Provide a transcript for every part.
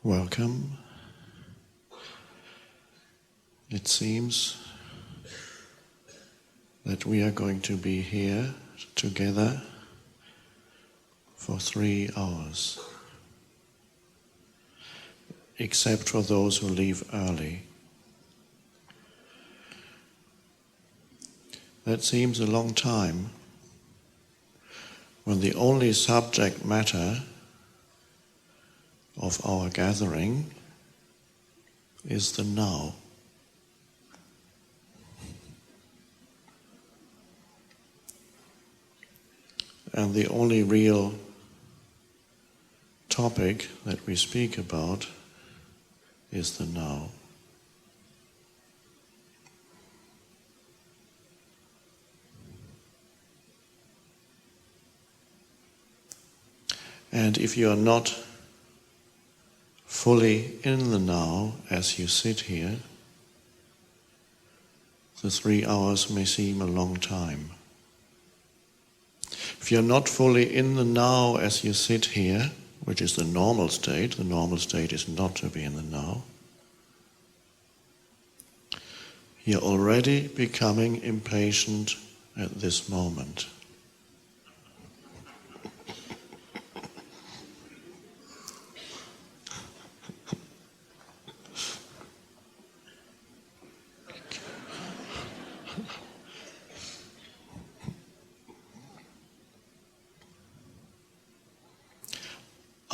Welcome. It seems that we are going to be here together for 3 hours, except for those who leave early. That seems a long time when the only subject matter of our gathering is the now. And the only real topic that we speak about is the now. And if you are not fully in the now as you sit here, the 3 hours may seem a long time. If you're not fully in the now as you sit here, which is the normal state is not to be in the now, you're already becoming impatient at this moment.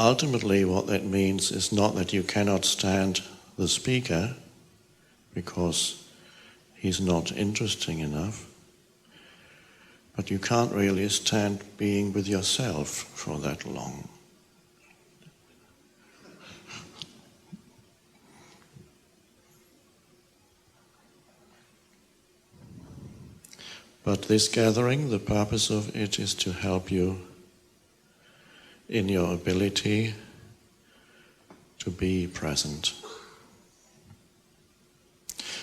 Ultimately, what that means is not that you cannot stand the speaker because he's not interesting enough, but you can't really stand being with yourself for that long. But this gathering, the purpose of it is to help you in your ability to be present.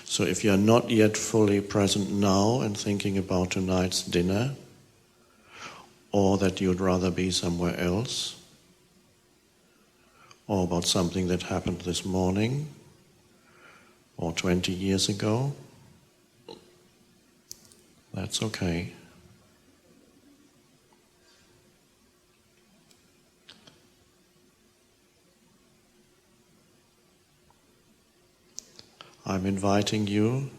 So if you're not yet fully present now and thinking about tonight's dinner, or that you'd rather be somewhere else, or about something that happened this morning, or 20 years ago, that's okay. I'm inviting you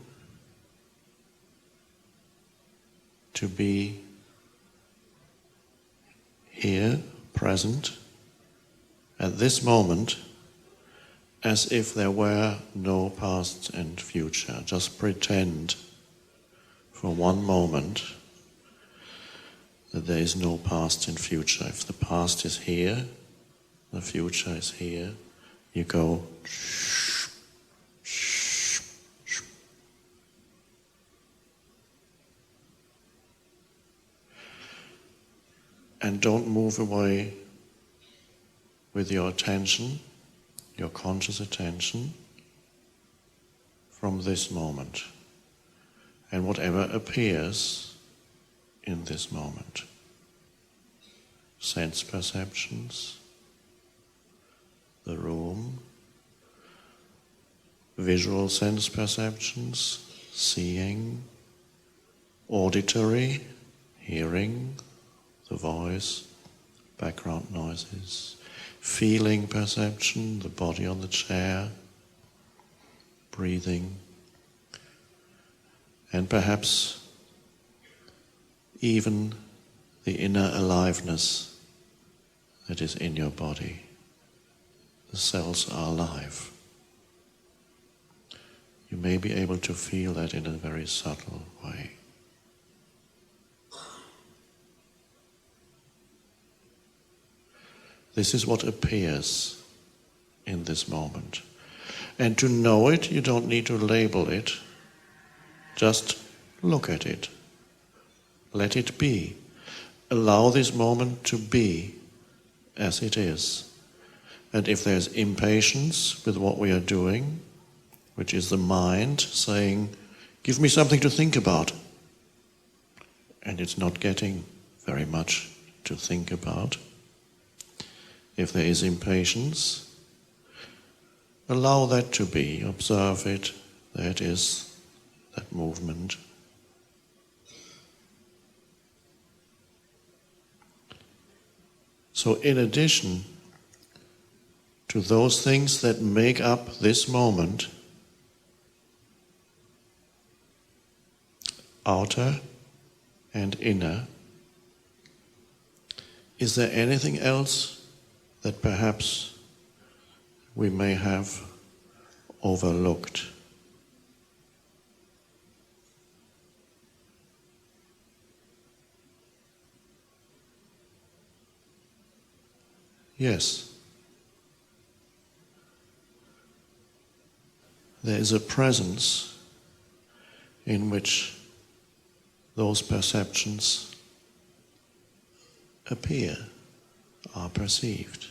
to be here, present, at this moment, as if there were no past and future. Just pretend for one moment that there is no past and future. If the past is here, the future is here, you go shh. And don't move away with your attention, your conscious attention, from this moment and whatever appears in this moment. Sense perceptions, the room, visual sense perceptions, seeing, auditory, hearing, the voice, background noises, feeling perception, the body on the chair, breathing, and perhaps even the inner aliveness that is in your body. The cells are alive. You may be able to feel that in a very subtle way. This is what appears in this moment. And to know it, you don't need to label it. Just look at it. Let it be. Allow this moment to be as it is. And if there's impatience with what we are doing, which is the mind saying, give me something to think about, and it's not getting very much to think about, if there is impatience, Allow that to be. Observe it. There it is, that movement. So in addition to those things that make up this moment, outer and inner, is there anything else that perhaps we may have overlooked? Yes. There is a presence in which those perceptions appear, are perceived.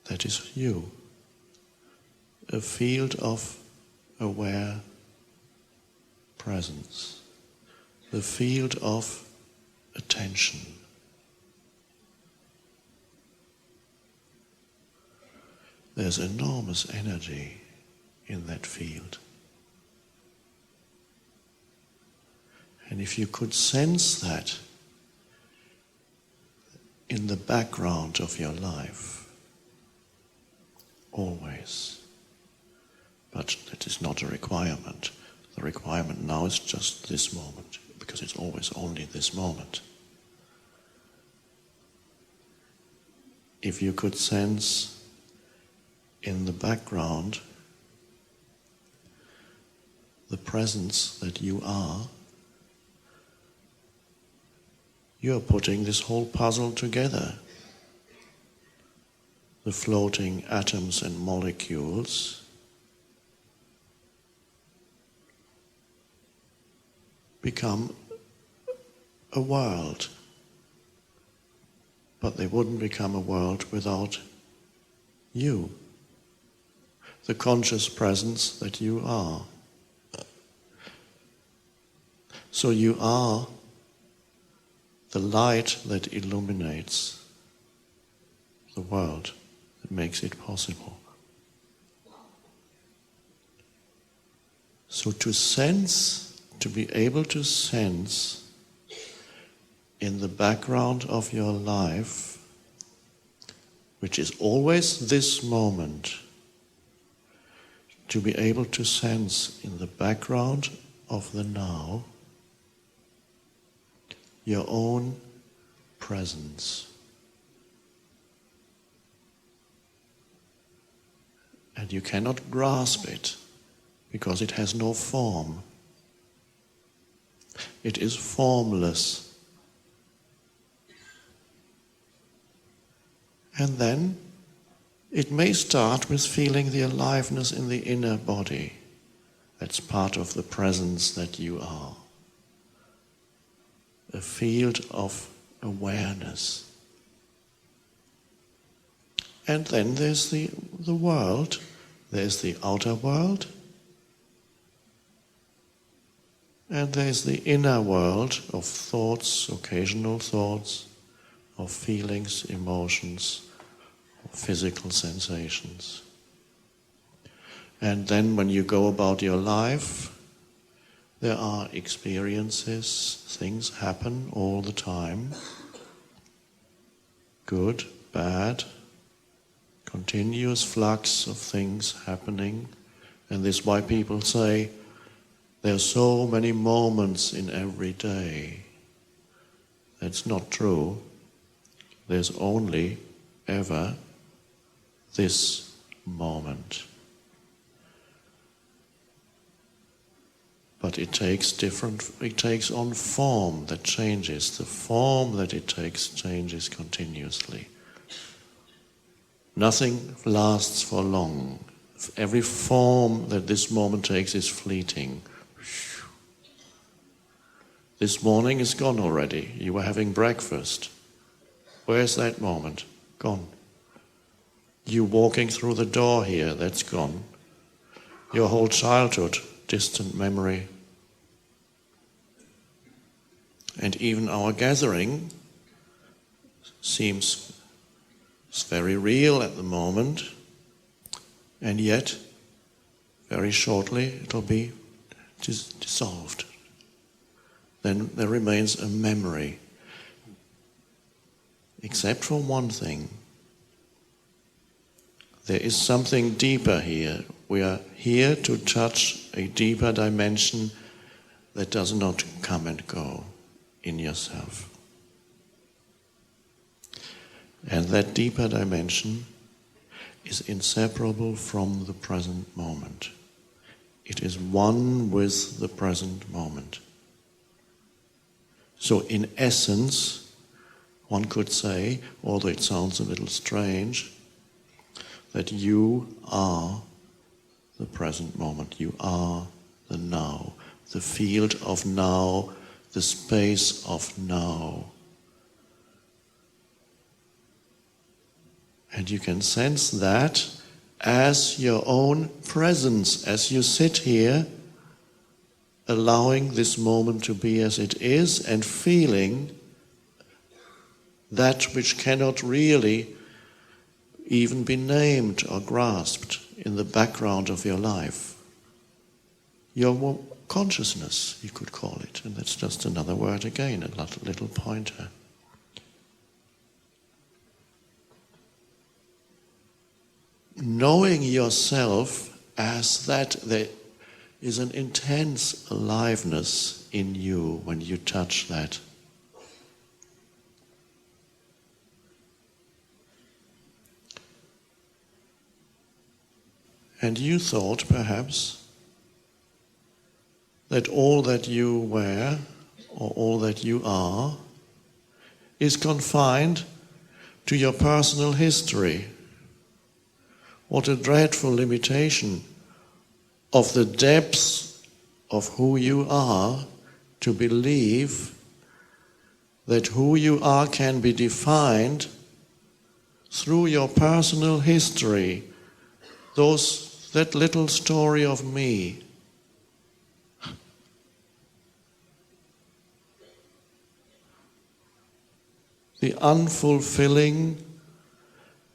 That is you. A field of aware presence. The field of attention. There's enormous energy in that field. And if you could sense that in the background of your life, always, but that is not a requirement. The requirement now is just this moment, because it's always only this moment. If you could sense in the background the presence that you are putting this whole puzzle together. The floating atoms and molecules become a world, but they wouldn't become a world without you, the conscious presence that you are. So you are the light that illuminates the world, that makes it possible. So to sense, to be able to sense in the background of your life, which is always this moment, to be able to sense in the background of the now your own presence. And you cannot grasp it because it has no form. It is formless. And then it may start with feeling the aliveness in the inner body. That's part of the presence that you are. A field of awareness. And then there's the world. There's the outer world. And there's the inner world of thoughts, occasional thoughts, of feelings, emotions, of physical sensations. And then when you go about your life, there are experiences, things happen all the time. Good, bad, continuous flux of things happening. And this is why people say, there are so many moments in every day. That's not true. There's only ever this moment. But it takes on form that changes. The form that it takes changes continuously. Nothing lasts for long. Every form that this moment takes is fleeting. This morning is gone already. You were having breakfast. Where's that moment? Gone. You walking through the door here, that's gone. Your whole childhood, distant memory. And even our gathering seems very real at the moment, And yet, very shortly, it'll be dissolved. Then there remains a memory. Except for one thing. There is something deeper here. We are here to touch a deeper dimension that does not come and go in yourself. And that deeper dimension is inseparable from the present moment. It is one with the present moment. So in essence, one could say, although it sounds a little strange, that you are the present moment. You are the now, the field of now, the space of now. And you can sense that as your own presence, as you sit here, allowing this moment to be as it is and feeling that which cannot really even be named or grasped in the background of your life. Your consciousness, you could call it, and that's just another word again, a little pointer. Knowing yourself as that there is an intense aliveness in you when you touch that. And you thought, perhaps, that all that you were, or all that you are, is confined to your personal history. What a dreadful limitation of the depths of who you are to believe that who you are can be defined through your personal history. That little story of me. The unfulfilling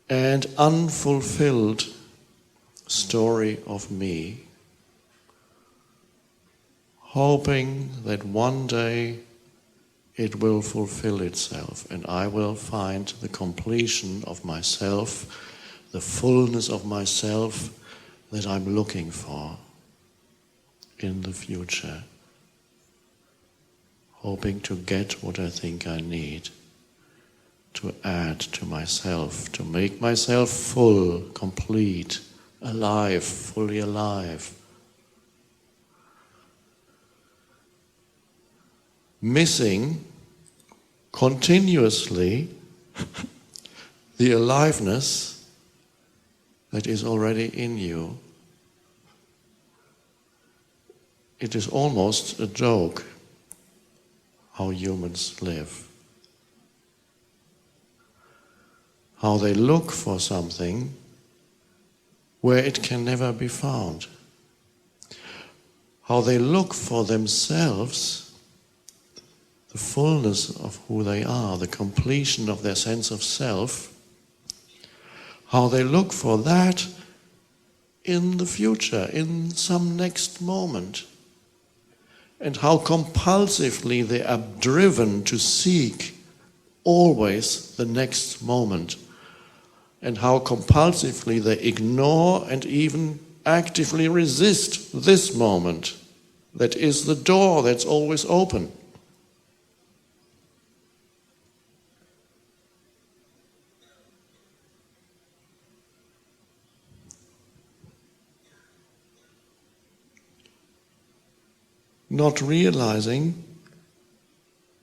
and unfulfilled story of me, hoping that one day it will fulfill itself and I will find the completion of myself, the fullness of myself that I'm looking for in the future, hoping to get what I think I need to add to myself, to make myself full, complete, alive, fully alive. Missing continuously the aliveness that is already in you. It is almost a joke how humans live. How they look for something where it can never be found. How they look for themselves, the fullness of who they are, the completion of their sense of self. How they look for that in the future, in some next moment. And how compulsively they are driven to seek always the next moment. And how compulsively they ignore and even actively resist this moment that is the door that's always open. Not realizing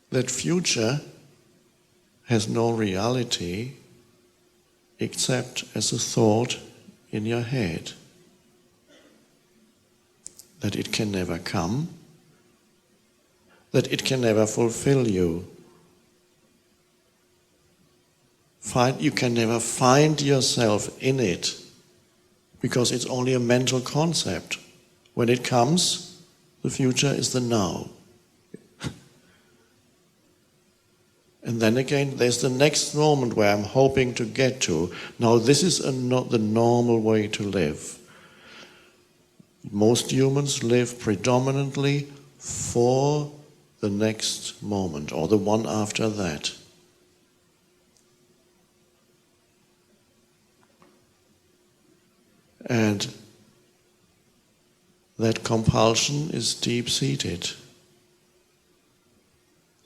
that future has no reality except as a thought in your head. That it can never come, that it can never fulfill you. You can never find yourself in it because it's only a mental concept. When it comes, the future is the now. And then again, there's the next moment where I'm hoping to get to. Now, this is not the normal way to live. Most humans live predominantly for the next moment or the one after that. And that compulsion is deep-seated.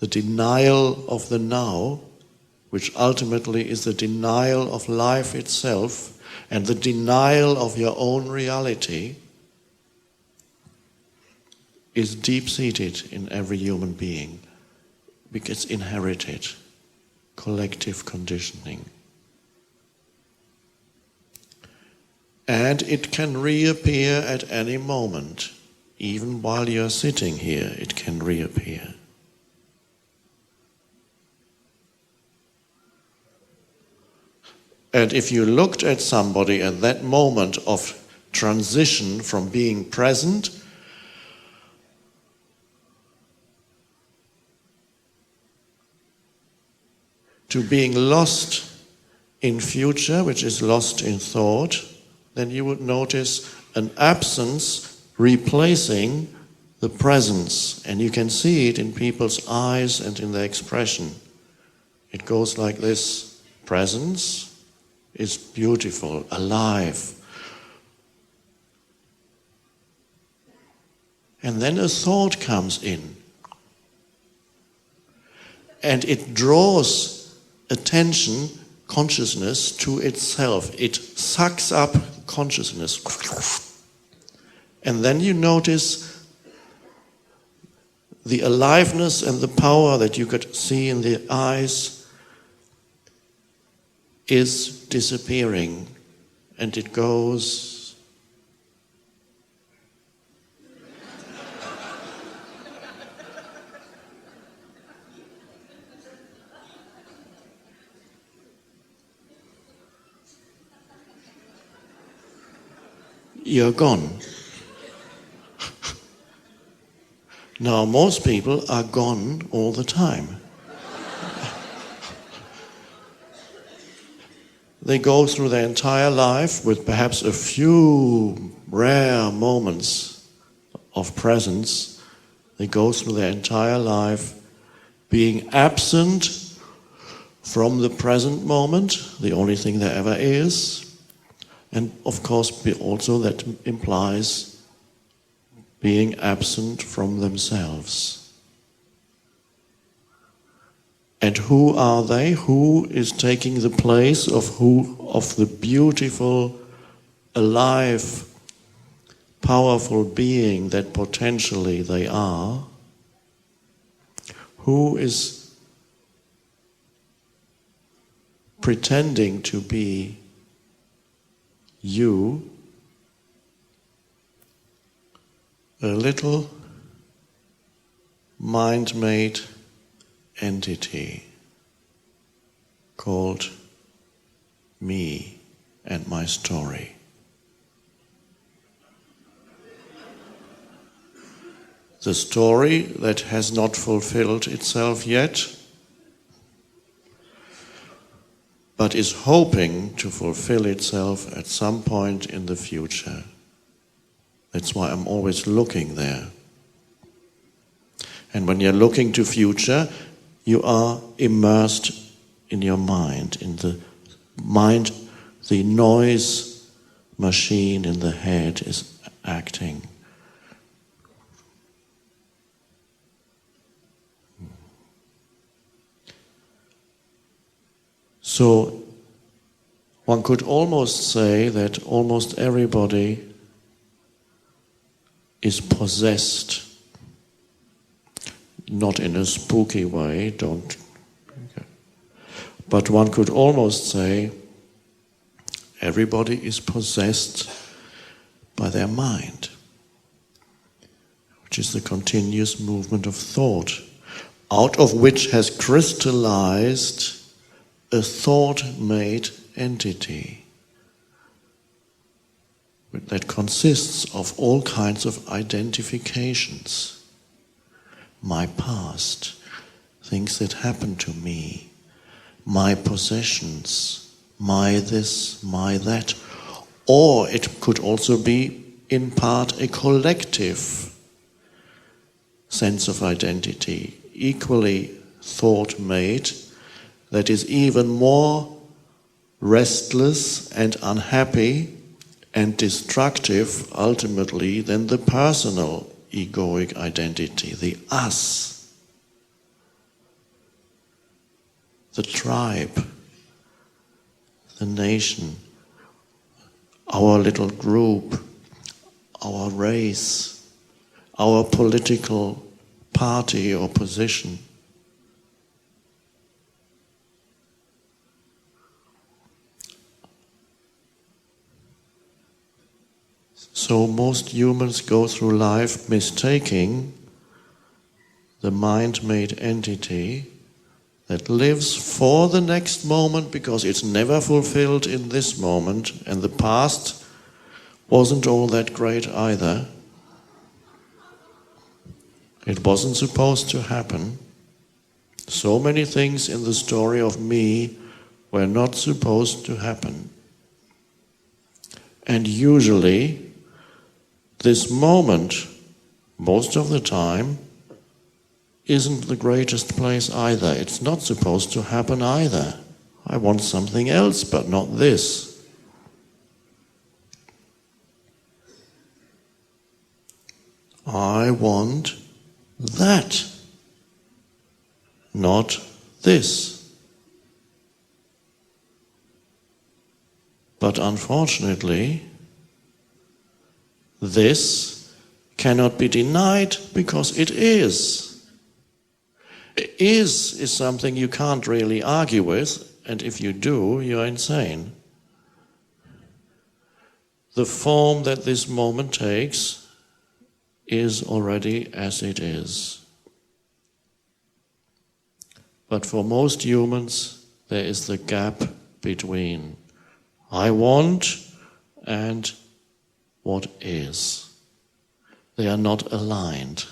The denial of the now, which ultimately is the denial of life itself and the denial of your own reality, is deep-seated in every human being because it's inherited, collective conditioning. And it can reappear at any moment. Even while you're sitting here, it can reappear. And if you looked at somebody at that moment of transition from being present to being lost in future, which is lost in thought, then you would notice an absence replacing the presence. And you can see it in people's eyes and in their expression. It goes like this. Presence is beautiful, alive. And then a thought comes in. And it draws attention, consciousness to itself. It sucks up consciousness. And then you notice the aliveness and the power that you could see in the eyes is disappearing, and it goes. You're gone. Now, most people are gone all the time. They go through their entire life with perhaps a few rare moments of presence. They go through their entire life being absent from the present moment, the only thing there ever is. And of course, also that implies being absent from themselves. And who are they? Who is taking the place of the beautiful, alive, powerful being that potentially they are? Who is pretending to be you? A little mind-made entity called me and my story. The story that has not fulfilled itself yet, but is hoping to fulfill itself at some point in the future. That's why I'm always looking there. And when you're looking to future, you are immersed in your mind, the noise machine in the head is acting. So one could almost say that almost everybody is possessed. Not in a spooky way, but one could almost say everybody is possessed by their mind, which is the continuous movement of thought, out of which has crystallized a thought-made entity that consists of all kinds of identifications. My past, things that happen to me, my possessions, my this, my that. Or it could also be, in part, a collective sense of identity, equally thought-made, that is even more restless and unhappy and destructive, ultimately, than the personal egoic identity, the us, the tribe, the nation, our little group, our race, our political party or position. So most humans go through life mistaking the mind-made entity that lives for the next moment because it's never fulfilled in this moment, and the past wasn't all that great either. It wasn't supposed to happen. So many things in the story of me were not supposed to happen. And usually, this moment, most of the time, isn't the greatest place either. It's not supposed to happen either. I want something else, but not this. I want that, not this. But unfortunately, this cannot be denied because it is. Is something you can't really argue with, and if you do, you're insane. The form that this moment takes is already as it is. But for most humans, there is the gap between I want and what is. They are not aligned.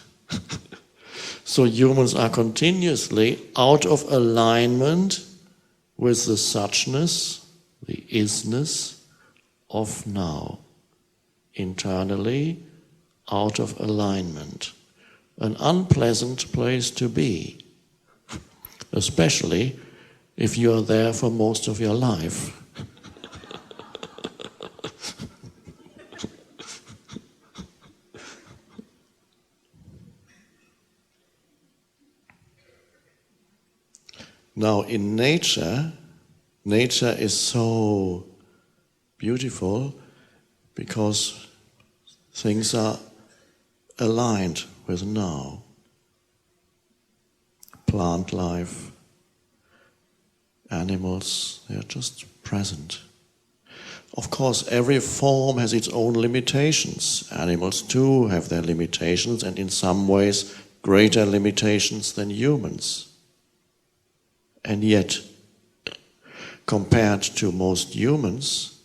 So humans are continuously out of alignment with the suchness, the isness of now. Internally, out of alignment. An unpleasant place to be, especially if you are there for most of your life. Now in nature is so beautiful because things are aligned with now. Plant life, animals, they are just present. Of course, every form has its own limitations. Animals too have their limitations, and in some ways greater limitations than humans. And yet, compared to most humans,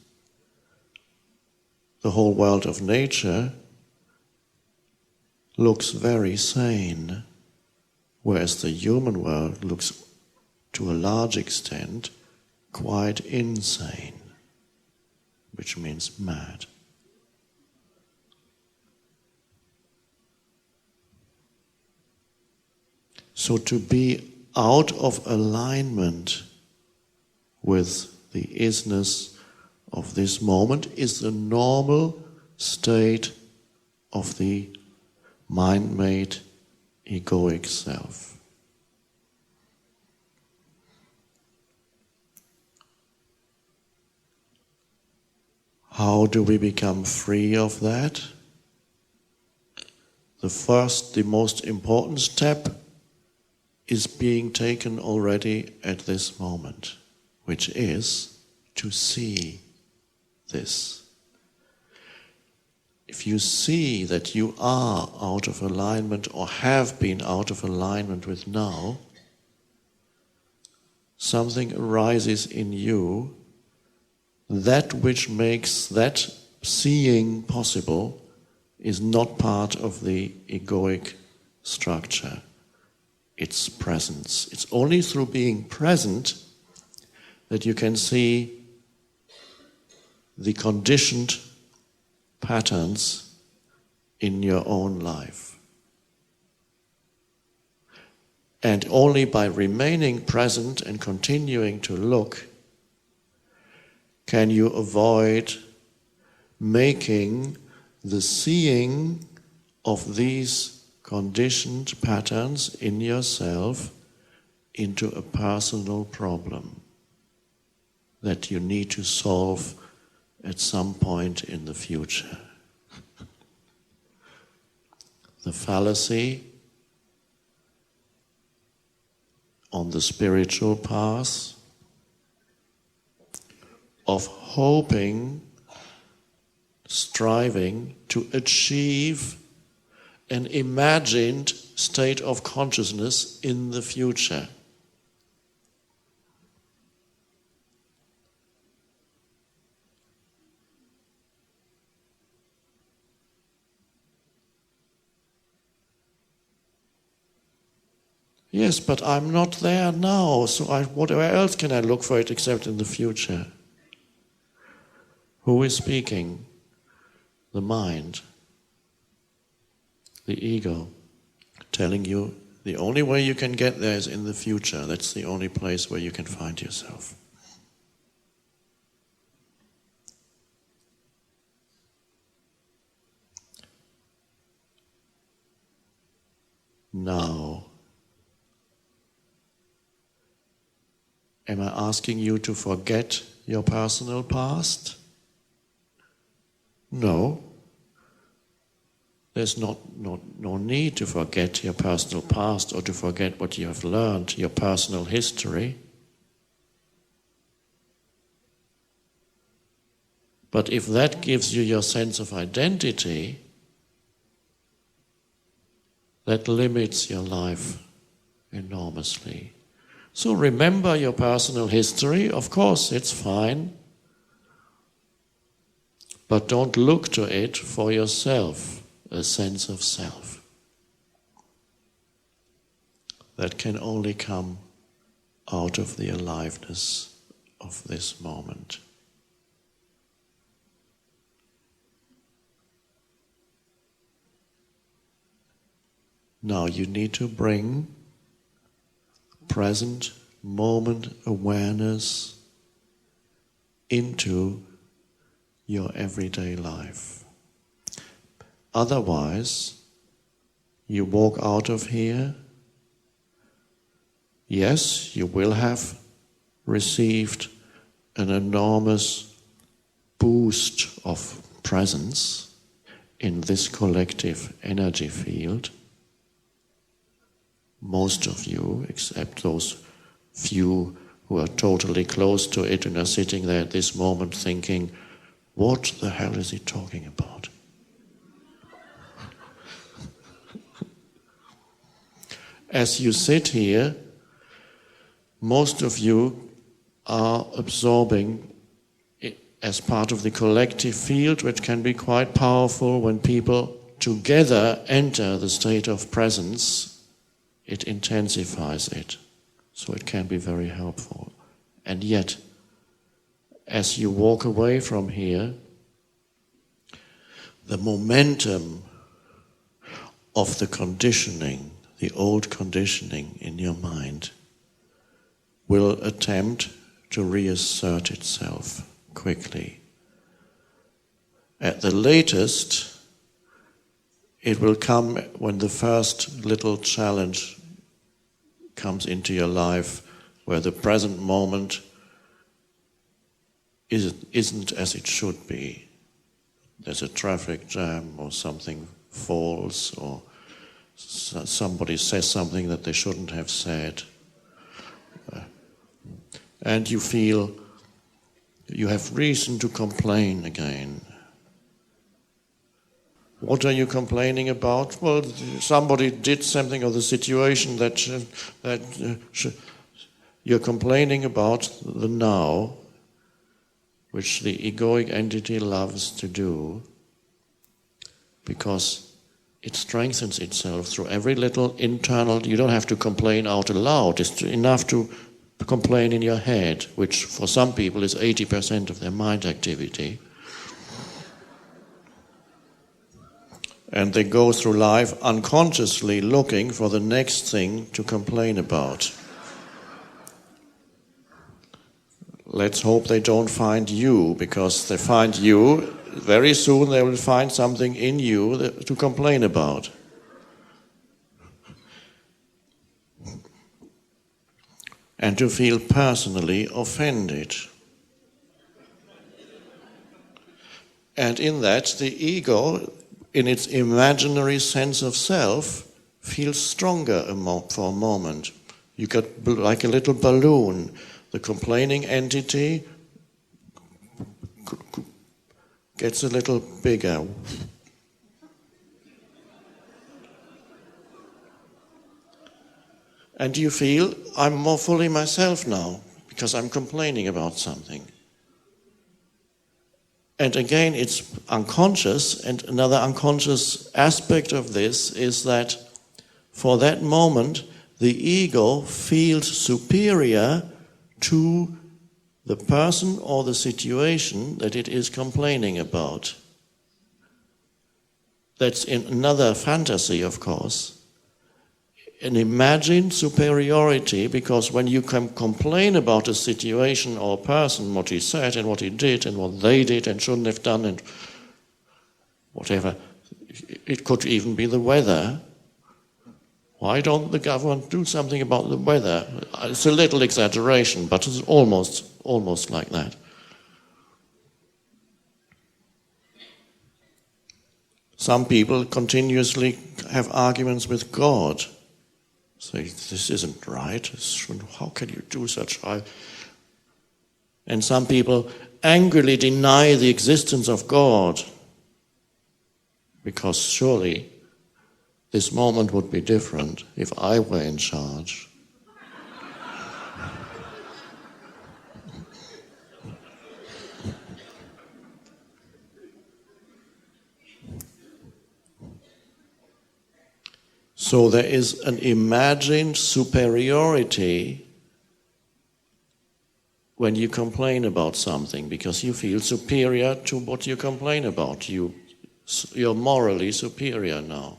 the whole world of nature looks very sane, whereas the human world looks, to a large extent, quite insane, which means mad. So to be out of alignment with the isness of this moment is the normal state of the mind-made egoic self. How do we become free of that? The most important step is being taken already at this moment, which is to see this. If you see that you are out of alignment or have been out of alignment with now, something arises in you, that which makes that seeing possible is not part of the egoic structure. its presence. It's only through being present that you can see the conditioned patterns in your own life. And only by remaining present and continuing to look can you avoid making the seeing of these conditioned patterns in yourself into a personal problem that you need to solve at some point in the future. The fallacy on the spiritual path of hoping, striving to achieve an imagined state of consciousness in the future. Yes, but I'm not there now, so where else can I look for it except in the future? Who is speaking? The mind, the ego, telling you the only way you can get there is in the future. That's the only place where you can find yourself. Now, am I asking you to forget your personal past? No. There's no need to forget your personal past or to forget what you have learned, your personal history. But if that gives you your sense of identity, that limits your life enormously. So remember your personal history, of course, it's fine. But don't look to it for yourself, a sense of self. That can only come out of the aliveness of this moment. Now you need to bring present moment awareness into your everyday life. Otherwise, you walk out of here, yes, you will have received an enormous boost of presence in this collective energy field. Most of you, except those few who are totally close to it and are sitting there at this moment thinking, what the hell is he talking about? As you sit here, most of you are absorbing it as part of the collective field, which can be quite powerful when people together enter the state of presence. It intensifies it, so it can be very helpful. And yet, as you walk away from here, the momentum of the conditioning, the old conditioning in your mind, will attempt to reassert itself quickly. At the latest, it will come when the first little challenge comes into your life, where the present moment isn't as it should be. There's a traffic jam or something falls, or somebody says something that they shouldn't have said. And you feel you have reason to complain again. What are you complaining about? Well, somebody did something, or the situation you're complaining about the now, which the egoic entity loves to do, because it strengthens itself through every little internal. You don't have to complain out loud. It's enough to complain in your head, which for some people is 80% of their mind activity. And they go through life unconsciously looking for the next thing to complain about. Let's hope they don't find you, because they find you, very soon they will find something in you to complain about. And to feel personally offended. And in that, the ego, in its imaginary sense of self, feels stronger for a moment. You get like a little balloon. The complaining entity gets a little bigger. And you feel, I'm more fully myself now, because I'm complaining about something. And again, it's unconscious, and another unconscious aspect of this is that for that moment, the ego feels superior to the person or the situation that it is complaining about. That's in another fantasy, of course. An imagined superiority, because when you can complain about a situation or a person, what he said and what he did and what they did and shouldn't have done and whatever, it could even be the weather. Why don't the government do something about the weather? It's a little exaggeration, but it's almost like that. Some people continuously have arguments with God. Say, this isn't right. How can you do such? And some people angrily deny the existence of God, because surely this moment would be different if I were in charge. So there is an imagined superiority when you complain about something, because you feel superior to what you complain about. You're morally superior now.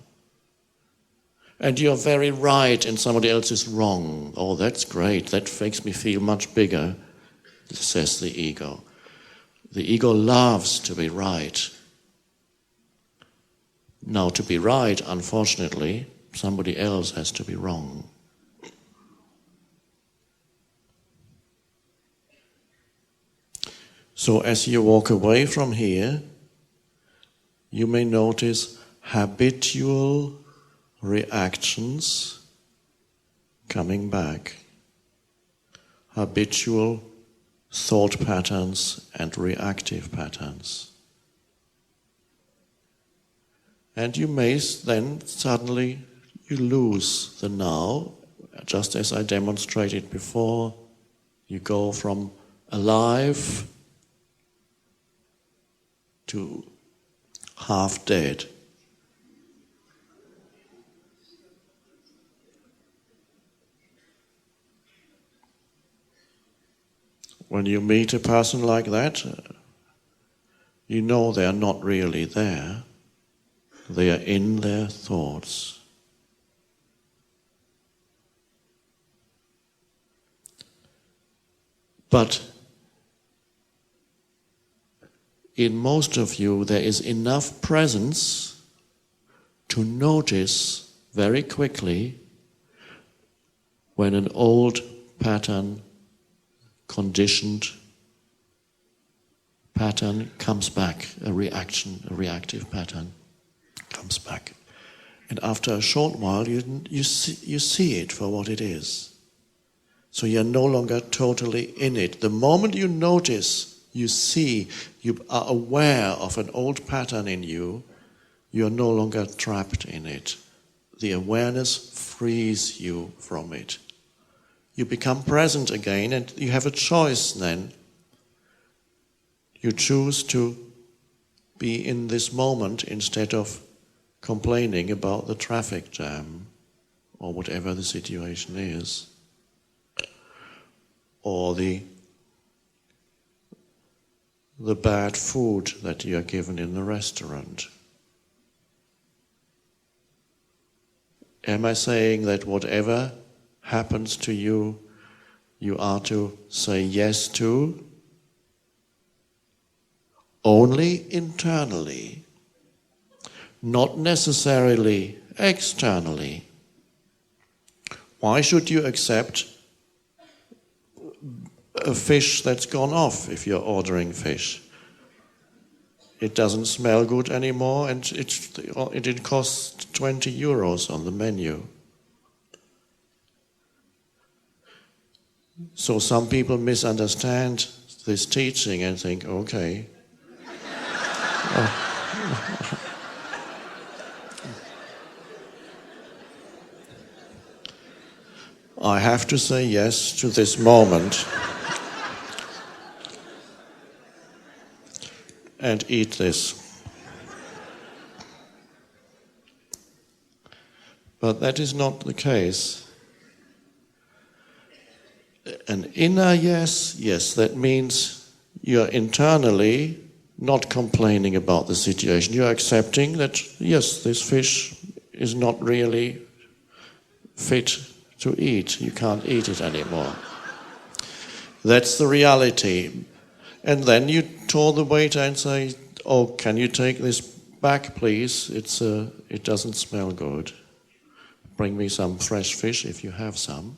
And you're very right and somebody else is wrong. Oh, that's great. That makes me feel much bigger, says the ego. The ego loves to be right. Now, to be right, unfortunately, somebody else has to be wrong. So as you walk away from here, you may notice habitual reactions coming back. Habitual thought patterns and reactive patterns. And you may then suddenly you lose the now, just as I demonstrated before. You go from alive to half dead. When you meet a person like that, you know they are not really there. They are in their thoughts. But in most of you, there is enough presence to notice very quickly when an old pattern, conditioned pattern comes back, a reactive pattern comes back. And after a short while, you see it for what it is. So you're no longer totally in it. The moment you notice, you see, you are aware of an old pattern in you, you're no longer trapped in it. The awareness frees you from it. You become present again, and you have a choice then. You choose to be in this moment instead of complaining about the traffic jam or whatever the situation is, or the bad food that you are given in the restaurant. Am I saying that whatever happens to you, you are to say yes to? Only internally, not necessarily externally. Why should you accept a fish that's gone off if you're ordering fish? It doesn't smell good anymore, and it costs 20 euros on the menu. So some people misunderstand this teaching and think, okay. I have to say yes to this moment and eat this. But that is not the case. An inner yes, that means you're internally not complaining about the situation. You're accepting that, yes, this fish is not really fit to eat. You can't eat it anymore. That's the reality. And then you told the waiter and say, oh, can you take this back, please? It doesn't smell good. Bring me some fresh fish if you have some.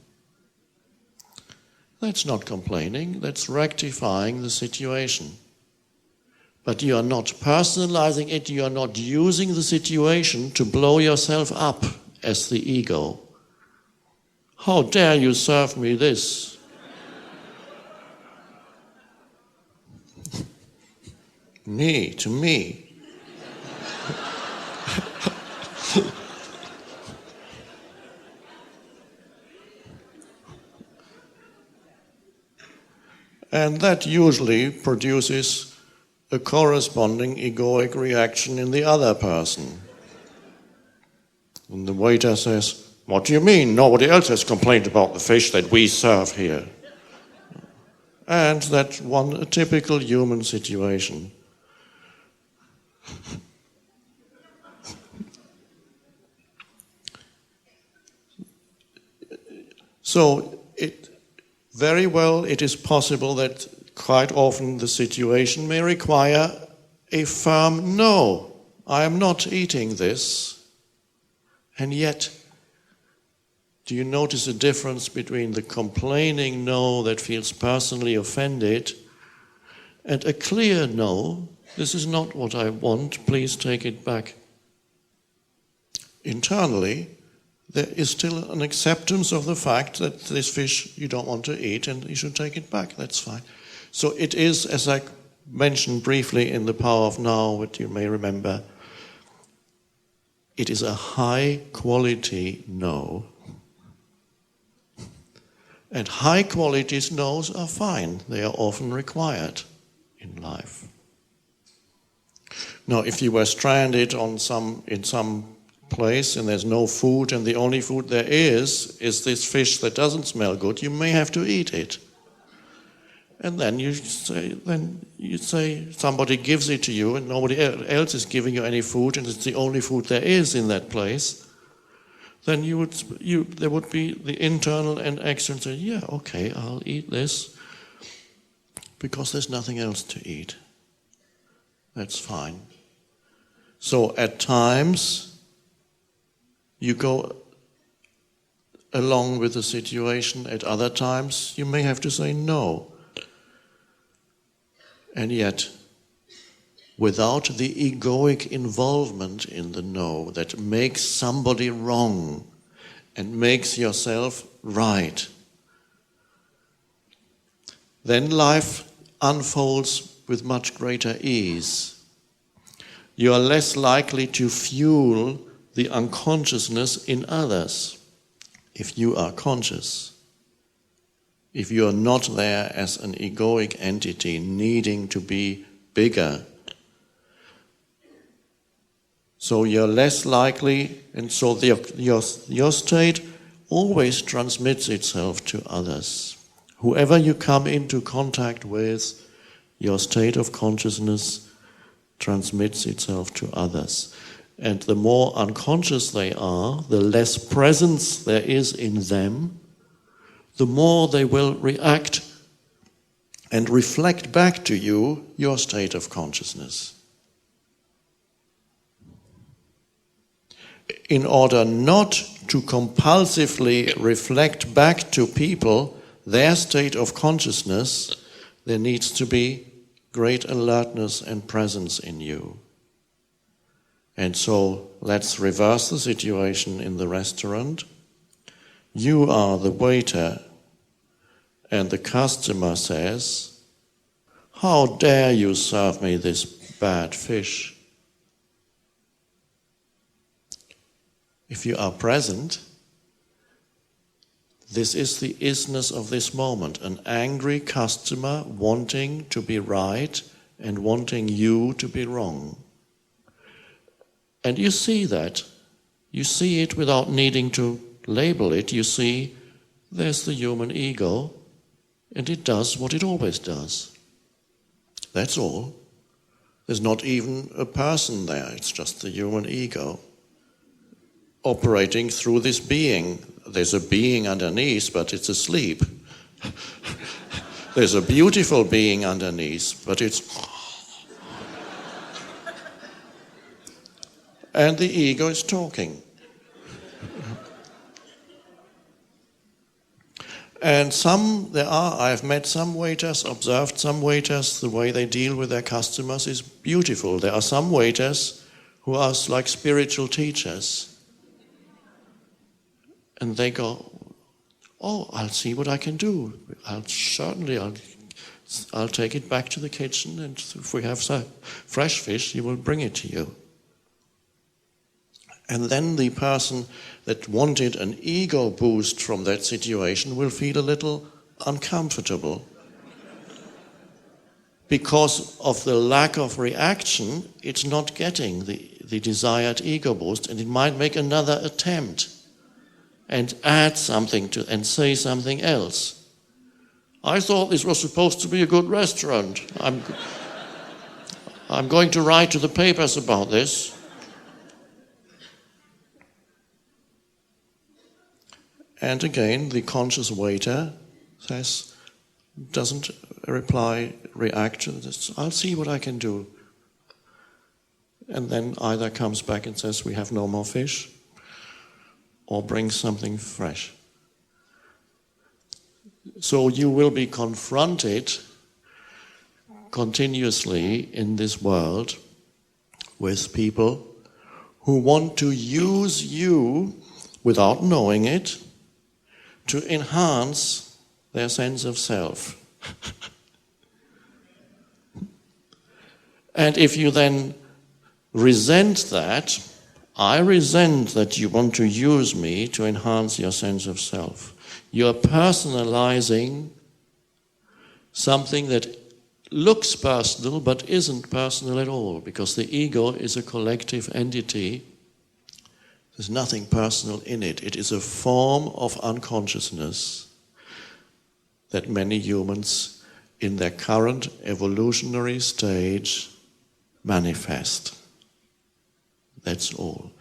That's not complaining, that's rectifying the situation. But you are not personalizing it, you are not using the situation to blow yourself up as the ego. How dare you serve me this? Me, to me. And that usually produces a corresponding egoic reaction in the other person. And the waiter says, what do you mean? Nobody else has complained about the fish that we serve here. And that's a typical human situation. So very well, it is possible that quite often the situation may require a firm no. I am not eating this. And yet, do you notice a difference between the complaining no that feels personally offended and a clear no, this is not what I want, please take it back? Internally, there is still an acceptance of the fact that this fish you don't want to eat and you should take it back. That's fine. So it is, as I mentioned briefly in The Power of Now, what you may remember, it is a high quality no. And high quality no's are fine. They are often required in life. Now, if you were stranded in some place and there's no food and the only food there is this fish that doesn't smell good, you may have to eat it. And then you say somebody gives it to you and nobody else is giving you any food and it's the only food there is in that place, then there would be the internal and external say, yeah, okay, I'll eat this because there's nothing else to eat. That's fine. So at times, you go along with the situation. At other times, you may have to say no. And yet, without the egoic involvement in the no that makes somebody wrong and makes yourself right, then life unfolds with much greater ease. You are less likely to fuel the unconsciousness in others if you are conscious. If you are not there as an egoic entity needing to be bigger. So you're less likely, and so your state always transmits itself to others. Whoever you come into contact with, your state of consciousness transmits itself to others. And the more unconscious they are, the less presence there is in them, the more they will react and reflect back to you your state of consciousness. In order not to compulsively reflect back to people their state of consciousness, there needs to be great alertness and presence in you. And so let's reverse the situation in the restaurant. You are the waiter, and the customer says, "How dare you serve me this bad fish?" If you are present, this is the isness of this moment, an angry customer wanting to be right and wanting you to be wrong. And you see that. You see it without needing to label it. You see there's the human ego, and it does what it always does. That's all. There's not even a person there. It's just the human ego operating through this being. There's a being underneath, but it's asleep. There's a beautiful being underneath, but it's... and the ego is talking. And I've met some waiters, observed some waiters, the way they deal with their customers is beautiful. There are some waiters who are like spiritual teachers. And they go, "Oh, I'll see what I can do. I'll take it back to the kitchen, and if we have some fresh fish, he will bring it to you." And then the person that wanted an ego boost from that situation will feel a little uncomfortable. Because of the lack of reaction, it's not getting the desired ego boost, and it might make another attempt and add something to and say something else. "I thought this was supposed to be a good restaurant. I'm going to write to the papers about this." And again, the conscious waiter doesn't react to this. "I'll see what I can do." And then either comes back and says, "We have no more fish," or brings something fresh. So you will be confronted continuously in this world with people who want to use you without knowing it to enhance their sense of self. And if you then resent that, I resent that you want to use me to enhance your sense of self. You're personalizing something that looks personal but isn't personal at all, because the ego is a collective entity. There's nothing personal in it. It is a form of unconsciousness that many humans in their current evolutionary stage manifest. That's all.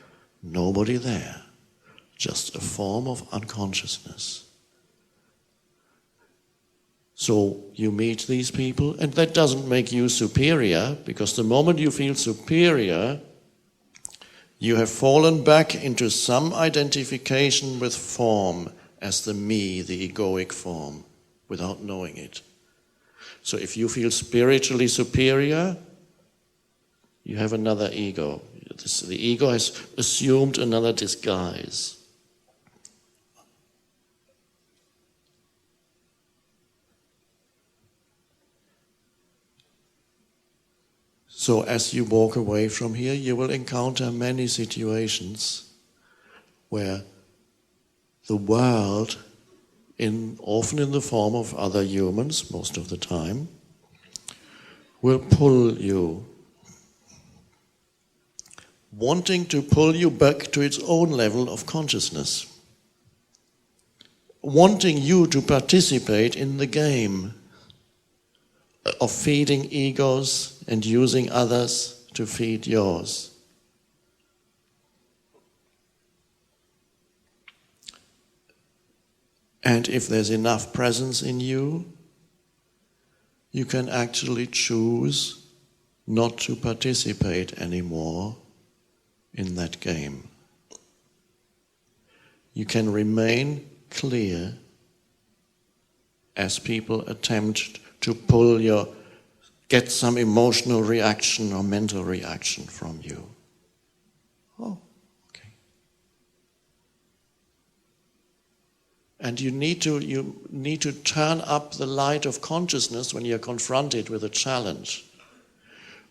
Nobody there. Just a form of unconsciousness. So you meet these people, and that doesn't make you superior, because the moment you feel superior, you have fallen back into some identification with form as the me, the egoic form, without knowing it. So if you feel spiritually superior, you have another ego. The ego has assumed another disguise. So as you walk away from here, you will encounter many situations where the world, often in the form of other humans, most of the time, will pull you wanting to pull you back to its own level of consciousness, wanting you to participate in the game of feeding egos and using others to feed yours. And if there's enough presence in you, you can actually choose not to participate anymore in that game. You can remain clear as people attempt to get some emotional reaction or mental reaction from you. Oh, okay. And you need to turn up the light of consciousness when you're confronted with a challenge.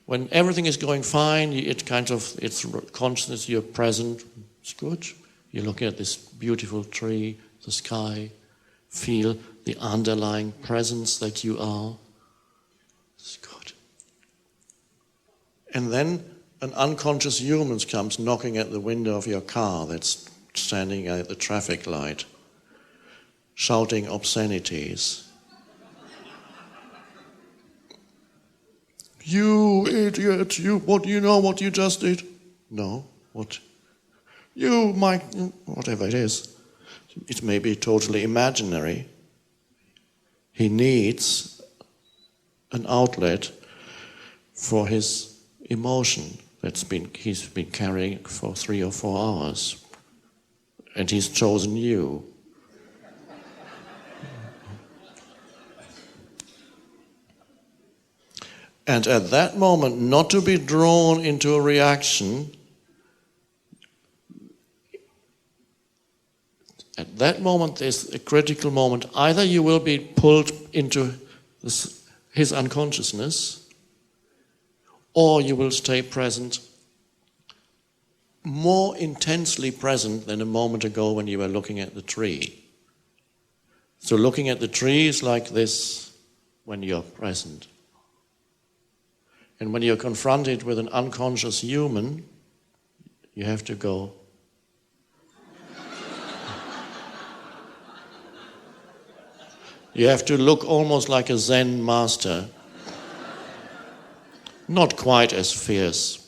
When everything is going fine, it's consciousness, you're present, it's good. You're looking at this beautiful tree, the sky, feel the underlying presence that you are. It's good. And then an unconscious human comes knocking at the window of your car that's standing at the traffic light, shouting obscenities. You idiot, what do you know what you just did? No, what? You might, whatever it is. It may be totally imaginary. He needs an outlet for his emotion he's been carrying for 3 or 4 hours. And he's chosen you. And at that moment, not to be drawn into a reaction, at that moment there's a critical moment. Either you will be pulled into his unconsciousness, or you will stay present, more intensely present than a moment ago when you were looking at the tree. So looking at the tree is like this when you're present. And when you're confronted with an unconscious human, you have to go. You have to look almost like a Zen master. Not quite as fierce.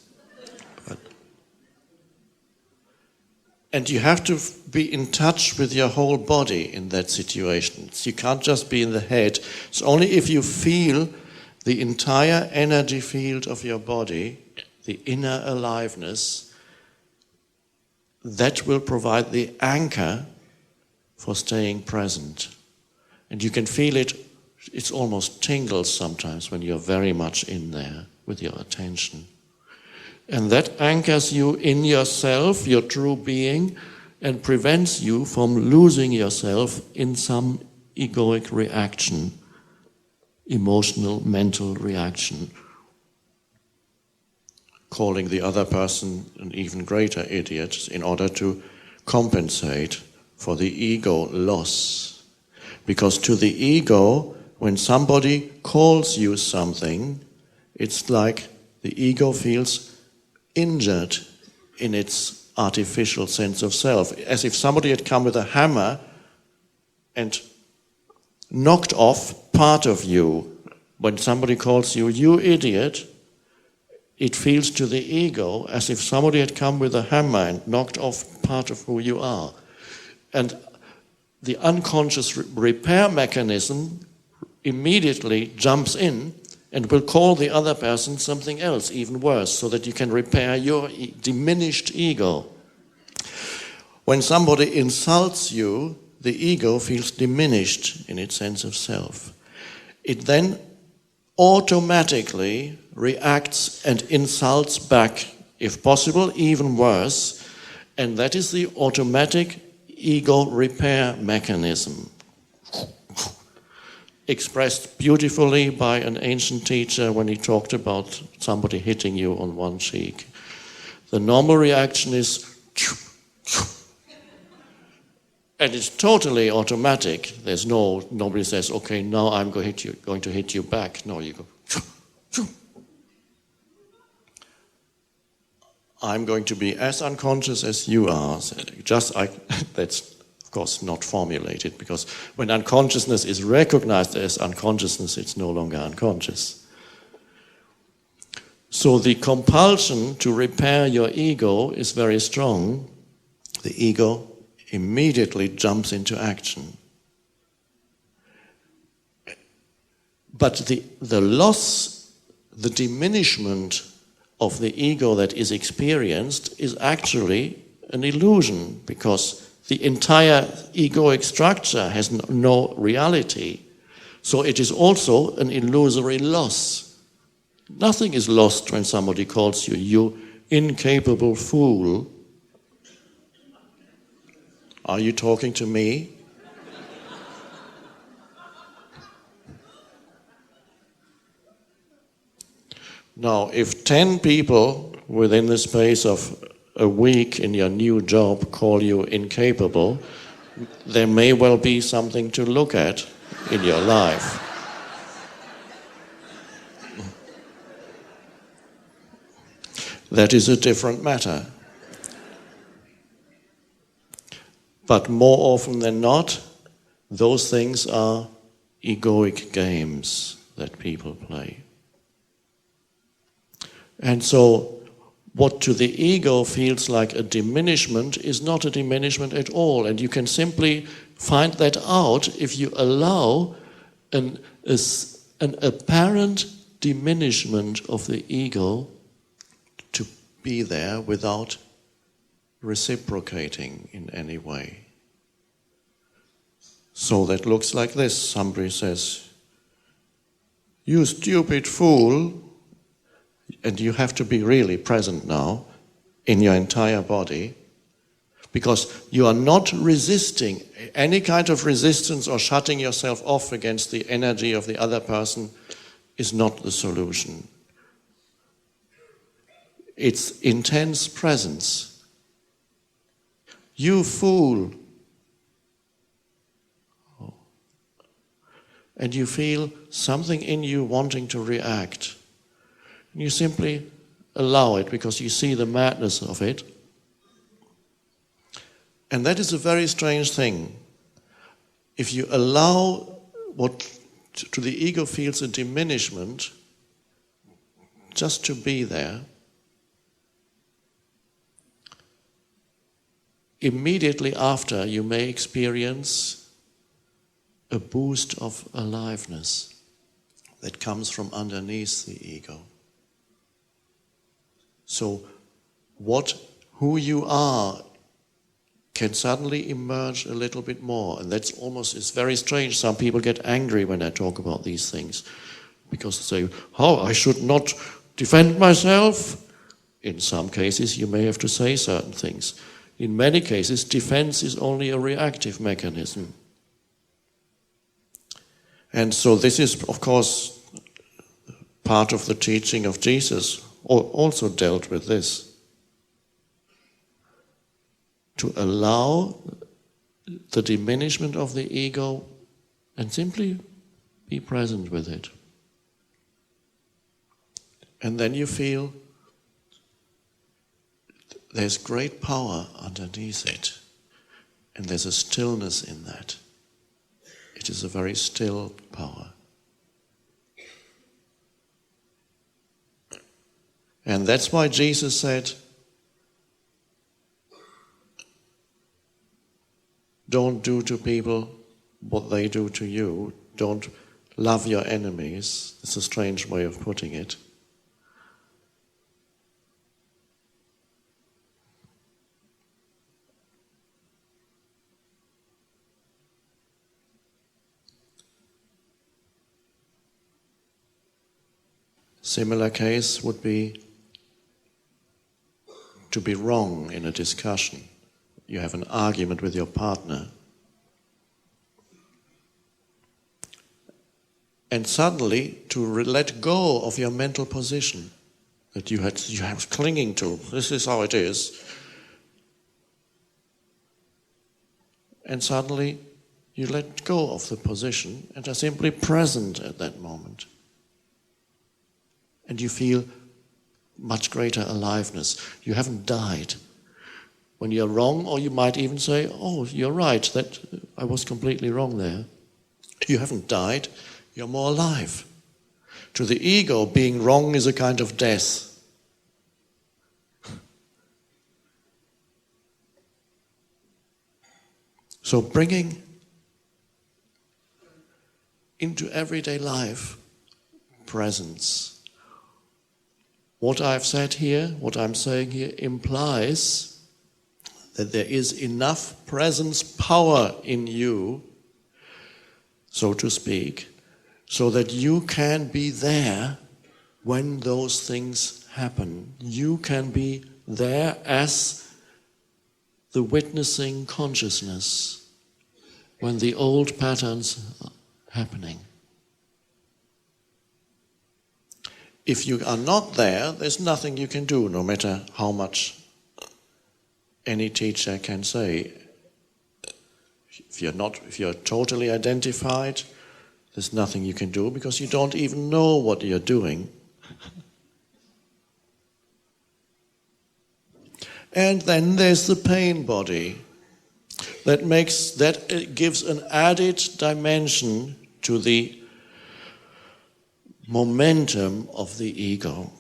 And you have to be in touch with your whole body in that situation. You can't just be in the head. It's only if you feel the entire energy field of your body, the inner aliveness, that will provide the anchor for staying present. And you can feel it's almost tingles sometimes when you're very much in there with your attention. And that anchors you in yourself, your true being, and prevents you from losing yourself in some egoic reaction, emotional, mental reaction, calling the other person an even greater idiot in order to compensate for the ego loss. Because to the ego, when somebody calls you something, it's like the ego feels injured in its artificial sense of self, as if somebody had come with a hammer and knocked off part of you. When somebody calls you, you idiot, it feels to the ego as if somebody had come with a hammer and knocked off part of who you are. And the unconscious repair mechanism immediately jumps in and will call the other person something else, even worse, so that you can repair your diminished ego. When somebody insults you, the ego feels diminished in its sense of self. It then automatically reacts and insults back, if possible, even worse, and that is the automatic ego repair mechanism, expressed beautifully by an ancient teacher when he talked about somebody hitting you on one cheek. The normal reaction is, and it's totally automatic. Nobody says, okay, now I'm going to hit you back. No, you go. I'm going to be as unconscious as you are. That's of course not formulated, because when unconsciousness is recognized as unconsciousness, it's no longer unconscious. So the compulsion to repair your ego is very strong. The ego immediately jumps into action. But the loss, the diminishment of the ego that is experienced is actually an illusion, because the entire egoic structure has no reality. So it is also an illusory loss. Nothing is lost when somebody calls you, "You incapable fool." Are you talking to me? Now, if 10 people within the space of a week in your new job call you incapable, there may well be something to look at in your life. That is a different matter. But more often than not, those things are egoic games that people play. And so, what to the ego feels like a diminishment is not a diminishment at all. And you can simply find that out if you allow an apparent diminishment of the ego to be there without reciprocating in any way. So that looks like this. Somebody says, "You stupid fool," and you have to be really present now in your entire body, because you are not resisting. Any kind of resistance or shutting yourself off against the energy of the other person is not the solution. It's intense presence. "You fool." And you feel something in you wanting to react. And you simply allow it because you see the madness of it. And that is a very strange thing. If you allow what to the ego feels a diminishment, just to be there, immediately after you may experience a boost of aliveness that comes from underneath the ego. So who you are can suddenly emerge a little bit more. And it's very strange. Some people get angry when I talk about these things, because they say, I should not defend myself. In some cases, you may have to say certain things. In many cases, defense is only a reactive mechanism. And so this is, of course, part of the teaching of Jesus, also dealt with this. To allow the diminishment of the ego and simply be present with it. And then you feel there's great power underneath it. And there's a stillness in that. It is a very still power. And that's why Jesus said, don't do to people what they do to you. Don't love your enemies. It's a strange way of putting it. Similar case would be to be wrong in a discussion. You have an argument with your partner, and suddenly to let go of your mental position that you have clinging to. This is how it is. And suddenly you let go of the position and are simply present at that moment. And you feel much greater aliveness. You haven't died. When you're wrong, or you might even say, oh, you're right, that I was completely wrong there. You haven't died, you're more alive. To the ego, being wrong is a kind of death. So bringing into everyday life presence. What I've said here, what I'm saying here, implies that there is enough presence power in you, so to speak, so that you can be there when those things happen. You can be there as the witnessing consciousness when the old patterns are happening. If you are not there, there's nothing you can do, no matter how much any teacher can say. If you're totally identified, there's nothing you can do because you don't even know what you're doing. And then there's the pain body that gives an added dimension to the momentum of the ego.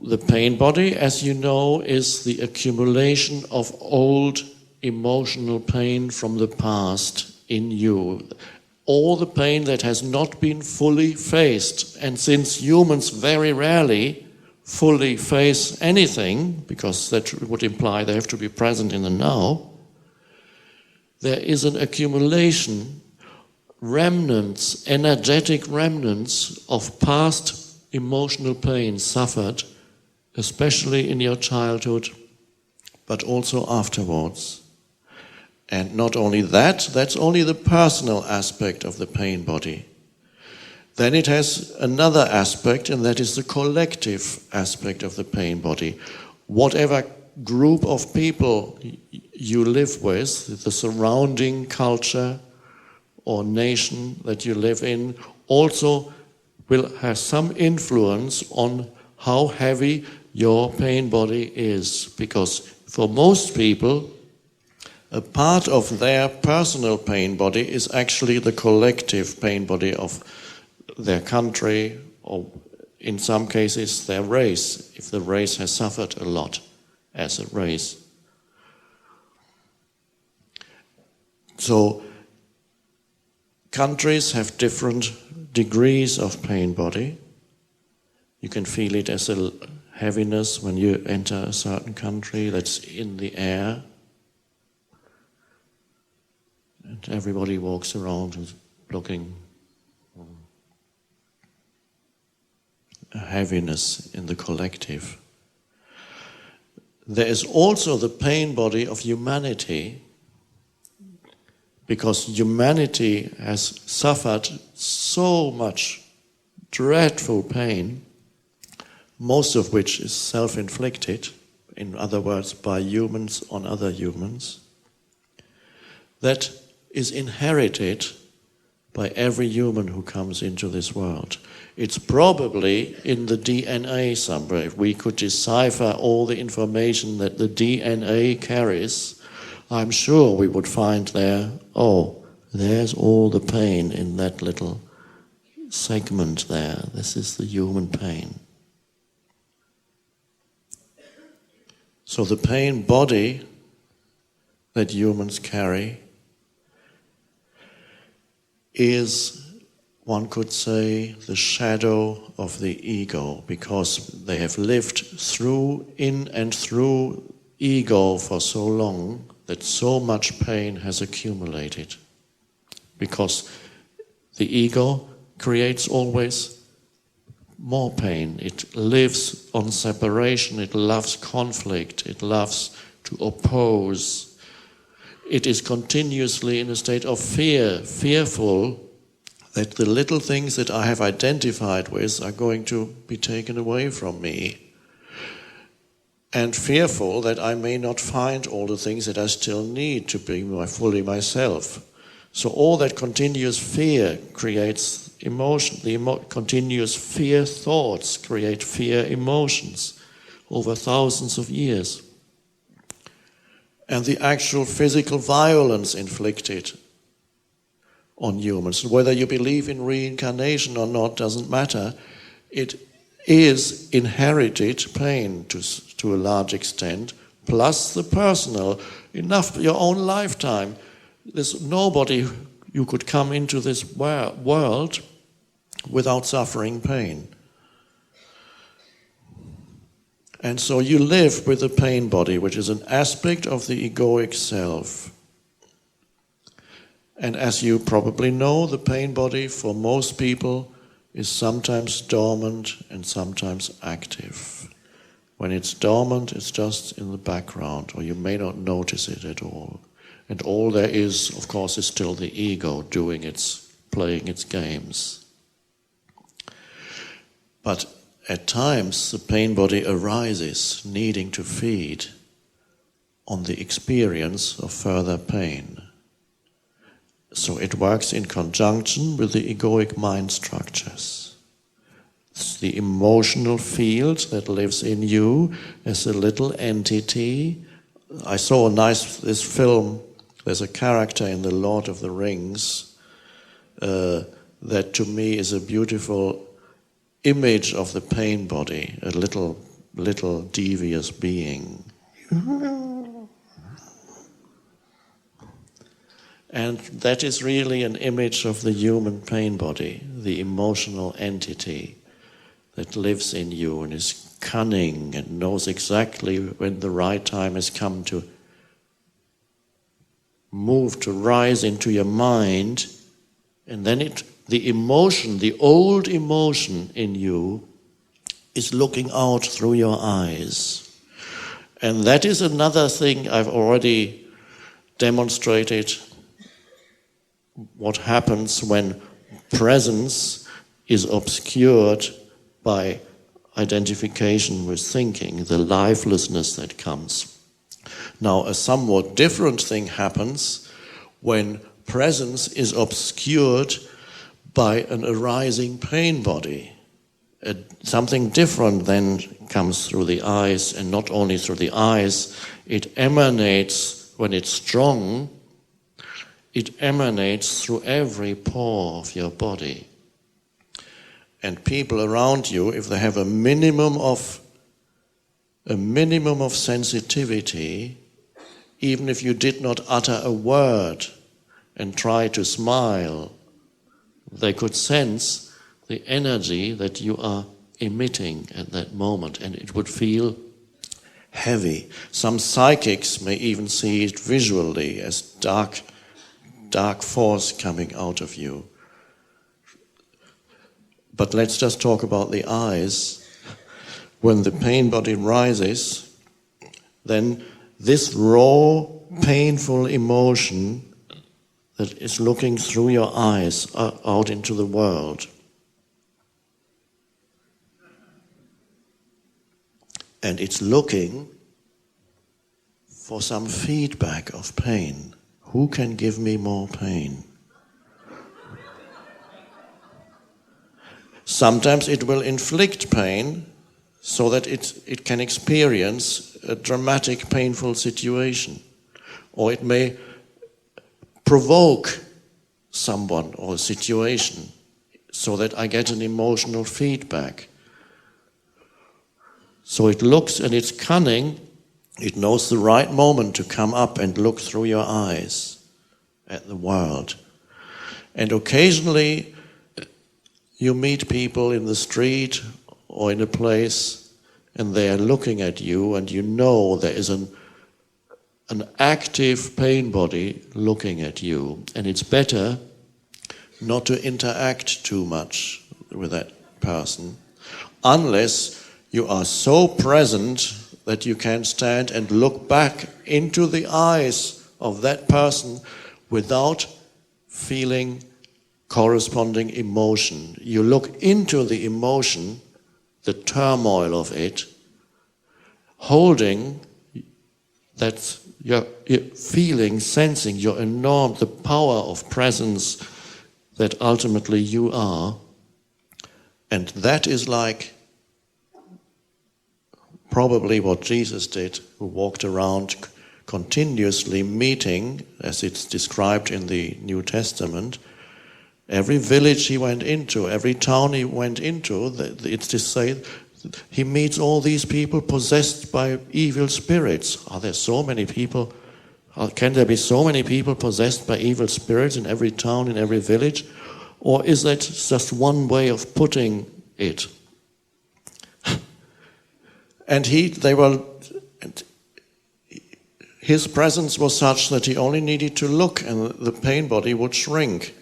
The pain body, as you know, is the accumulation of old emotional pain from the past in you. All the pain that has not been fully faced. And since humans very rarely fully face anything, because that would imply they have to be present in the now, there is an accumulation, remnants, energetic remnants of past emotional pain suffered, especially in your childhood, but also afterwards. And not only that, that's only the personal aspect of the pain body. Then it has another aspect, and that is the collective aspect of the pain body. Whatever group of people you live with, the surrounding culture or nation that you live in, also will have some influence on how heavy your pain body is. Because for most people, a part of their personal pain body is actually the collective pain body of their country, or in some cases their race, if the race has suffered a lot as a race. So countries have different degrees of pain body. You can feel it as a heaviness when you enter a certain country that's in the air. And everybody walks around and looking. A heaviness in the collective. There is also the pain body of humanity, because humanity has suffered so much dreadful pain, most of which is self-inflicted, in other words, by humans on other humans, that is inherited by every human who comes into this world. It's probably in the DNA somewhere. If we could decipher all the information that the DNA carries, I'm sure we would find there, oh, there's all the pain in that little segment there. This is the human pain. So the pain body that humans carry is, one could say, the shadow of the ego, because they have lived in and through ego for so long that so much pain has accumulated. Because the ego creates always more pain. It lives on separation, it loves conflict, it loves to oppose. It is continuously in a state of fear, fearful that the little things that I have identified with are going to be taken away from me. And fearful that I may not find all the things that I still need to be fully myself. So all that continuous fear creates emotion. Continuous fear thoughts create fear emotions over thousands of years. And the actual physical violence inflicted on humans, whether you believe in reincarnation or not, doesn't matter. It is inherited pain to a large extent, plus the personal. Enough your own lifetime. There's nobody you could come into this world without suffering pain. And so you live with the pain body, which is an aspect of the egoic self. And as you probably know, the pain body for most people is sometimes dormant and sometimes active. When it's dormant, it's just in the background, or you may not notice it at all. And all there is, of course, is still the ego playing its games. But at times, the pain body arises, needing to feed on the experience of further pain. So it works in conjunction with the egoic mind structures. It's the emotional field that lives in you as a little entity. I saw this film. There's a character in The Lord of the Rings that to me is a beautiful image of the pain body, a little devious being. And that is really an image of the human pain body, the emotional entity that lives in you and is cunning and knows exactly when the right time has come to move, to rise into your mind. And then the emotion, the old emotion in you is looking out through your eyes. And that is another thing I've already demonstrated, what happens when presence is obscured by identification with thinking, the lifelessness that comes. Now, a somewhat different thing happens when presence is obscured by an arising pain body. Something different then comes through the eyes, and not only through the eyes, it emanates, when it's strong, it emanates through every pore of your body. And people around you, if they have a minimum of sensitivity, even if you did not utter a word and try to smile, they could sense the energy that you are emitting at that moment, and it would feel heavy. Some psychics may even see it visually as dark force coming out of you. But let's just talk about the eyes. When the pain body rises, then this raw, painful emotion that is looking through your eyes out into the world. And it's looking for some feedback of pain. Who can give me more pain? Sometimes it will inflict pain so that it can experience a dramatic, painful situation. Or it may provoke someone or a situation so that I get an emotional feedback. So it looks, and it's cunning. It knows the right moment to come up and look through your eyes at the world. And occasionally you meet people in the street or in a place and they are looking at you, and you know there is an active pain body looking at you. And it's better not to interact too much with that person unless you are so present that you can stand and look back into the eyes of that person without feeling corresponding emotion. You look into the emotion, the turmoil of it, holding that you're feeling, sensing the power of presence, that ultimately you are. And that is like probably what Jesus did, who walked around continuously meeting, as it's described in the New Testament. Every village he went into, every town he went into, it's to say he meets all these people possessed by evil spirits. Are there so many people? Can there be so many people possessed by evil spirits in every town, in every village? Or is that just one way of putting it? And his presence was such that he only needed to look and the pain body would shrink.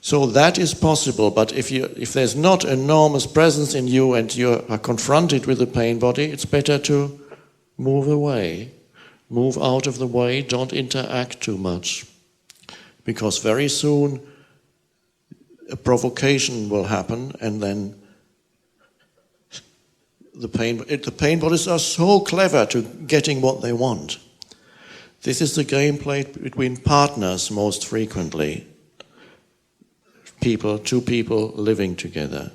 So that is possible, but if there's not enormous presence in you and you are confronted with the pain body, it's better to move away, move out of the way, don't interact too much. Because very soon a provocation will happen, and then the pain bodies are so clever to getting what they want. This is the game played between partners most frequently. Two people living together.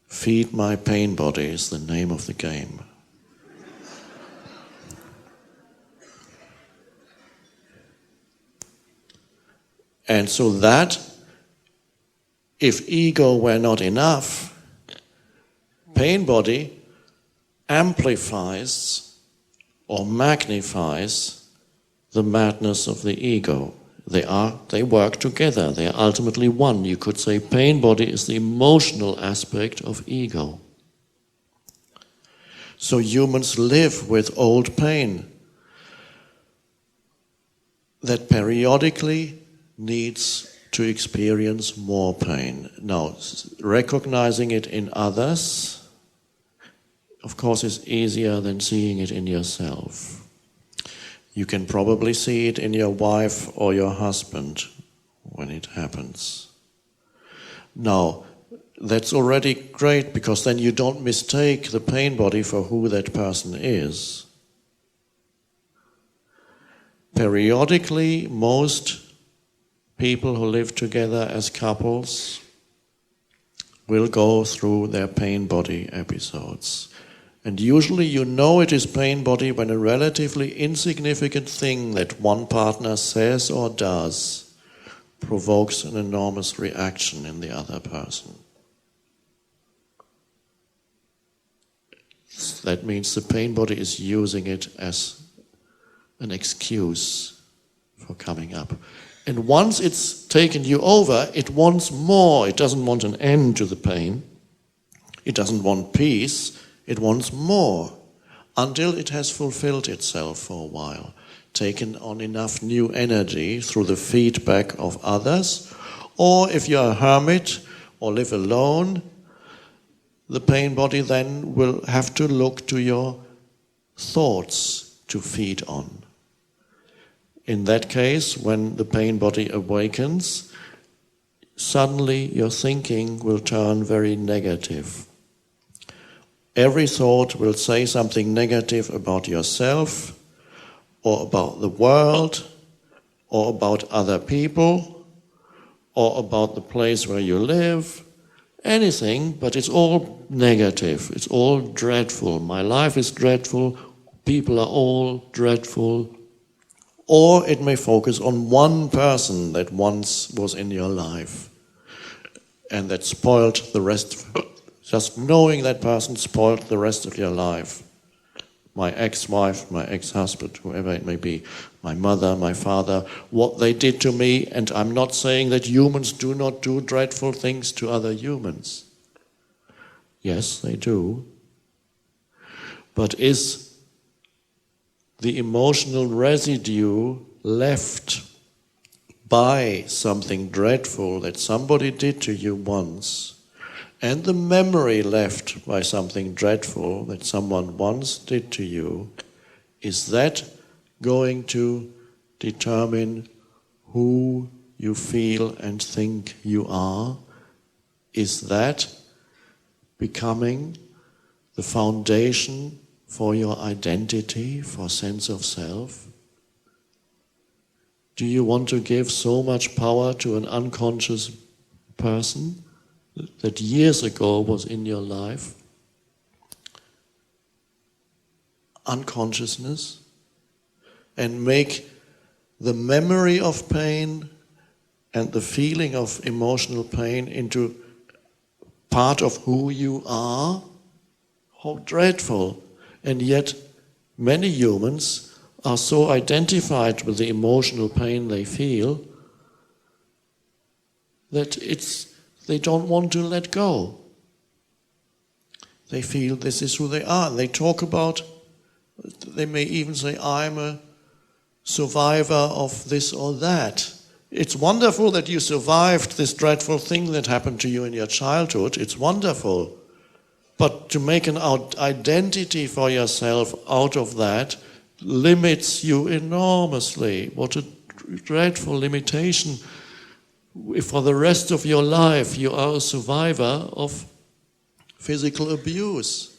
Feed my pain body is the name of the game. And so that, if ego were not enough, pain body amplifies or magnifies the madness of the ego. They work together. They are ultimately one. You could say pain body is the emotional aspect of ego. So humans live with old pain that periodically needs to experience more pain. Now, recognizing it in others, of course, is easier than seeing it in yourself. You can probably see it in your wife or your husband when it happens. Now, that's already great, because then you don't mistake the pain body for who that person is. Periodically, most people who live together as couples will go through their pain body episodes. And usually you know it is pain body when a relatively insignificant thing that one partner says or does provokes an enormous reaction in the other person. That means the pain body is using it as an excuse for coming up. And once it's taken you over, it wants more. It doesn't want an end to the pain. It doesn't want peace. It wants more, until it has fulfilled itself for a while, taken on enough new energy through the feedback of others. Or if you're a hermit or live alone, the pain body then will have to look to your thoughts to feed on. In that case, when the pain body awakens, suddenly your thinking will turn very negative. Every thought will say something negative about yourself, or about the world, or about other people, or about the place where you live. Anything, but it's all negative. It's all dreadful. My life is dreadful. People are all dreadful. Or it may focus on one person that once was in your life and that spoiled the rest. Just knowing that person spoiled the rest of your life. My ex-wife, my ex-husband, whoever it may be, my mother, my father, what they did to me. And I'm not saying that humans do not do dreadful things to other humans. Yes, they do. But is the emotional residue left by something dreadful that somebody did to you once, and the memory left by something dreadful that someone once did to you, is that going to determine who you feel and think you are? Is that becoming the foundation for your identity, for sense of self? Do you want to give so much power to an unconscious person that years ago was in your life? Unconsciousness, and make the memory of pain and the feeling of emotional pain into part of who you are? How dreadful. And yet many humans are so identified with the emotional pain they feel that they don't want to let go. They feel this is who they are. They talk about, they may even say, I'm a survivor of this or that. It's wonderful that you survived this dreadful thing that happened to you in your childhood. It's wonderful. But to make an identity for yourself out of that limits you enormously. What a dreadful limitation. If for the rest of your life you are a survivor of physical abuse.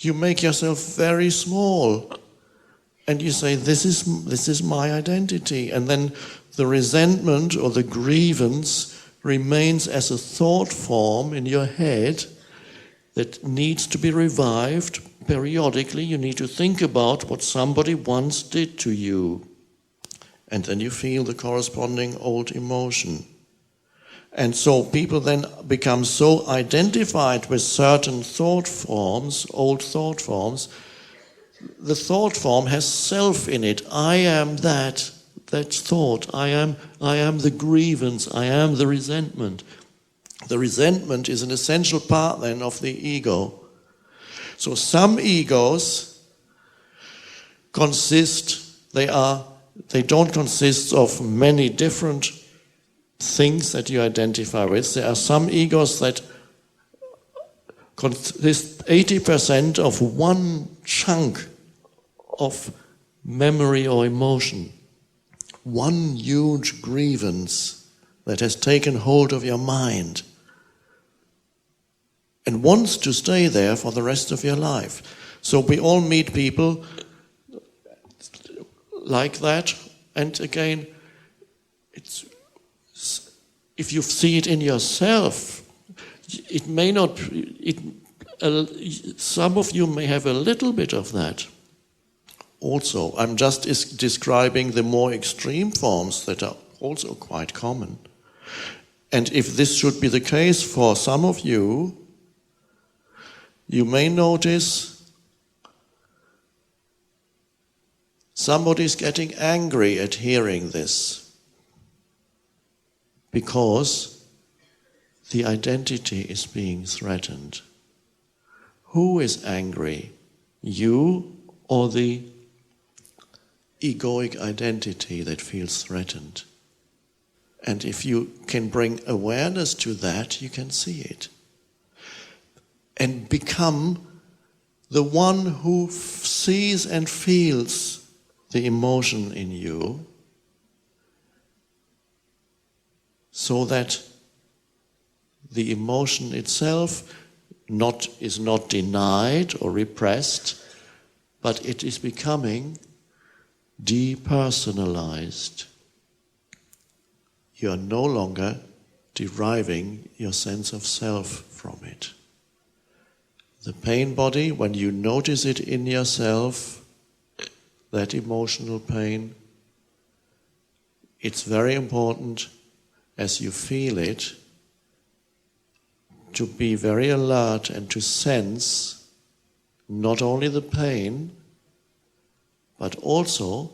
You make yourself very small. And you say, this is my identity. And then the resentment or the grievance remains as a thought form in your head that needs to be revived periodically. You need to think about what somebody once did to you. And then you feel the corresponding old emotion. And so people then become so identified with certain thought forms, old thought forms. The thought form has self in it. I am that thought. I am the grievance. I am the resentment. The resentment is an essential part then of the ego. So some egos they don't consist of many different things that you identify with. There are some egos that consist 80% of one chunk of memory or emotion. One huge grievance that has taken hold of your mind and wants to stay there for the rest of your life. So we all meet people like that, and again, if you see it in yourself, it may not. Some of you may have a little bit of that. Also, I'm just describing the more extreme forms that are also quite common. And if this should be the case for some of you, you may notice somebody's getting angry at hearing this because the identity is being threatened. Who is angry? You or the egoic identity that feels threatened? And if you can bring awareness to that, you can see it. And become the one who sees and feels the emotion in you, so that the emotion itself is not denied or repressed, but it is becoming depersonalized. You are no longer deriving your sense of self from it. The pain body, when you notice it in yourself, that emotional pain, it's very important as you feel it to be very alert and to sense not only the pain, but also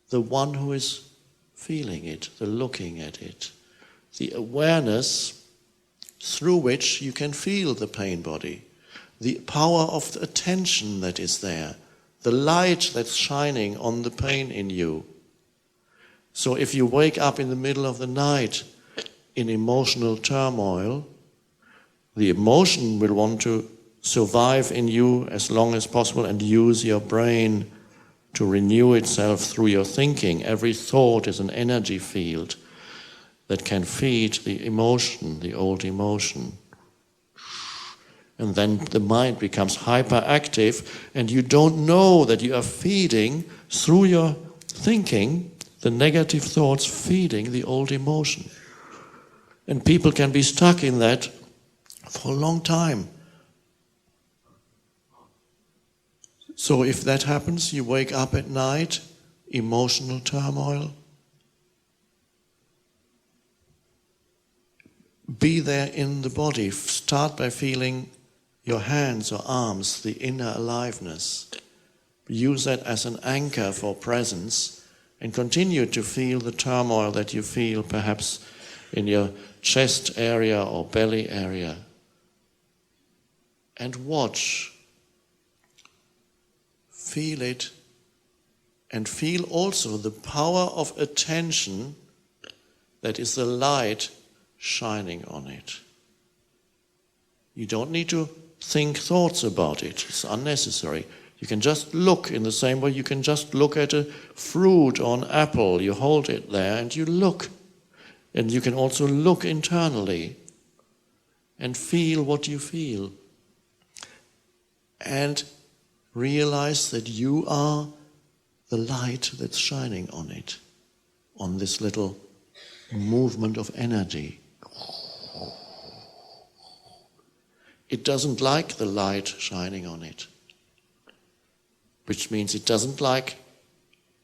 the one who is feeling it, the looking at it, the awareness through which you can feel the pain body, the power of the attention that is there, the light that's shining on the pain in you. So if you wake up in the middle of the night in emotional turmoil, the emotion will want to survive in you as long as possible and use your brain to renew itself through your thinking. Every thought is an energy field that can feed the emotion, the old emotion. And then the mind becomes hyperactive, and you don't know that you are feeding, through your thinking, the negative thoughts feeding the old emotion. And people can be stuck in that for a long time. So if that happens, you wake up at night, emotional turmoil. Be there in the body. Start by feeling your hands or arms, the inner aliveness. Use that as an anchor for presence and continue to feel the turmoil that you feel perhaps in your chest area or belly area. And watch. Feel it, and feel also the power of attention that is the light shining on it. You don't need to think thoughts about it. It's unnecessary. You can just look in the same way you can just look at a fruit or an apple. You hold it there and you look. And you can also look internally and feel what you feel. And realize that you are the light that's shining on it, on this little movement of energy. It doesn't like the light shining on it, which means it doesn't like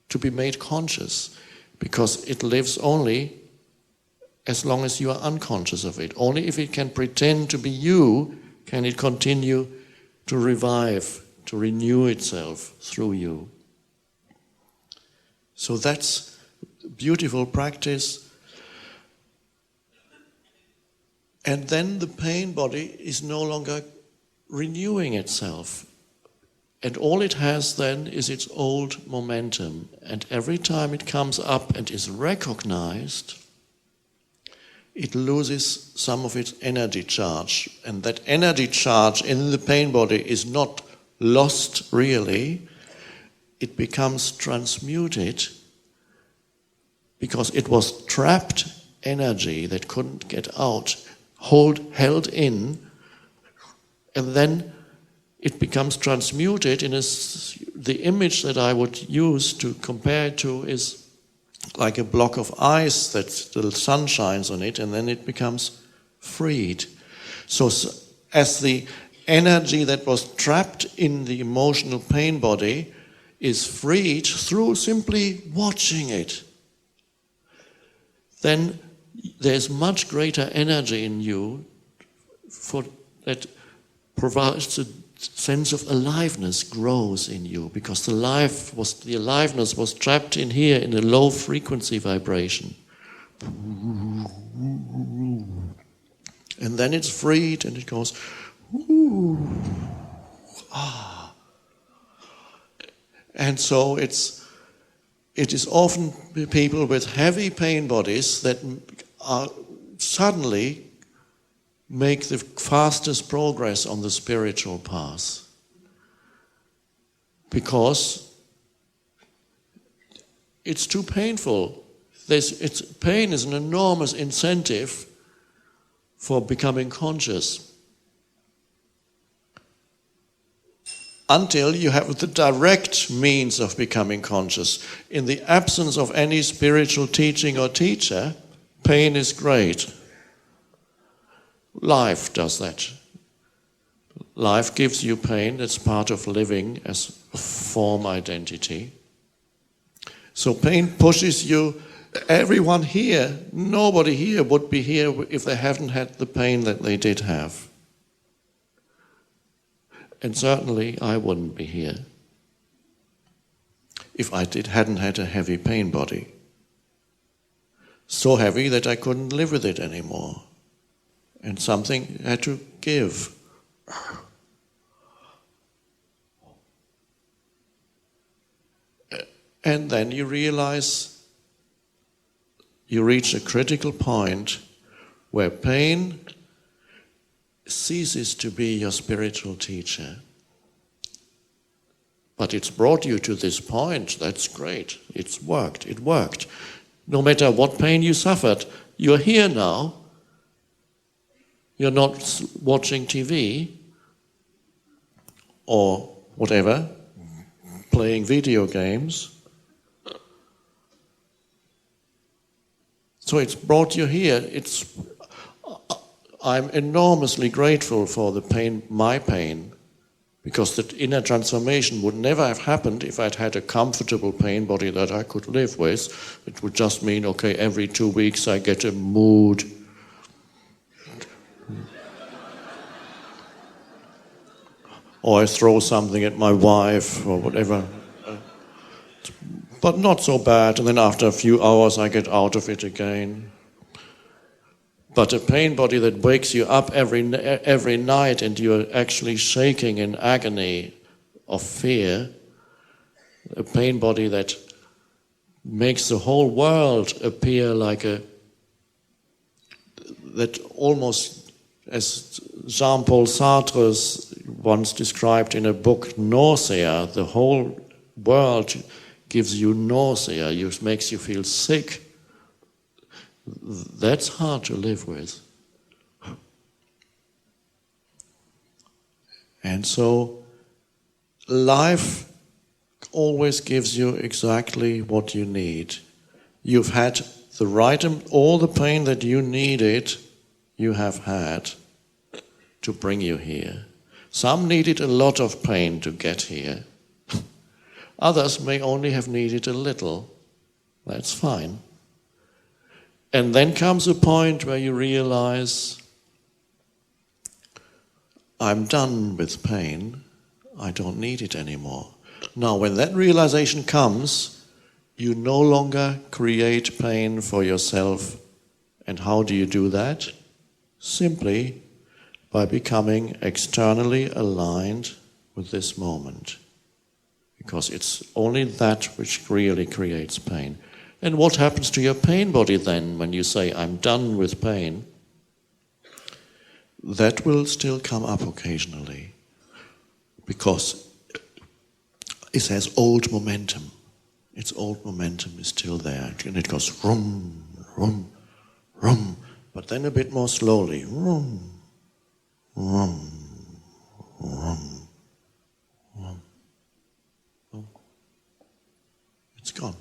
to be made conscious, because it lives only as long as you are unconscious of it. Only if it can pretend to be you can it continue to revive, to renew itself through you. So that's beautiful practice. And then the pain body is no longer renewing itself. And all it has then is its old momentum. And every time it comes up and is recognized, it loses some of its energy charge. And that energy charge in the pain body is not lost really. It becomes transmuted because it was trapped energy that couldn't get out, held in, and then it becomes transmuted in the image that I would use to compare it to is like a block of ice that the sun shines on it, and then it becomes freed. So as the energy that was trapped in the emotional pain body is freed through simply watching it, then there's much greater energy in you that provides a sense of aliveness grows in you, because the aliveness was trapped in here in a low frequency vibration. And then it's freed and it goes, ooh, ah. And so it is often people with heavy pain bodies that are suddenly make the fastest progress on the spiritual path. Because it's too painful. Pain is an enormous incentive for becoming conscious. Until you have the direct means of becoming conscious. In the absence of any spiritual teaching or teacher, pain is great. Life does that. Life gives you pain. That's part of living as a form identity. So pain pushes you. Everyone here, nobody here would be here if they hadn't had the pain that they did have. And certainly I wouldn't be here if I hadn't had a heavy pain body. So heavy that I couldn't live with it anymore. And something had to give. And then you realize you reach a critical point where pain ceases to be your spiritual teacher. But it's brought you to this point. That's great. It's worked. It worked. No matter what pain you suffered, you're here now. You're not watching TV. or whatever, playing video games. So it's brought you here. I'm enormously grateful for the pain, my pain, because the inner transformation would never have happened if I'd had a comfortable pain body that I could live with. It would just mean, okay, every 2 weeks I get a mood. Or I throw something at my wife or whatever. But not so bad, and then after a few hours I get out of it again. But a pain body that wakes you up every night and you're actually shaking in agony of fear, a pain body that makes the whole world appear like that almost, as Jean-Paul Sartre once described in a book, nausea, the whole world gives you nausea, makes you feel sick. That's hard to live with. And so life always gives you exactly what you need. You've had the right, all the pain that you needed, you have had to bring you here. Some needed a lot of pain to get here. Others may only have needed a little. That's fine. And then comes a point where you realize, I'm done with pain. I don't need it anymore. Now, when that realization comes, you no longer create pain for yourself. And how do you do that? Simply by becoming externally aligned with this moment. Because it's only that which really creates pain. And what happens to your pain body then when you say, I'm done with pain? That will still come up occasionally. Because it has old momentum. Its old momentum is still there. And it goes rum, rum, rum. But then a bit more slowly. Rum, rum, rum, rum. Oh. It's gone.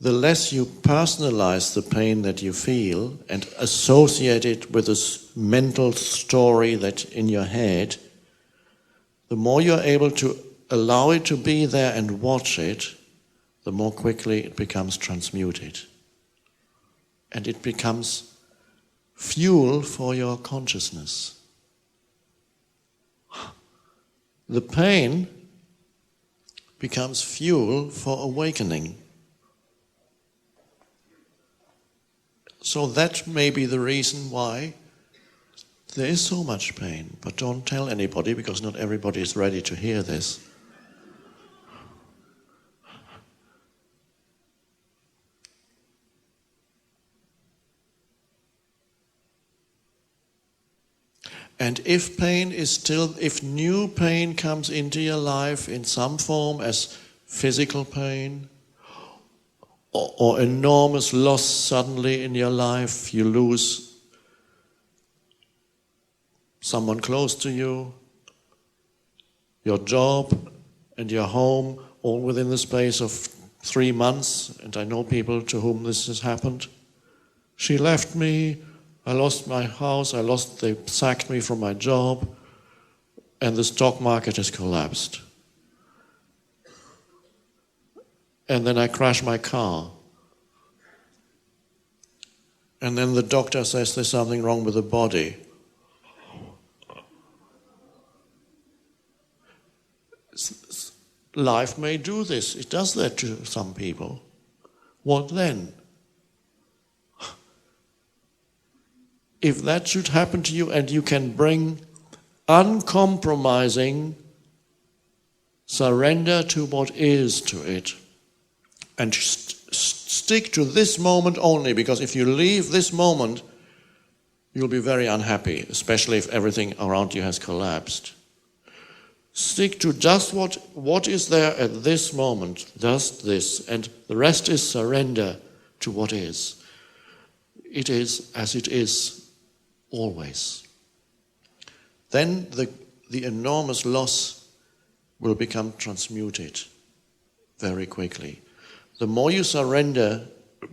The less you personalize the pain that you feel and associate it with a mental story that's in your head, the more you're able to allow it to be there and watch it, the more quickly it becomes transmuted. And it becomes fuel for your consciousness. The pain becomes fuel for awakening. So that may be the reason why there is so much pain. But don't tell anybody, because not everybody is ready to hear this. And if new pain comes into your life in some form as physical pain, or enormous loss suddenly in your life, you lose someone close to you, your job and your home, all within the space of 3 months, and I know people to whom this has happened. She left me, I lost my house, they sacked me from my job, and the stock market has collapsed. And then I crash my car. And then the doctor says there's something wrong with the body. Life may do this. It does that to some people. What then? If that should happen to you and you can bring uncompromising surrender to what is to it, and stick to this moment only, because if you leave this moment, you'll be very unhappy, especially if everything around you has collapsed. Stick to just what is there at this moment, just this, and the rest is surrender to what is. It is as it is always. Then the enormous loss will become transmuted very quickly. The more you surrender,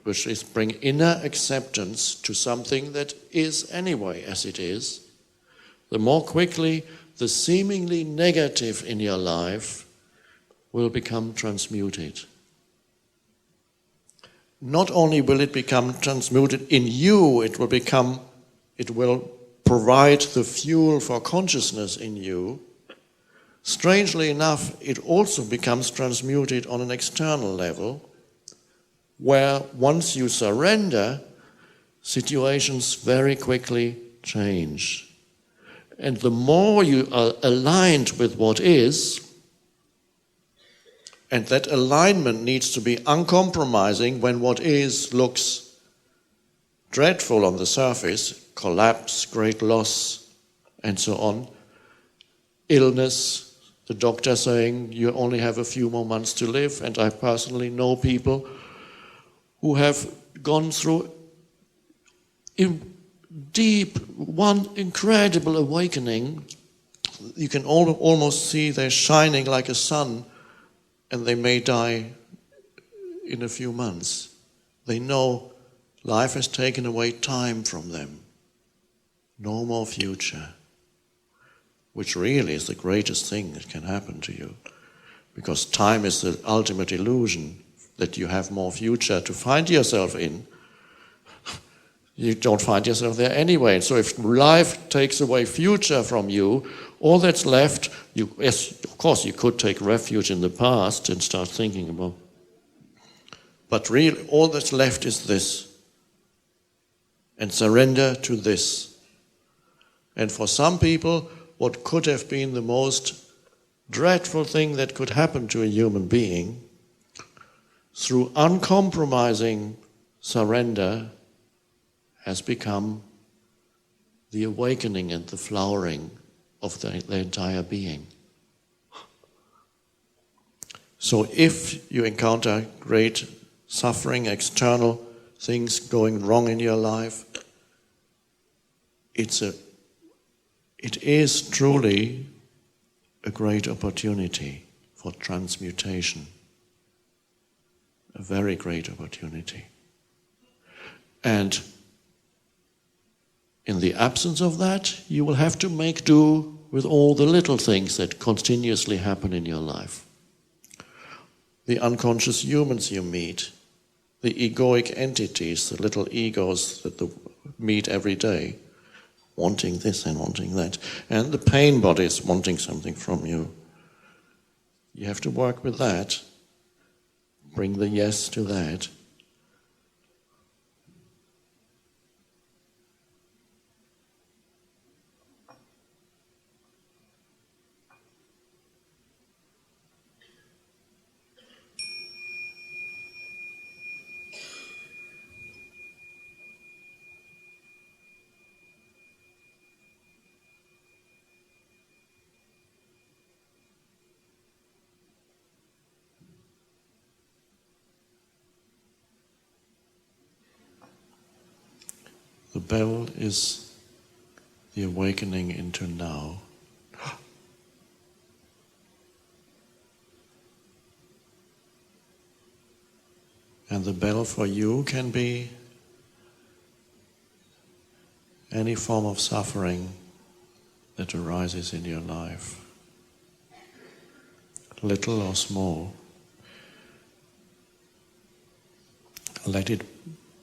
which is bring inner acceptance to something that is anyway as it is, the more quickly the seemingly negative in your life will become transmuted. Not only will it become transmuted in you, it will provide the fuel for consciousness in you. Strangely enough, it also becomes transmuted on an external level, where once you surrender, situations very quickly change. And the more you are aligned with what is, and that alignment needs to be uncompromising when what is looks dreadful on the surface, collapse, great loss, and so on, illness, the doctor saying you only have a few more months to live, and I personally know people who have gone through one incredible awakening. You can almost see they're shining like a sun, and they may die in a few months. They know life has taken away time from them. No more future, which really is the greatest thing that can happen to you, because time is the ultimate illusion that you have more future to find yourself in. You don't find yourself there anyway. So if life takes away future from you, all that's left, yes, of course you could take refuge in the past and start thinking about, but really all that's left is this. And surrender to this. And for some people, what could have been the most dreadful thing that could happen to a human being, through uncompromising surrender, has become the awakening and the flowering of the entire being. So if you encounter great suffering, external things going wrong in your life, it is truly a great opportunity for transmutation. A very great opportunity. And in the absence of that, you will have to make do with all the little things that continuously happen in your life. The unconscious humans you meet, the egoic entities, the little egos that meet every day, wanting this and wanting that, and the pain bodies wanting something from you. You have to work with that. Bring the yes to that. The bell is the awakening into now. And the bell for you can be any form of suffering that arises in your life, little or small. Let it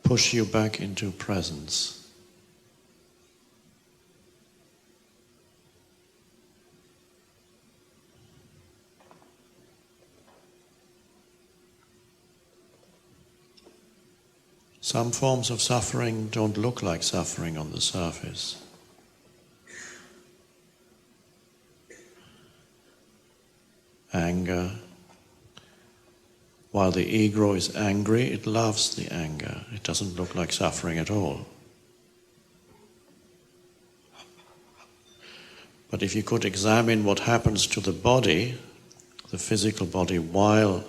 push you back into presence. Some forms of suffering don't look like suffering on the surface. Anger. While the ego is angry, it loves the anger. It doesn't look like suffering at all. But if you could examine what happens to the body, the physical body, while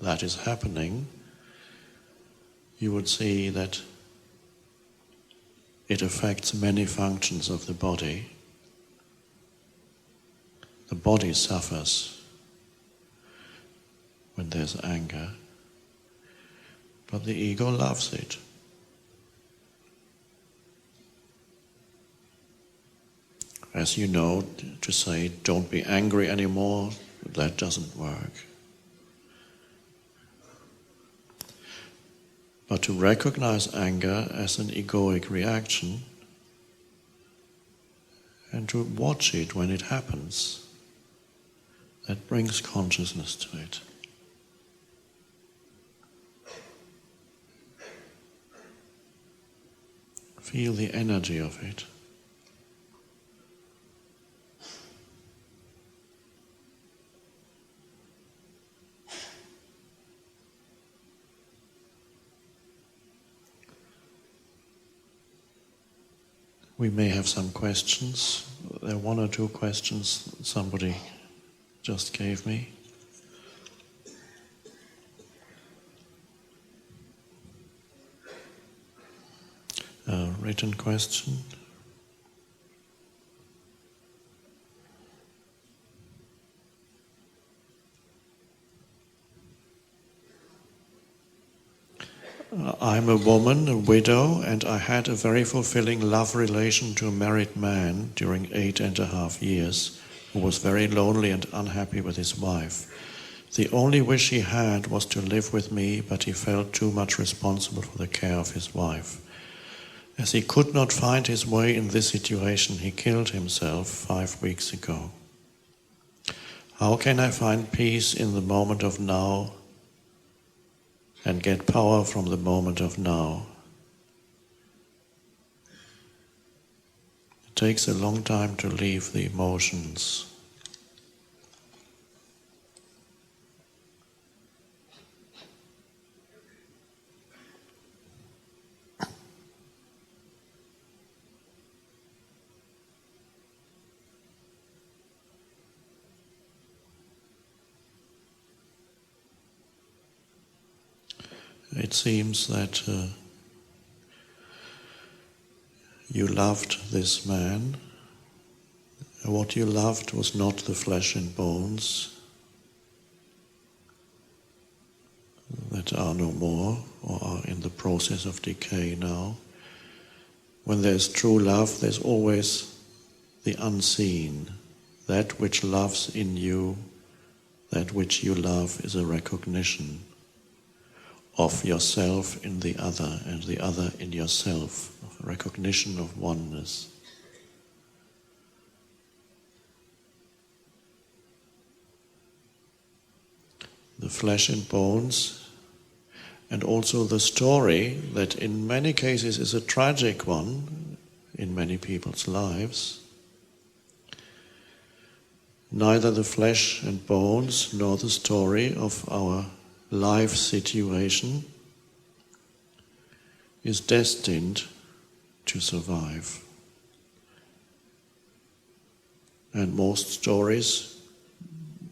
that is happening, you would see that it affects many functions of the body. The body suffers when there's anger, but the ego loves it. As you know, to say, don't be angry anymore, that doesn't work. But to recognize anger as an egoic reaction and to watch it when it happens, that brings consciousness to it. Feel the energy of it. We may have some questions. There are one or two questions somebody just gave me. A written question. I'm a woman, a widow, and I had a very fulfilling love relation to a married man during 8.5 years, who was very lonely and unhappy with his wife. The only wish he had was to live with me, but he felt too much responsible for the care of his wife. As he could not find his way in this situation, he killed himself 5 weeks ago. How can I find peace in the moment of now and get power from the moment of now? It takes a long time to leave the emotions. It seems that you loved this man. What you loved was not the flesh and bones that are no more or are in the process of decay now. When there's true love, there's always the unseen. That which loves in you, that which you love, is a recognition of yourself in the other and the other in yourself, of a recognition of oneness. The flesh and bones, and also the story that in many cases is a tragic one in many people's lives. Neither the flesh and bones nor the story of our life situation is destined to survive. And most stories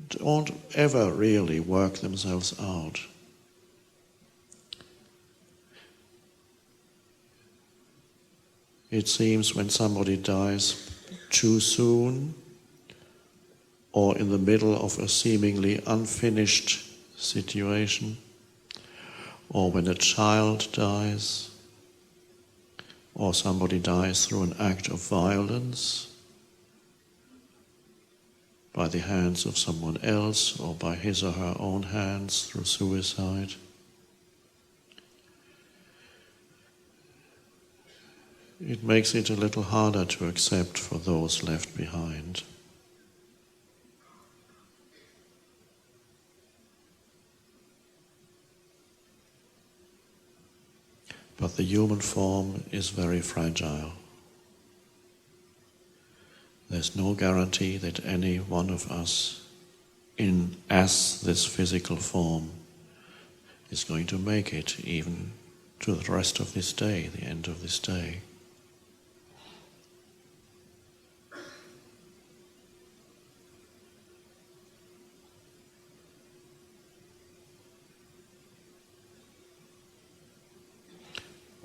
don't ever really work themselves out. It seems when somebody dies too soon or in the middle of a seemingly unfinished situation, or when a child dies, or somebody dies through an act of violence by the hands of someone else or by his or her own hands through suicide. It makes it a little harder to accept for those left behind. But the human form is very fragile. There's no guarantee that any one of us, as this physical form, is going to make it even to the rest of this day, the end of this day.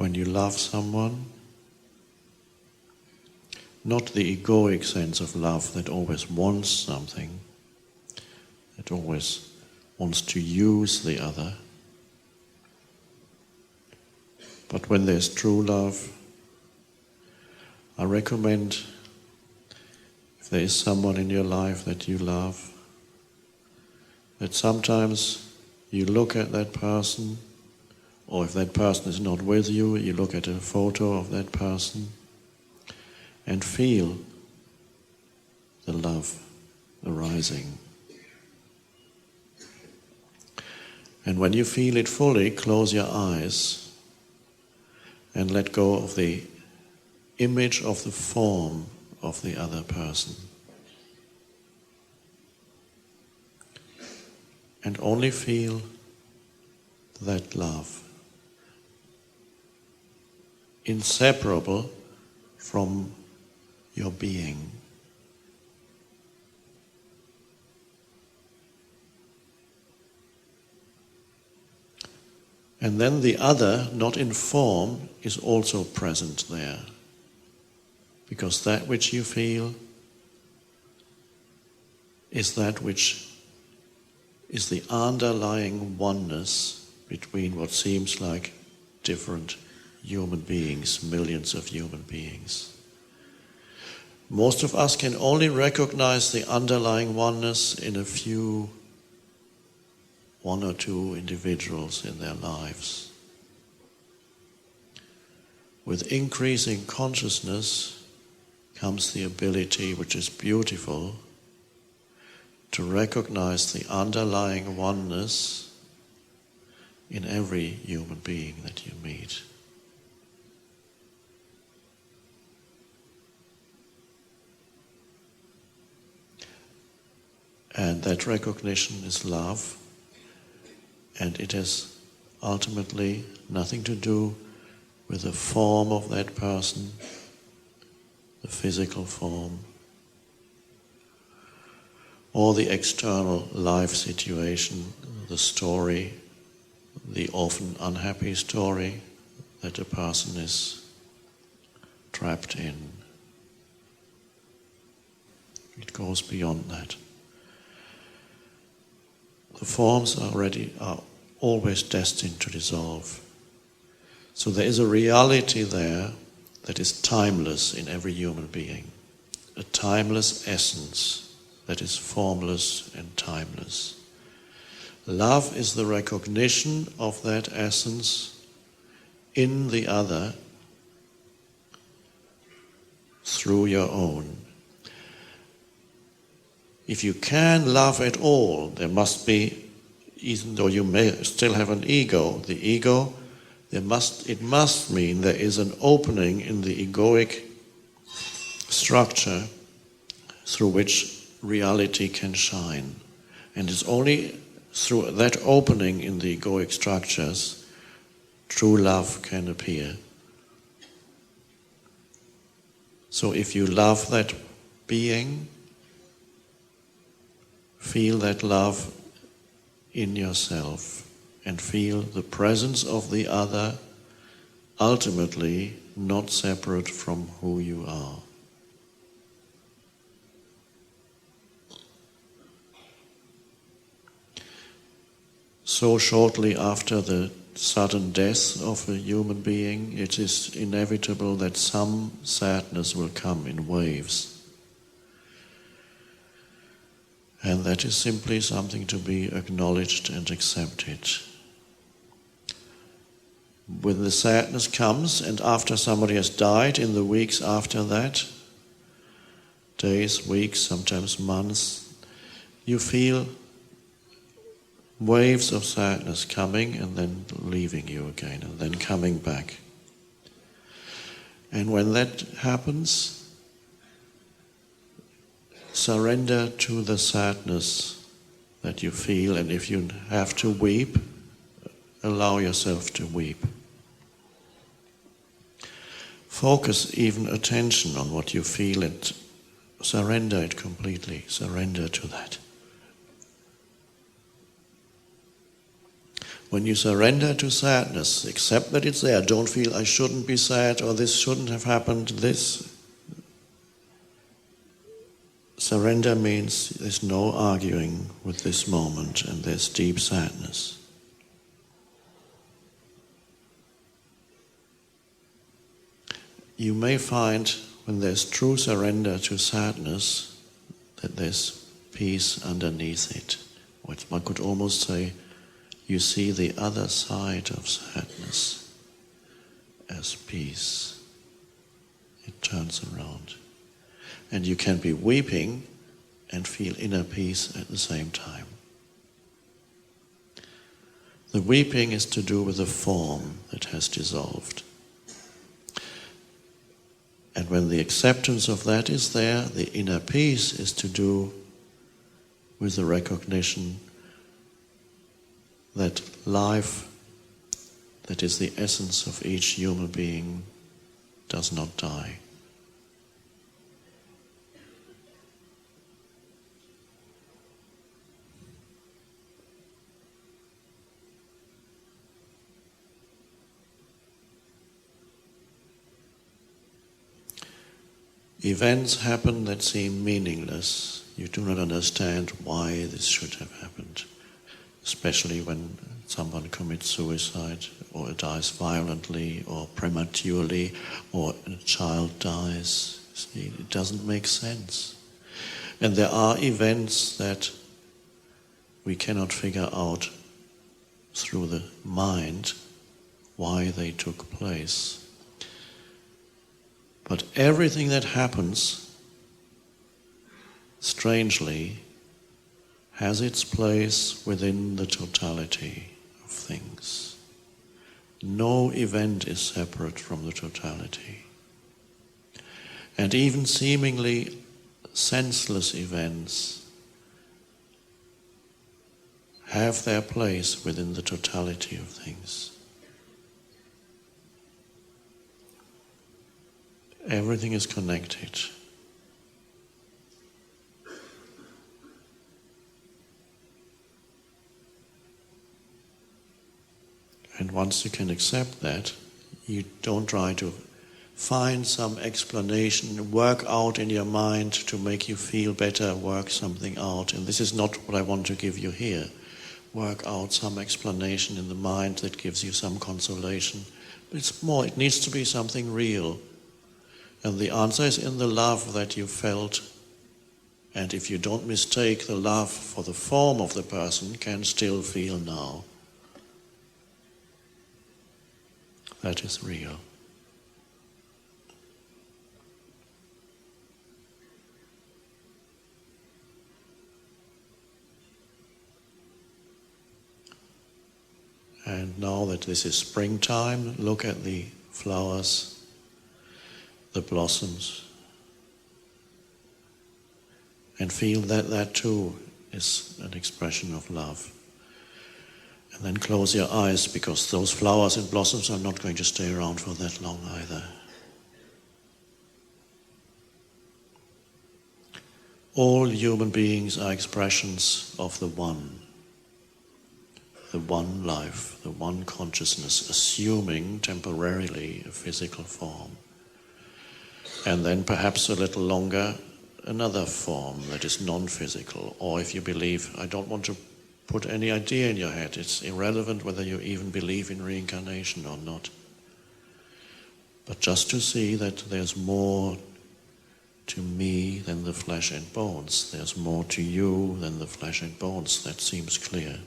when you love someone, not the egoic sense of love that always wants something, that always wants to use the other, but when there's true love, I recommend, if there is someone in your life that you love, that sometimes you look at that person, or if that person is not with you, you look at a photo of that person and feel the love arising. And when you feel it fully, close your eyes and let go of the image of the form of the other person. And only feel that love, inseparable from your being. And then the other, not in form, is also present there. Because that which you feel is that which is the underlying oneness between what seems like different human beings, millions of human beings. Most of us can only recognize the underlying oneness in a few, one or two individuals in their lives. With increasing consciousness comes the ability, which is beautiful, to recognize the underlying oneness in every human being that you meet. And that recognition is love, and it has ultimately nothing to do with the form of that person, the physical form, or the external life situation, the story, the often unhappy story that a person is trapped in. It goes beyond that. The forms are always destined to dissolve. So there is a reality there that is timeless in every human being, a timeless essence that is formless and timeless. Love is the recognition of that essence in the other through your own. If you can love at all, there must be, even though you may still have an ego, the ego, it must mean there is an opening in the egoic structure through which reality can shine. And it's only through that opening in the egoic structures true love can appear. So if you love that being, feel that love in yourself and feel the presence of the other, ultimately not separate from who you are. So shortly after the sudden death of a human being, it is inevitable that some sadness will come in waves. And that is simply something to be acknowledged and accepted. When the sadness comes, and after somebody has died, in the weeks after that, days, weeks, sometimes months, you feel waves of sadness coming and then leaving you again and then coming back. And when that happens, surrender to the sadness that you feel, and if you have to weep, allow yourself to weep. Focus even attention on what you feel and surrender it completely. Surrender to that. When you surrender to sadness, accept that it's there. Don't feel I shouldn't be sad or this shouldn't have happened. This surrender means there's no arguing with this moment and there's deep sadness. You may find when there's true surrender to sadness that there's peace underneath it. One could almost say you see the other side of sadness as peace. It turns around. And you can be weeping and feel inner peace at the same time. The weeping is to do with the form that has dissolved. And when the acceptance of that is there, the inner peace is to do with the recognition that life, that is the essence of each human being, does not die. Events happen that seem meaningless. You do not understand why this should have happened, especially when someone commits suicide or dies violently or prematurely or a child dies. See, it doesn't make sense. And there are events that we cannot figure out through the mind why they took place. But everything that happens, strangely, has its place within the totality of things. No event is separate from the totality. And even seemingly senseless events have their place within the totality of things. Everything is connected. And once you can accept that, you don't try to find some explanation, work out in your mind to make you feel better, work something out. And this is not what I want to give you here. Work out some explanation in the mind that gives you some consolation. But it's more, it needs to be something real. And the answer is in the love that you felt. And if you don't mistake the love for the form of the person, can still feel now. That is real. And now that this is springtime, look at the flowers, the blossoms, and feel that that too is an expression of love. And then close your eyes, because those flowers and blossoms are not going to stay around for that long either. All human beings are expressions of the one life, the one consciousness, assuming temporarily a physical form. And then perhaps a little longer, another form that is non-physical. Or if you believe, I don't want to put any idea in your head, it's irrelevant whether you even believe in reincarnation or not. But just to see that there's more to me than the flesh and bones. There's more to you than the flesh and bones. That seems clear.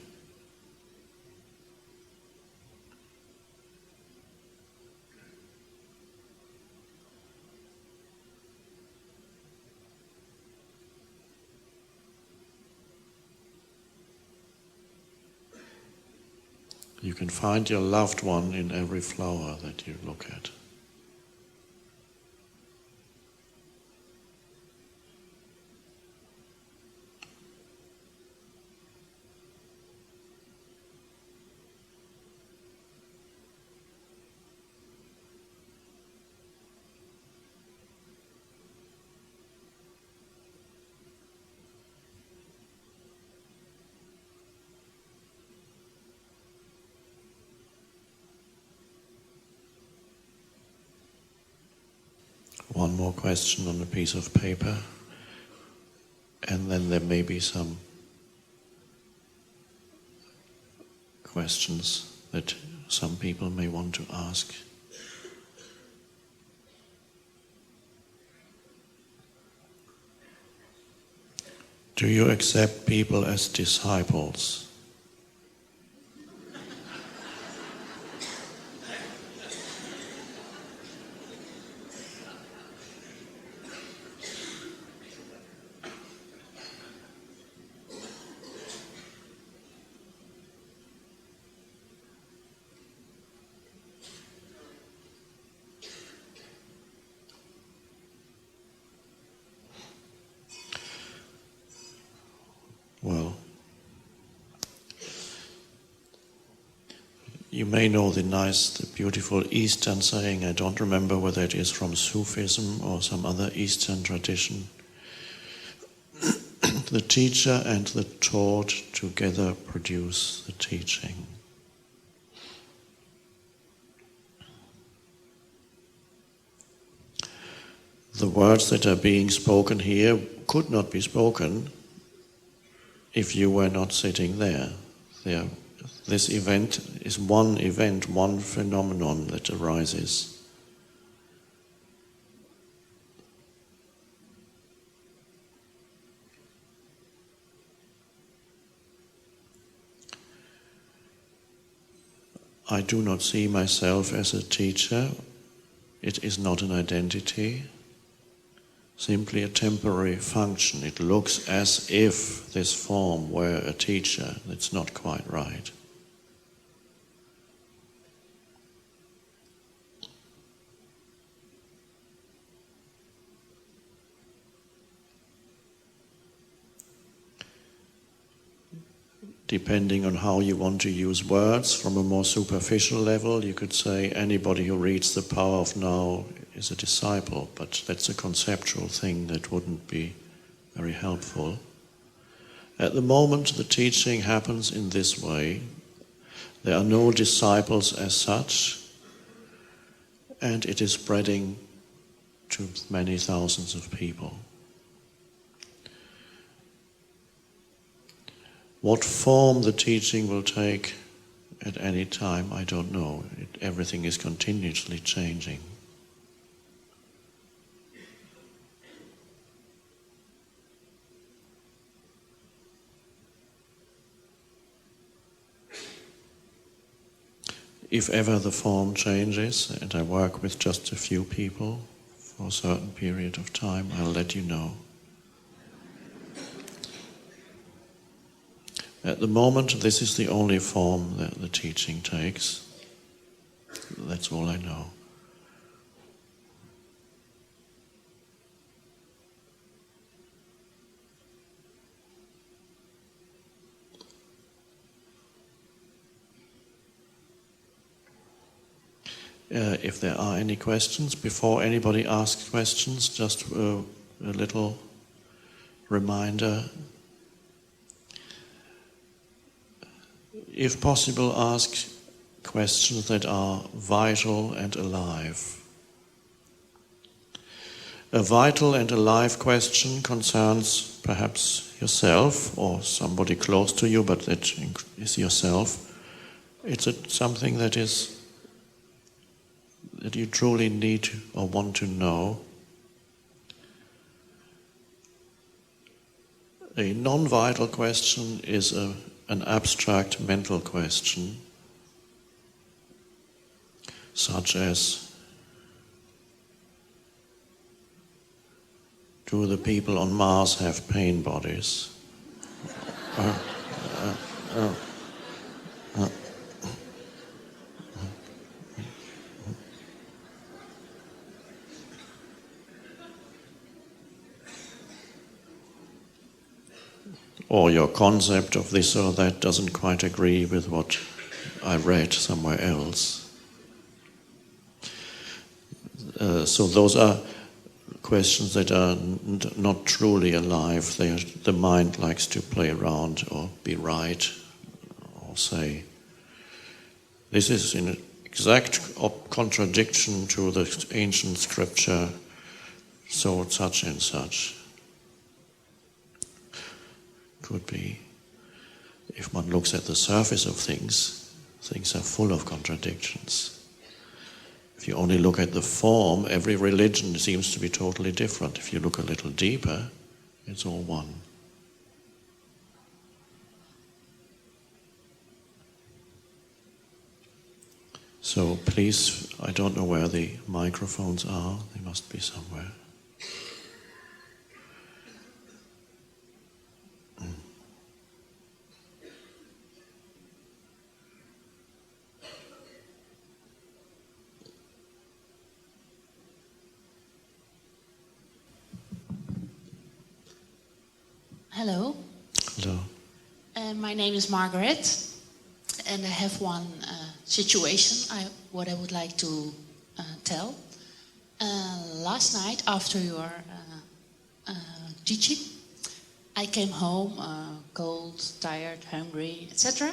You can find your loved one in every flower that you look at. one more question on a piece of paper, and then there may be some questions that some people may want to ask. Do you accept people as disciples? Well, you may know the beautiful Eastern saying, I don't remember whether it is from Sufism or some other Eastern tradition. The teacher and the taught together produce the teaching. The words that are being spoken here could not be spoken if you were not sitting there. This event is one event, one phenomenon that arises. I do not see myself as a teacher. It is not an identity. Simply a temporary function. It looks as if this form were a teacher. That's not quite right. Depending on how you want to use words, from a more superficial level, you could say anybody who reads The Power of Now is a disciple, but that's a conceptual thing that wouldn't be very helpful. At the moment, the teaching happens in this way. There are no disciples as such, and it is spreading to many thousands of people. What form the teaching will take at any time, I don't know. Everything is continuously changing. If ever the form changes, and I work with just a few people for a certain period of time, I'll let you know. At the moment, this is the only form that the teaching takes. That's all I know. If there are any questions, before anybody asks questions, just a little reminder. If possible, ask questions that are vital and alive. A vital and alive question concerns perhaps yourself or somebody close to you, but that is yourself. It's something that you truly need or want to know. A non-vital question is an abstract mental question, such as, do the people on Mars have pain bodies? Or your concept of this or that doesn't quite agree with what I read somewhere else. So those are questions that are not truly alive. The mind likes to play around or be right or say, this is in exact contradiction to the ancient scripture, so such and such. Could be, if one looks at the surface of things, things are full of contradictions. If you only look at the form, every religion seems to be totally different. If you look a little deeper, it's all one. So please, I don't know where the microphones are. They must be somewhere. Hello. Hello. My name is Margaret, and I have one situation what I would like to tell. Last night, after your teaching, I came home cold, tired, hungry, etc.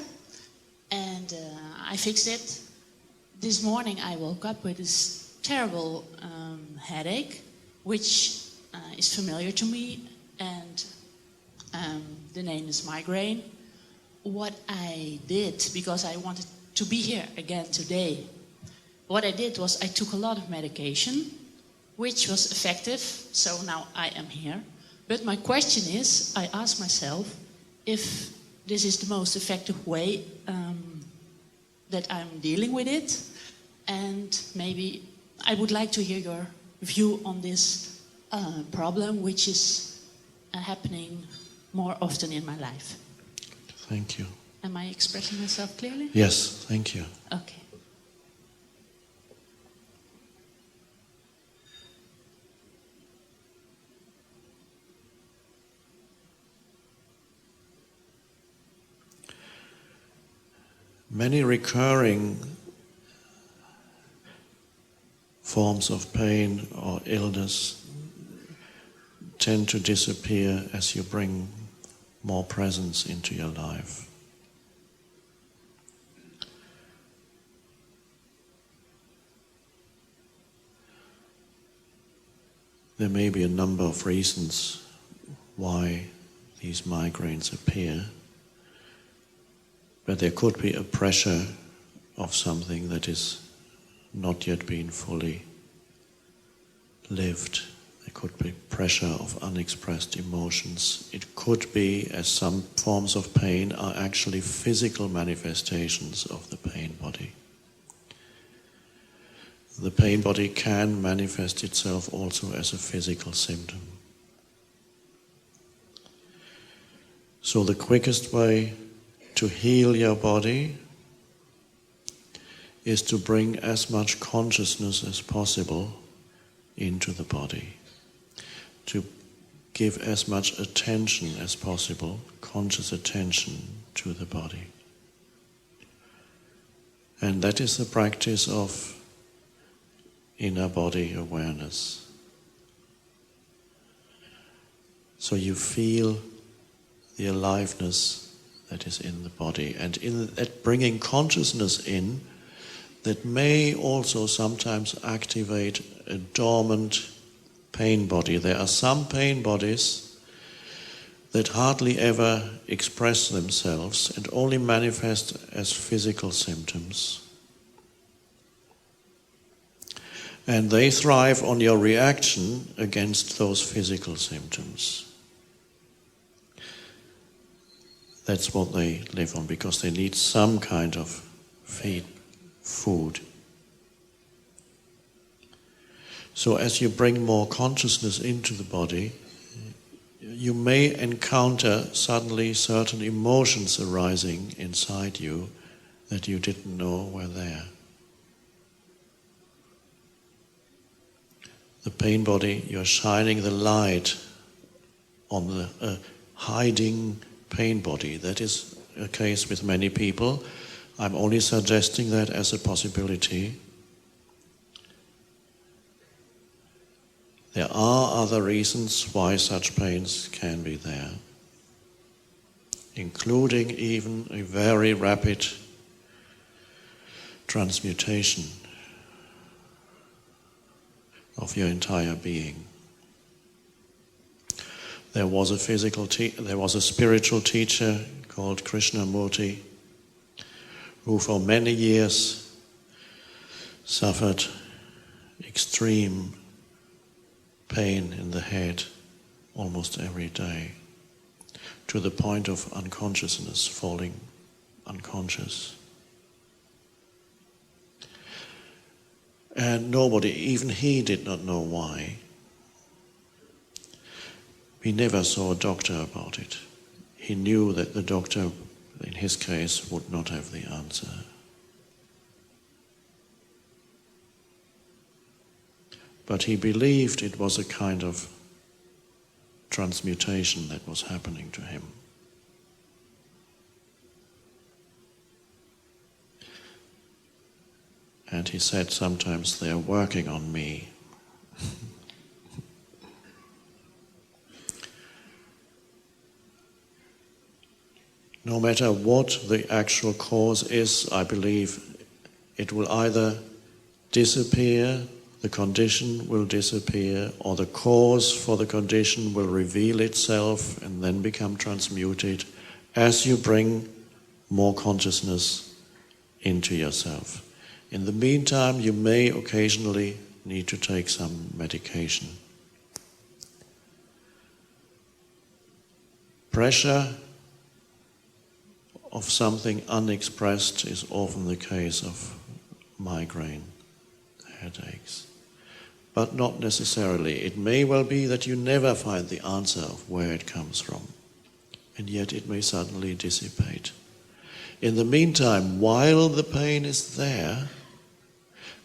And I fixed it. This morning I woke up with this terrible headache, which is familiar to me, and the name is migraine. What I did, because I wanted to be here again today, what I did was I took a lot of medication, which was effective, so now I am here. But my question is, I ask myself if this is the most effective way that I'm dealing with it, and maybe I would like to hear your view on this problem, which is happening more often in my life. Thank you. Am I expressing myself clearly? Yes, thank you. Okay. Many recurring forms of pain or illness tend to disappear as you bring more presence into your life. There may be a number of reasons why these migraines appear, but there could be a pressure of something that is not yet been fully lived. There could be pressure of unexpressed emotions. It could be, as some forms of pain are actually physical manifestations of the pain body. The pain body can manifest itself also as a physical symptom. So the quickest way to heal your body is to bring as much consciousness as possible into the body, to give as much attention as possible, conscious attention to the body. And that is the practice of inner body awareness. So you feel the aliveness that is in the body, and in that bringing consciousness in, that may also sometimes activate a dormant pain body. There are some pain bodies that hardly ever express themselves and only manifest as physical symptoms. And they thrive on your reaction against those physical symptoms. That's what they live on, because they need some kind of food. So as you bring more consciousness into the body, you may encounter suddenly certain emotions arising inside you that you didn't know were there. The pain body, you're shining the light on the hiding pain body. That is a case with many people. I'm only suggesting that as a possibility. There are other reasons why such pains can be there, including even a very rapid transmutation of your entire being. There was a spiritual teacher called Krishnamurti who for many years suffered extreme pain in the head almost every day, to the point of unconsciousness, falling unconscious. And nobody, even he, did not know why. He never saw a doctor about it. He knew that the doctor, in his case, would not have the answer. But he believed it was a kind of transmutation that was happening to him. And he said, sometimes they are working on me. No matter what the actual cause is, I believe it will either disappear, the condition will disappear, or the cause for the condition will reveal itself and then become transmuted as you bring more consciousness into yourself. In the meantime, you may occasionally need to take some medication. Pressure of something unexpressed is often the case of migraine headaches. But not necessarily. It may well be that you never find the answer of where it comes from, and yet it may suddenly dissipate. In the meantime, while the pain is there,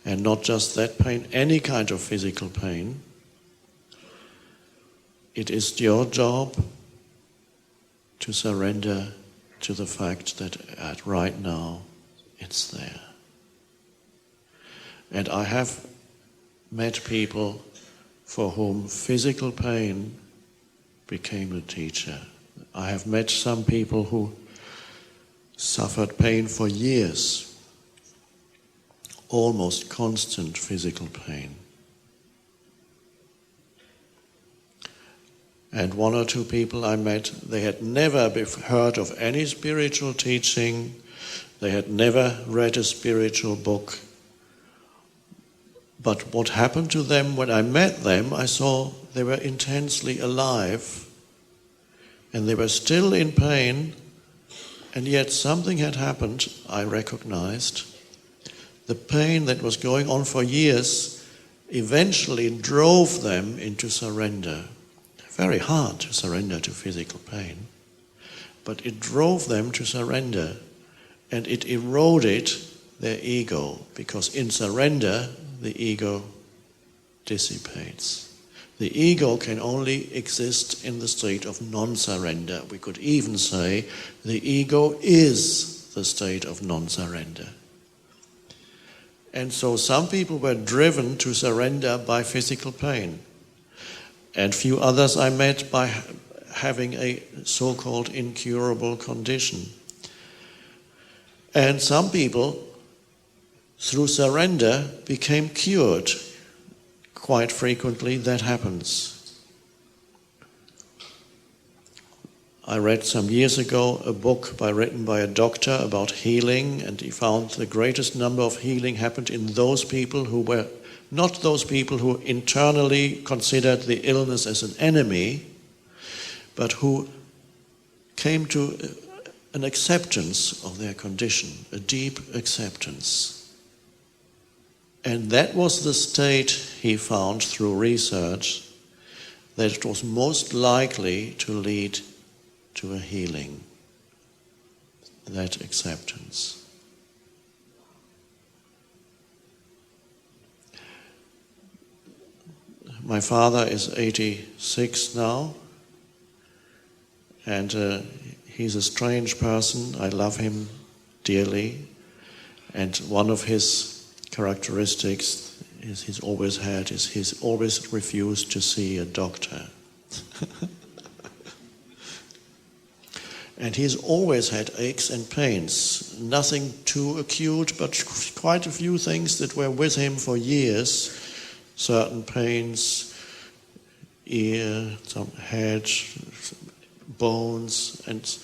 and not just that pain, any kind of physical pain, it is your job to surrender to the fact that right now it's there. And I have met people for whom physical pain became a teacher. I have met some people who suffered pain for years, almost constant physical pain. And one or two people I met, they had never heard of any spiritual teaching, they had never read a spiritual book. But what happened to them when I met them, I saw they were intensely alive and they were still in pain, and yet something had happened, I recognized. The pain that was going on for years eventually drove them into surrender. Very hard to surrender to physical pain, but it drove them to surrender, and it eroded their ego, because in surrender the ego dissipates. The ego can only exist in the state of non-surrender. We could even say the ego is the state of non-surrender. And so some people were driven to surrender by physical pain. And few others I met by having a so-called incurable condition. And some people, through surrender, became cured. Quite frequently that happens. I read some years ago a book written by a doctor about healing, and he found the greatest number of healing happened in those people who were not those people who internally considered the illness as an enemy, but who came to an acceptance of their condition, a deep acceptance. And that was the state he found through research that it was most likely to lead to a healing, that acceptance. My father is 86 now, and he's a strange person. I love him dearly, and one of his characteristics he's always had is he's always refused to see a doctor. And he's always had aches and pains, nothing too acute, but quite a few things that were with him for years. Certain pains, ear, some head, bones, and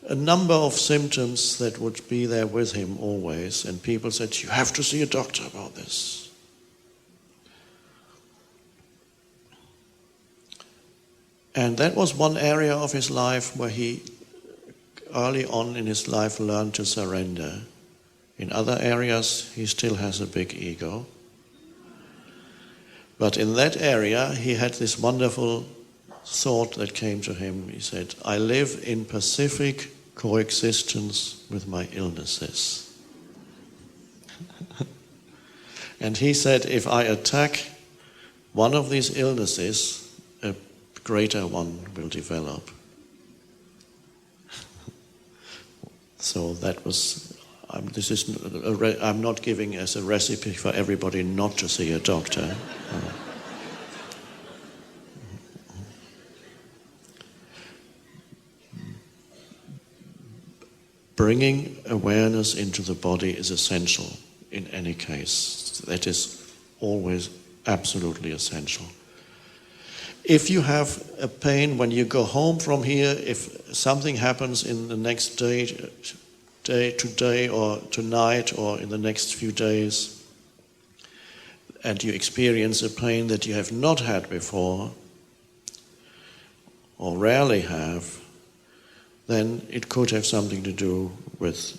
a number of symptoms that would be there with him always. And people said, you have to see a doctor about this. And that was one area of his life where he, early on in his life, learned to surrender. In other areas, he still has a big ego. But in that area, he had this wonderful thought that came to him. He said, I live in pacific coexistence with my illnesses. And he said, if I attack one of these illnesses, a greater one will develop. So that was, I'm not giving as a recipe for everybody not to see a doctor. Bringing awareness into the body is essential in any case. That is always absolutely essential. If you have a pain when you go home from here, if something happens in the next day, today or tonight or in the next few days, and you experience a pain that you have not had before, or rarely have, then it could have something to do with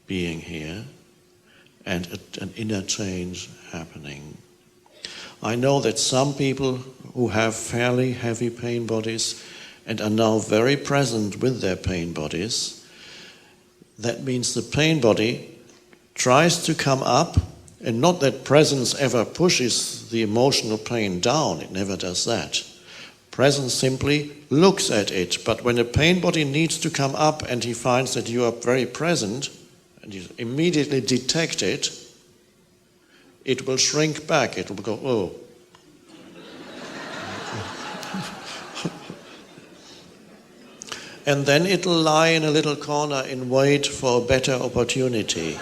being here and an inner change happening. I know that some people who have fairly heavy pain bodies and are now very present with their pain bodies, that means the pain body tries to come up, and not that presence ever pushes the emotional pain down, it never does that. Presence simply looks at it, but when a pain body needs to come up and he finds that you are very present and you immediately detect it, it will shrink back, it will go, oh. And then it will lie in a little corner and wait for a better opportunity.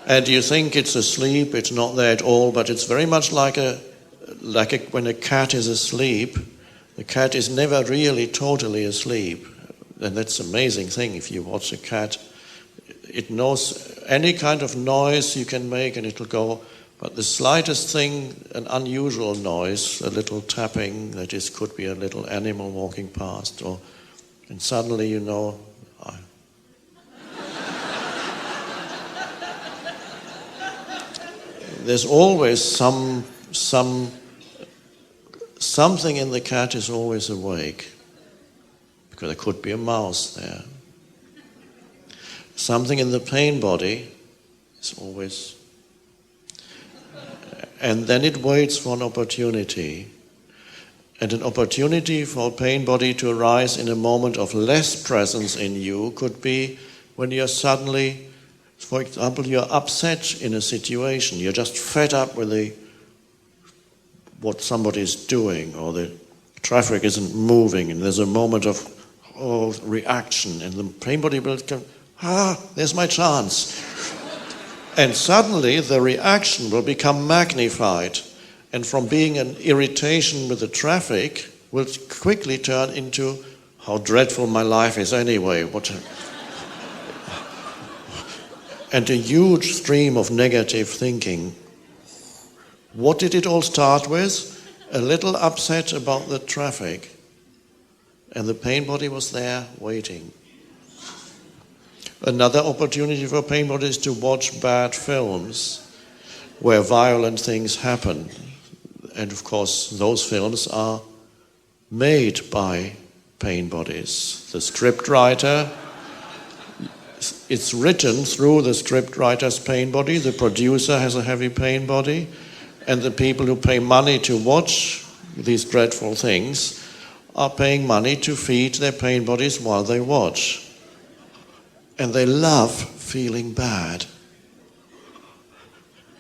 And you think it's asleep, it's not there at all, but it's very much like when a cat is asleep. The cat is never really totally asleep. And that's an amazing thing. If you watch a cat, it knows any kind of noise you can make and it'll go. But the slightest thing, an unusual noise, a little tapping, that is, could be a little animal walking past, and suddenly you know, there's always something in the cat is always awake, because there could be a mouse there. Something in the pain body is always, and then it waits for an opportunity. And an opportunity for a pain body to arise in a moment of less presence in you could be when you're suddenly, for example, you're upset in a situation, you're just fed up with what somebody's doing, or the traffic isn't moving, and there's a moment of reaction, and the pain body will come, there's my chance. And suddenly the reaction will become magnified, and from being an irritation with the traffic will quickly turn into, how dreadful my life is anyway. And a huge stream of negative thinking. What did it all start with? A little upset about the traffic. And the pain body was there waiting. Another opportunity for pain body is to watch bad films where violent things happen. And of course, those films are made by pain bodies. The scriptwriter, it's written through the scriptwriter's pain body. The producer has a heavy pain body. And the people who pay money to watch these dreadful things are paying money to feed their pain bodies while they watch. And they love feeling bad.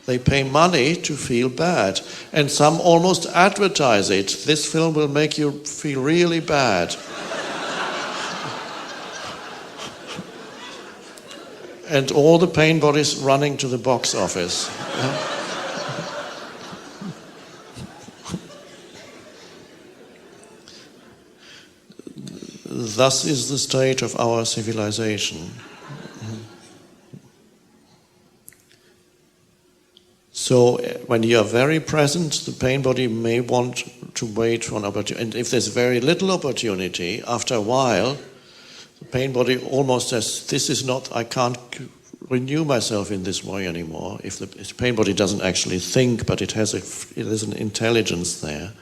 They pay money to feel bad. And some almost advertise it. This film will make you feel really bad. And all the pain bodies running to the box office. thus is the state of our civilization. So when you are very present, the pain body may want to wait for an opportunity. And if there's very little opportunity, after a while, the pain body almost says, this is not, I can't renew myself in this way anymore. If the pain body doesn't actually think, but there's an intelligence there.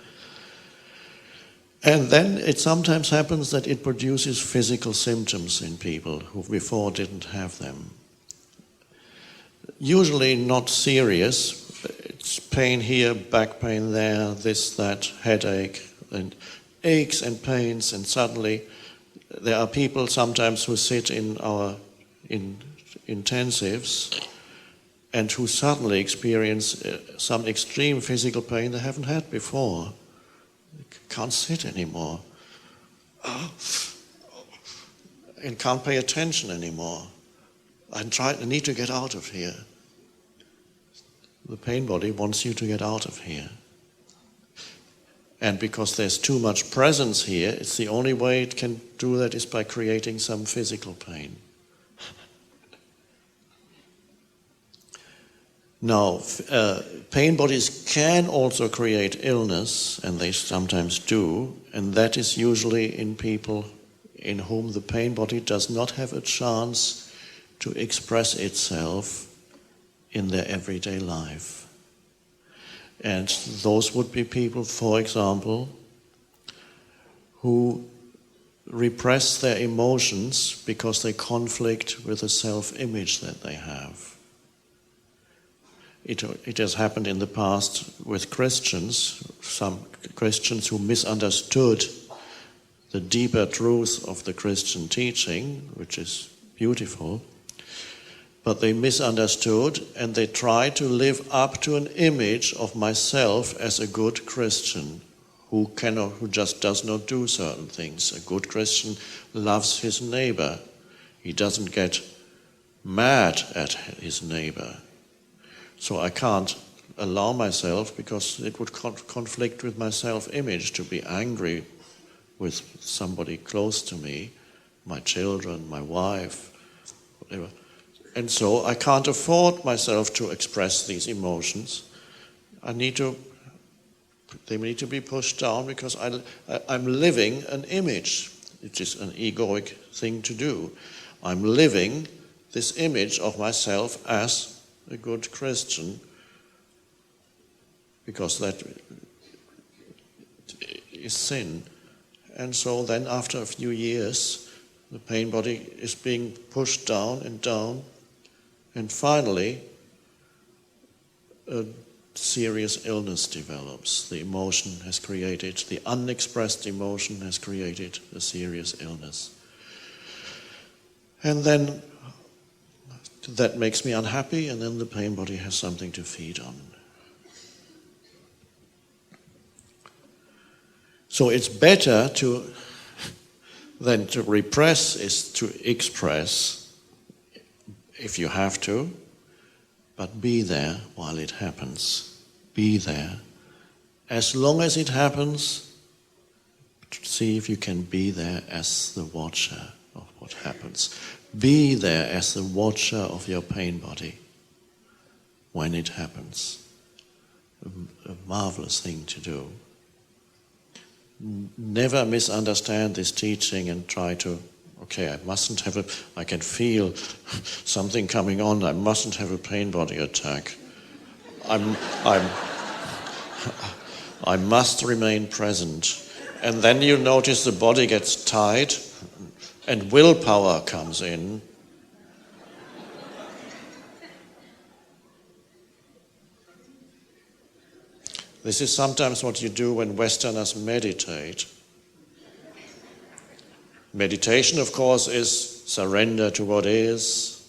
And then it sometimes happens that it produces physical symptoms in people who before didn't have them. Usually not serious. It's pain here, back pain there, this, that, headache, and aches and pains, and suddenly there are people sometimes who sit in our intensives and who suddenly experience some extreme physical pain they haven't had before. They can't sit anymore. And can't pay attention anymore. I need to get out of here. The pain body wants you to get out of here. And because there's too much presence here, it's the only way it can do that is by creating some physical pain. Now, pain bodies can also create illness, and they sometimes do, and that is usually in people in whom the pain body does not have a chance to express itself in their everyday life. And those would be people, for example, who repress their emotions because they conflict with the self-image that they have. It has happened in the past with Christians, some Christians who misunderstood the deeper truth of the Christian teaching, which is beautiful, but they misunderstood and they tried to live up to an image of myself as a good Christian who just does not do certain things. A good Christian loves his neighbor. He doesn't get mad at his neighbor. So I can't allow myself, because it would conflict with my self-image, to be angry with somebody close to me, my children, my wife, whatever. And so I can't afford myself to express these emotions. They need to be pushed down because I'm living an image. It is an egoic thing to do. I'm living this image of myself as a good Christian, because that is sin. And so then after a few years, the pain body is being pushed down, and finally a serious illness develops. The unexpressed emotion has created a serious illness. And then that makes me unhappy, and then the pain body has something to feed on. So it's better than to repress is to express, if you have to, but be there while it happens. Be there. As long as it happens, see if you can be there as the watcher of what happens. Be there as the watcher of your pain body when it happens. A marvelous thing to do. Never misunderstand this teaching and try to, I can feel something coming on, I mustn't have a pain body attack. I must remain present. And then you notice the body gets tight, and willpower comes in. This is sometimes what you do when Westerners meditate. Meditation, of course, is surrender to what is.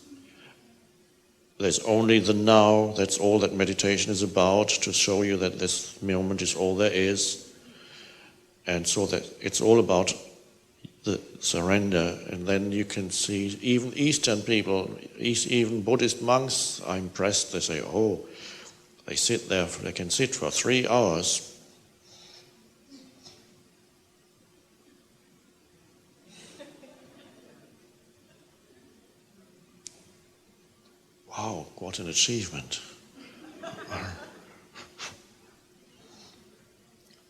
There's only the now. That's all that meditation is about, to show you that this moment is all there is. And so that it's all about the surrender. And then you can see even Eastern people, even Buddhist monks are impressed. They say, they can sit for 3 hours. wow, what an achievement.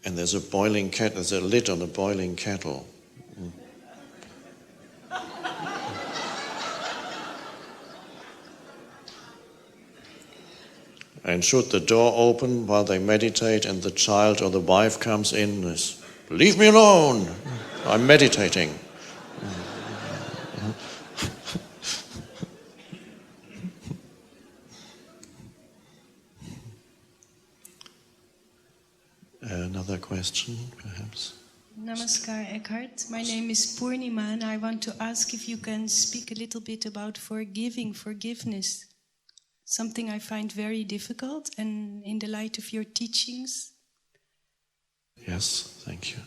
And there's a boiling kettle, there's a lid on a boiling kettle. And should the door open while they meditate and the child or the wife comes in, leave me alone, I'm meditating. Another question, perhaps? Namaskar, Eckhart. My name is Purnima, and I want to ask if you can speak a little bit about forgiveness. Something I find very difficult, and in the light of your teachings. Yes, thank you.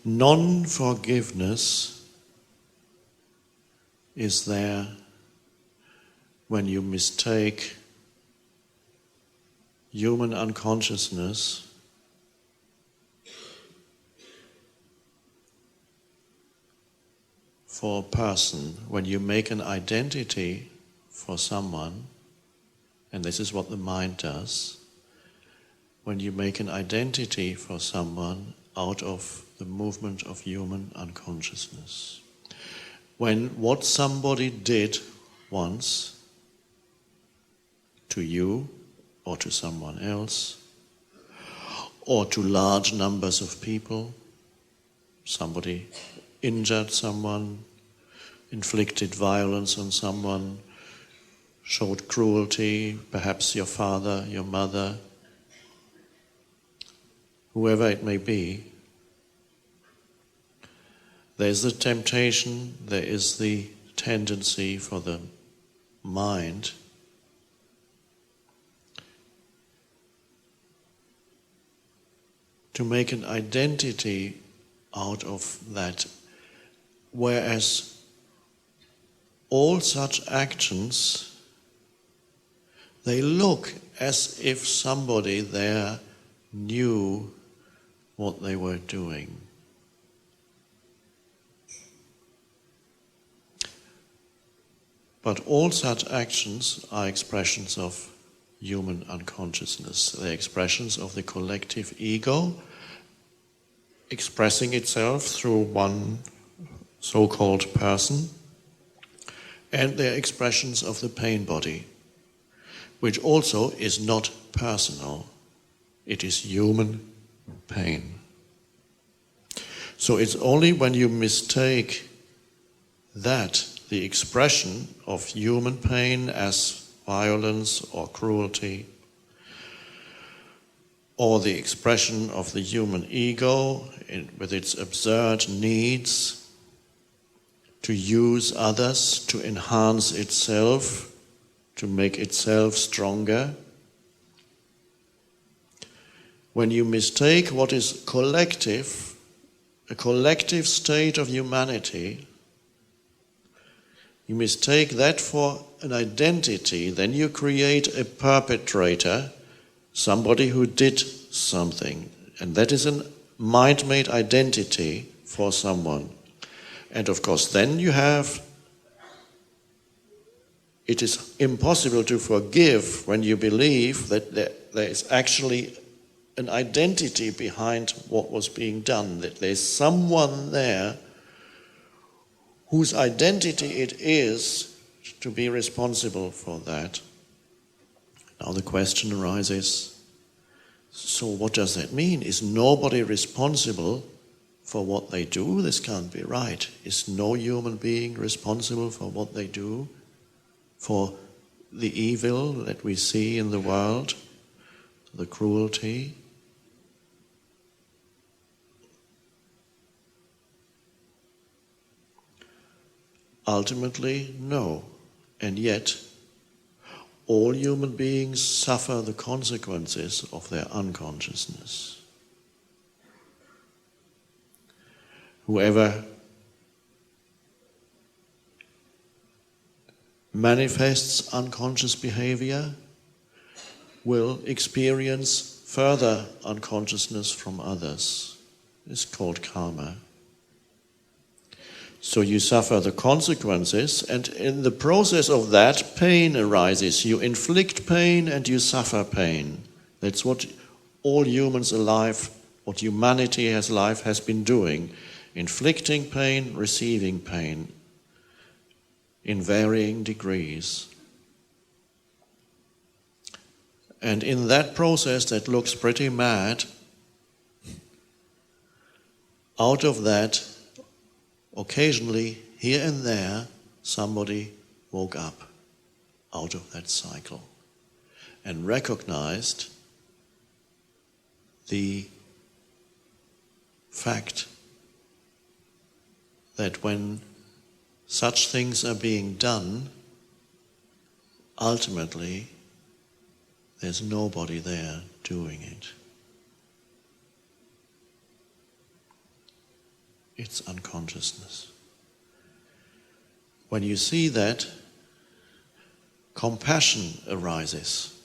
Non-forgiveness is there when you mistake human unconsciousness for a person, when you make an identity for someone, and this is what the mind does, when you make an identity for someone out of the movement of human unconsciousness. When what somebody did once to you or to someone else or to large numbers of people, somebody injured someone, inflicted violence on someone, showed cruelty, perhaps your father, your mother, whoever it may be, there is the temptation, there is the tendency for the mind to make an identity out of that, whereas all such actions, they look as if somebody there knew what they were doing. But all such actions are expressions of human unconsciousness. They're expressions of the collective ego expressing itself through one so-called person, and they're expressions of the pain body, which also is not personal. It is human pain. So it's only when you mistake that, the expression of human pain as violence or cruelty, or the expression of the human ego with its absurd needs to use others, to enhance itself, to make itself stronger. When you mistake what is collective, a collective state of humanity, you mistake that for an identity, then you create a perpetrator, somebody who did something. And that is a mind-made identity for someone. And of course, then you have, it is impossible to forgive when you believe that there is actually an identity behind what was being done, that there's someone there whose identity it is to be responsible for that. Now the question arises, so what does that mean? Is nobody responsible for what they do? This can't be right. Is no human being responsible for what they do? For the evil that we see in the world? The cruelty? Ultimately, no. And yet, all human beings suffer the consequences of their unconsciousness. Whoever manifests unconscious behavior will experience further unconsciousness from others. It's called karma. So you suffer the consequences, and in the process of that, pain arises. You inflict pain and you suffer pain. That's what all humans alive, what humanity as life has been doing. Inflicting pain, receiving pain in varying degrees. And in that process that looks pretty mad, out of that, occasionally, here and there, somebody woke up out of that cycle and recognized the fact that when such things are being done, ultimately, there's nobody there doing it. It's unconsciousness. When you see that, compassion arises.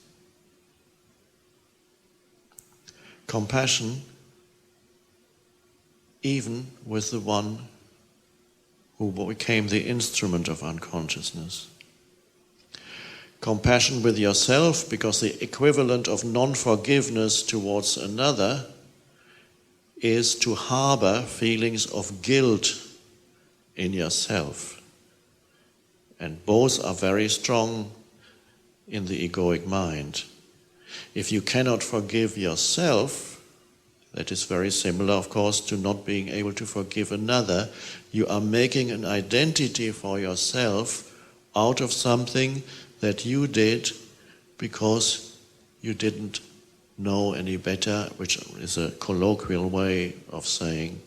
Compassion even with the one who became the instrument of unconsciousness. Compassion with yourself, because the equivalent of non-forgiveness towards another is to harbor feelings of guilt in yourself. And both are very strong in the egoic mind. If you cannot forgive yourself, that is very similar, of course, to not being able to forgive another. You are making an identity for yourself out of something that you did because you didn't know any better, which is a colloquial way of saying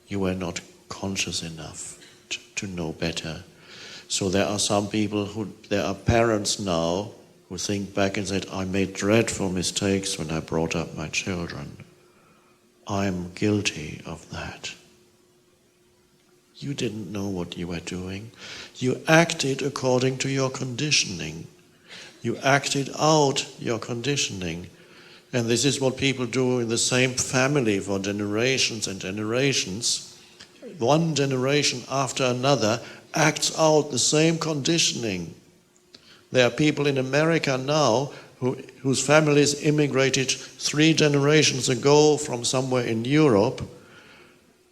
you were not conscious enough to know better. So there are some people there are parents now who think back and said, I made dreadful mistakes when I brought up my children. I'm guilty of that. You didn't know what you were doing. You acted according to your conditioning. You acted out your conditioning. And this is what people do in the same family for generations and generations. One generation after another acts out the same conditioning. There are people in America now whose families immigrated 3 generations ago from somewhere in Europe,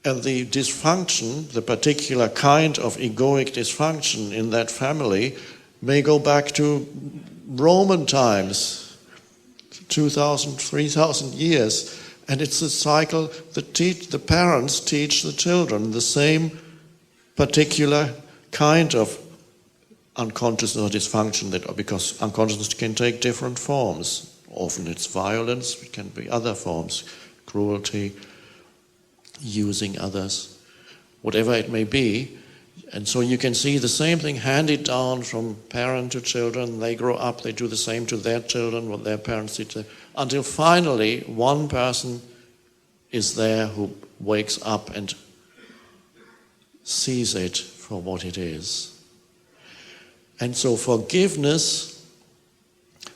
and the dysfunction, the particular kind of egoic dysfunction in that family, may go back to Roman times, 2,000, 3,000 years. And it's a cycle that the parents teach the children the same particular kind of unconsciousness or dysfunction, because unconsciousness can take different forms. Often it's violence, it can be other forms, cruelty, using others, whatever it may be. And so you can see the same thing handed down from parent to children. They grow up, they do the same to their children, what their parents did, until finally one person is there who wakes up and sees it for what it is. And so forgiveness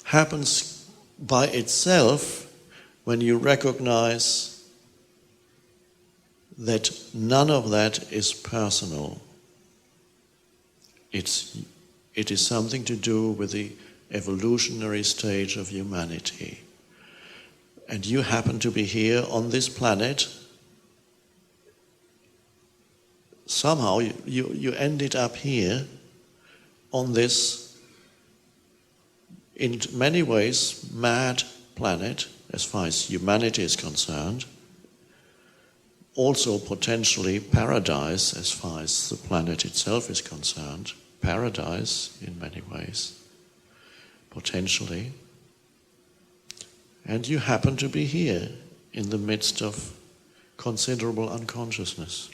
happens by itself when you recognize that none of that is personal. It is something to do with the evolutionary stage of humanity. And you happen to be here on this planet. Somehow you ended up here on this, in many ways, mad planet, as far as humanity is concerned. Also potentially paradise, as far as the planet itself is concerned. Paradise in many ways, potentially. And you happen to be here in the midst of considerable unconsciousness.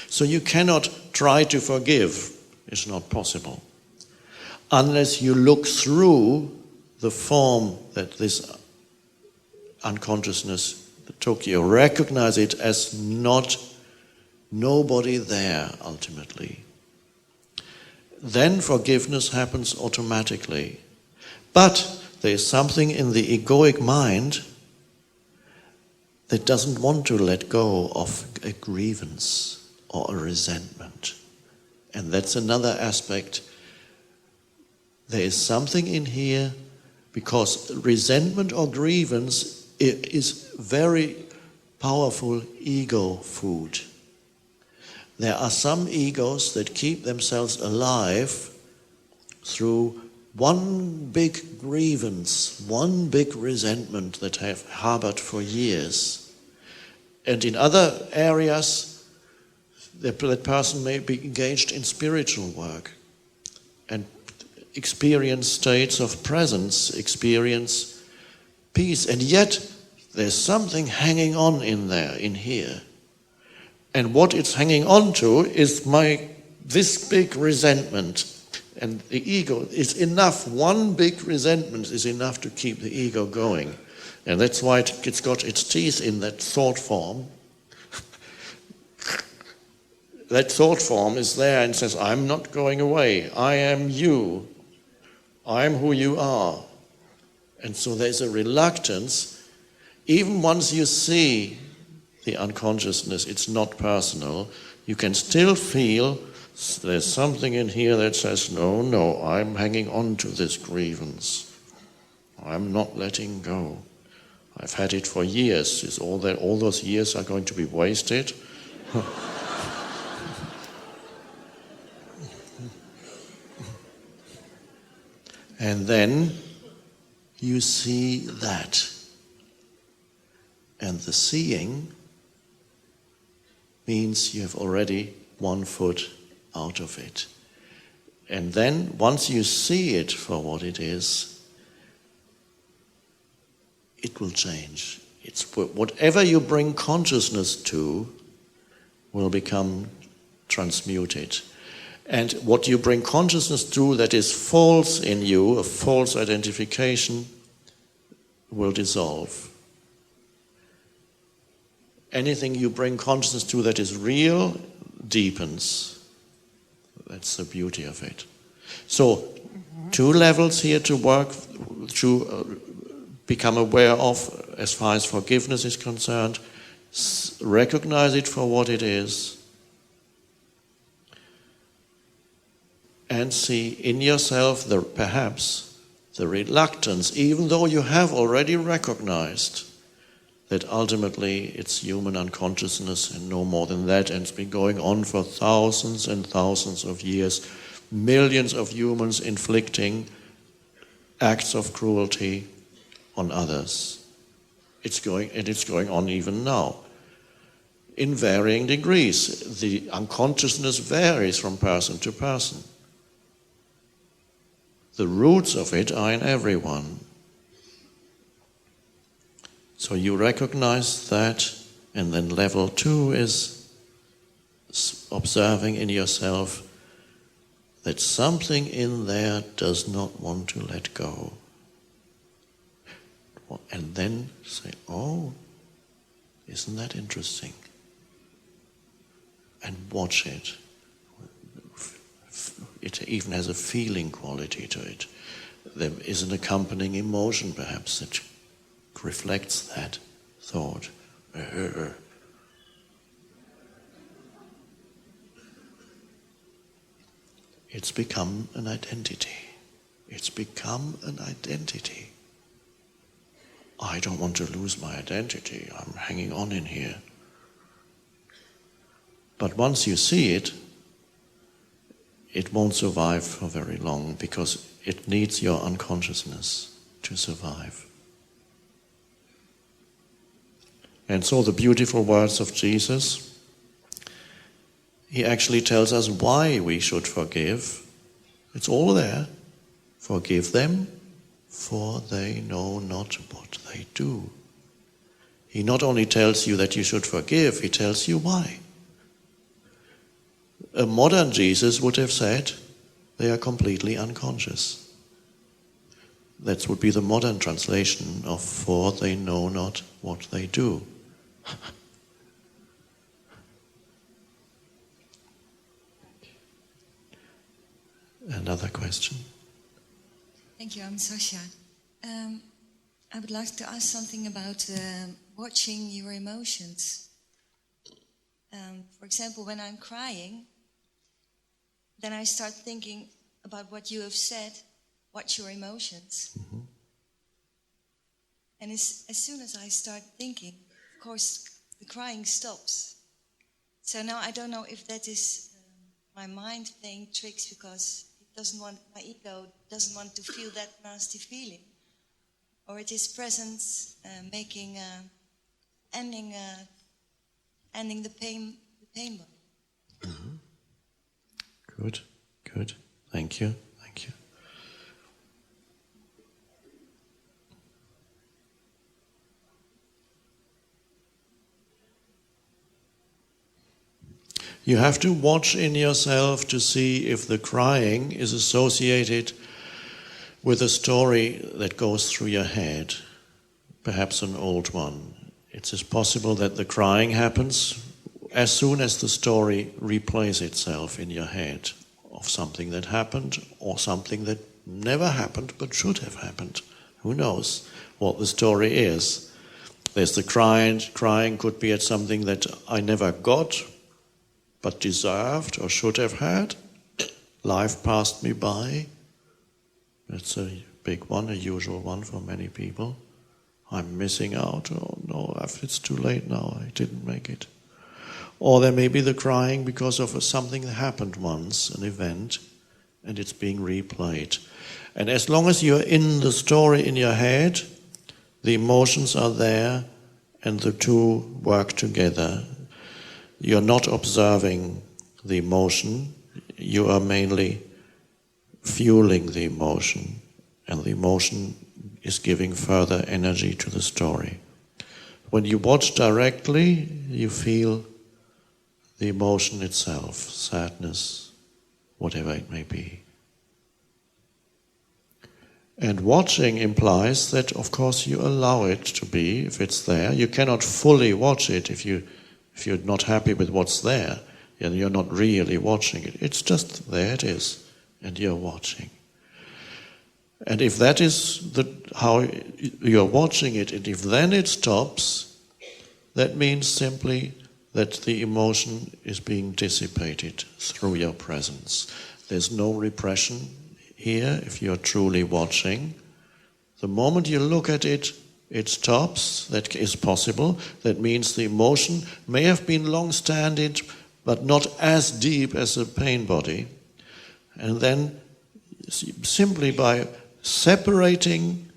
So you cannot try to forgive. It's not possible. Unless you look through the form that this unconsciousness took, you recognize it as nobody there ultimately. then forgiveness happens automatically. But there is something in the egoic mind that doesn't want to let go of a grievance or a resentment. And that's another aspect. There is something in here, because resentment or grievance is very powerful ego food. There are some egos that keep themselves alive through one big grievance, one big resentment that have harbored for years. And in other areas, that person may be engaged in spiritual work and experience states of presence, experience peace. And yet, there's something hanging on in here. And what it's hanging on to is this big resentment. And the ego is enough, one big resentment is enough to keep the ego going. And that's why it's got its teeth in that thought form. That thought form is there and says, I'm not going away. I am you. I'm who you are. And so there's a reluctance. Even once you see the unconsciousness, it's not personal, you can still feel there's something in here that says, no, I'm hanging on to this grievance. I'm not letting go. I've had it for years. Is all those years are going to be wasted? And then you see that. And the seeing means you have already 1 foot out of it. And then once you see it for what it is, it will change. It's whatever you bring consciousness to will become transmuted. And what you bring consciousness to that is false in you, a false identification, will dissolve. Anything you bring consciousness to that is real deepens. That's the beauty of it. So, 2 levels here to work, to become aware of as far as forgiveness is concerned. Recognize it for what it is. And see in yourself perhaps the reluctance, even though you have already recognized that ultimately it's human unconsciousness and no more than that, and it's been going on for thousands and thousands of years, millions of humans inflicting acts of cruelty on others. It's going on even now, in varying degrees. The unconsciousness varies from person to person. The roots of it are in everyone. So you recognize that, and then level 2 is observing in yourself that something in there does not want to let go. And then say, oh, isn't that interesting? And watch it. It even has a feeling quality to it. There is an accompanying emotion perhaps that reflects that thought. It's become an identity. It's become an identity. I don't want to lose my identity. I'm hanging on in here. But once you see it, it won't survive for very long because it needs your unconsciousness to survive. And so the beautiful words of Jesus, he actually tells us why we should forgive. It's all there. Forgive them, for they know not what they do. He not only tells you that you should forgive, he tells you why. A modern Jesus would have said, they are completely unconscious. That would be the modern translation of, for they know not what they do. another question. Thank you, I'm Sasha. I would like to ask something about watching your emotions. For example, when I'm crying, then I start thinking about what you have said, watch your emotions. Mm-hmm. And as soon as I start thinking, of course, the crying stops. So now I don't know if that is my mind playing tricks because my ego doesn't want to feel that nasty feeling. Or it is presence ending the pain body. Mm-hmm. Good. Thank you. You have to watch in yourself to see if the crying is associated with a story that goes through your head, perhaps an old one. It is possible that the crying happens as soon as the story replays itself in your head of something that happened or something that never happened but should have happened. Who knows what the story is? There's the crying could be at something that I never got but deserved or should have had. Life passed me by. That's a big one, a usual one for many people. I'm missing out. Oh no, it's too late now. I didn't make it. Or there may be the crying because of something that happened once, an event, and it's being replayed. And as long as you're in the story in your head, the emotions are there and the two work together. You're not observing the emotion, you are mainly fueling the emotion, and the emotion is giving further energy to the story. When you watch directly, you feel the emotion itself, sadness, whatever it may be. And watching implies that, of course, you allow it to be, if it's there. You cannot fully watch it if you're not happy with what's there, and you're not really watching it. It's just there it is, and you're watching. And if that is how you're watching it, and if then it stops, that means simply that the emotion is being dissipated through your presence. There's no repression here if you're truly watching. The moment you look at it, it stops. That is possible. That means the emotion may have been long-standing, but not as deep as a pain body. And then simply by separating,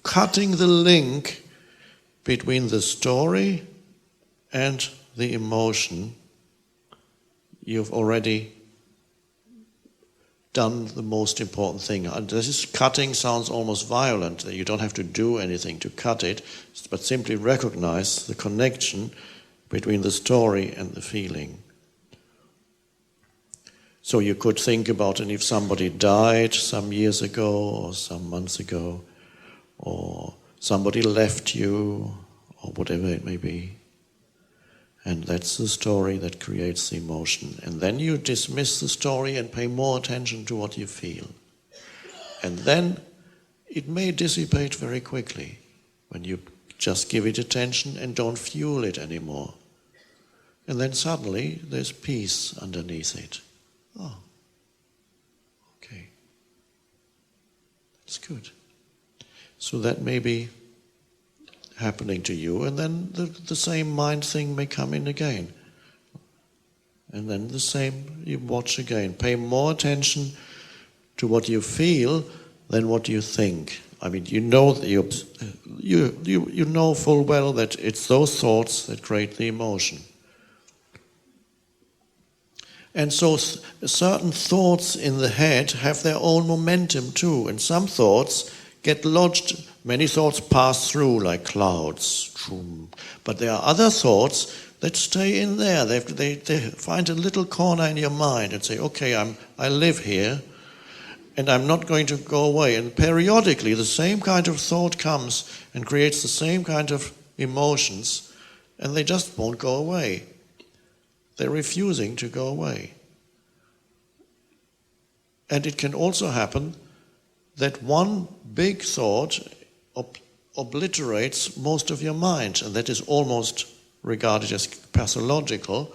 cutting the link between the story and the emotion, you've already done the most important thing. And this cutting sounds almost violent. You don't have to do anything to cut it, but simply recognize the connection between the story and the feeling. So you could think about, and if somebody died some years ago or some months ago, or somebody left you, or whatever it may be, and that's the story that creates the emotion. And then you dismiss the story and pay more attention to what you feel. And then it may dissipate very quickly when you just give it attention and don't fuel it anymore. And then suddenly there's peace underneath it. Oh, okay. That's good. So that may be happening to you, and then the same mind thing may come in again. And then the same, you watch again. Pay more attention to what you feel than what you think. I mean, you know you know full well that it's those thoughts that create the emotion. And so certain thoughts in the head have their own momentum too, and some thoughts get lodged. Many thoughts pass through like clouds, but there are other thoughts that stay in there. They find a little corner in your mind and say, okay, I live here, and I'm not going to go away. And periodically the same kind of thought comes and creates the same kind of emotions, and they just won't go away. They're refusing to go away. And it can also happen that one big thought obliterates most of your mind, and that is almost regarded as pathological.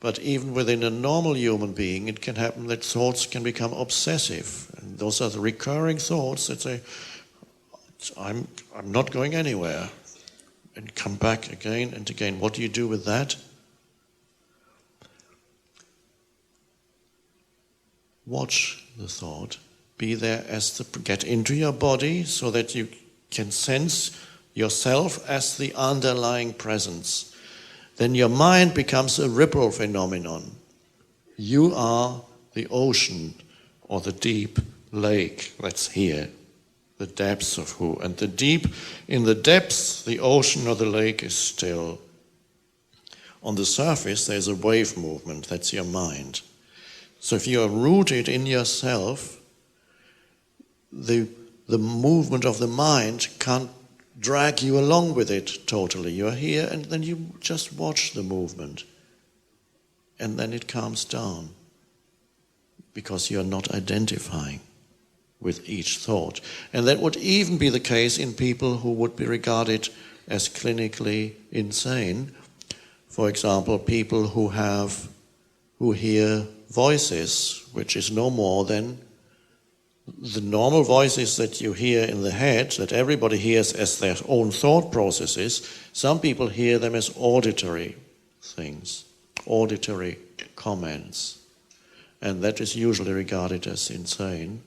But even within a normal human being, it can happen that thoughts can become obsessive. And those are the recurring thoughts that say, I'm not going anywhere. And come back again and again. What do you do with that? Watch the thought. Be there get into your body so that you can sense yourself as the underlying presence. Then your mind becomes a ripple phenomenon. You are the ocean or the deep lake that's here, the depths of who. And in the depths, the ocean or the lake is still. On the surface, there's a wave movement, that's your mind. So if you are rooted in yourself, the movement of the mind can't drag you along with it totally. You're here and then you just watch the movement. And then it calms down because you're not identifying with each thought. And that would even be the case in people who would be regarded as clinically insane. For example, people who hear voices, which is no more than the normal voices that you hear in the head, that everybody hears as their own thought processes. Some people hear them as auditory things, auditory comments, and that is usually regarded as insane.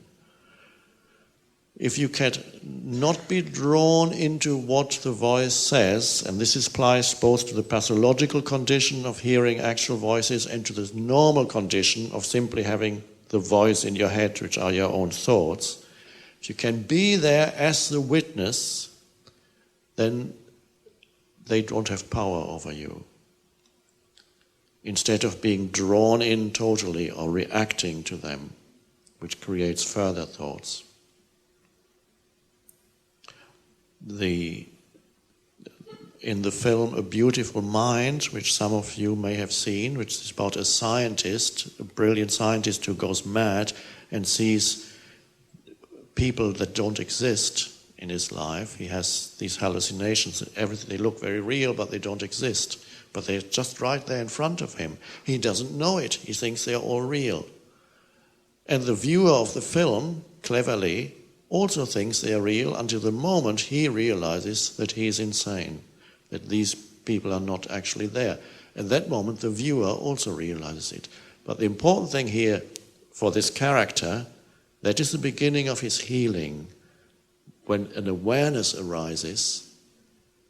If you can not be drawn into what the voice says, and this applies both to the pathological condition of hearing actual voices and to the normal condition of simply having the voice in your head, which are your own thoughts, if you can be there as the witness, then they don't have power over you. Instead of being drawn in totally or reacting to them, which creates further thoughts. In the film A Beautiful Mind, which some of you may have seen, which is about a scientist, a brilliant scientist who goes mad and sees people that don't exist in his life. He has these hallucinations. They look very real, but they don't exist. But they're just right there in front of him. He doesn't know it. He thinks they're all real. And the viewer of the film, cleverly, also thinks they're real until the moment he realizes that he is insane, that these people are not actually there. At that moment, the viewer also realizes it. But the important thing here for this character, that is the beginning of his healing, when an awareness arises,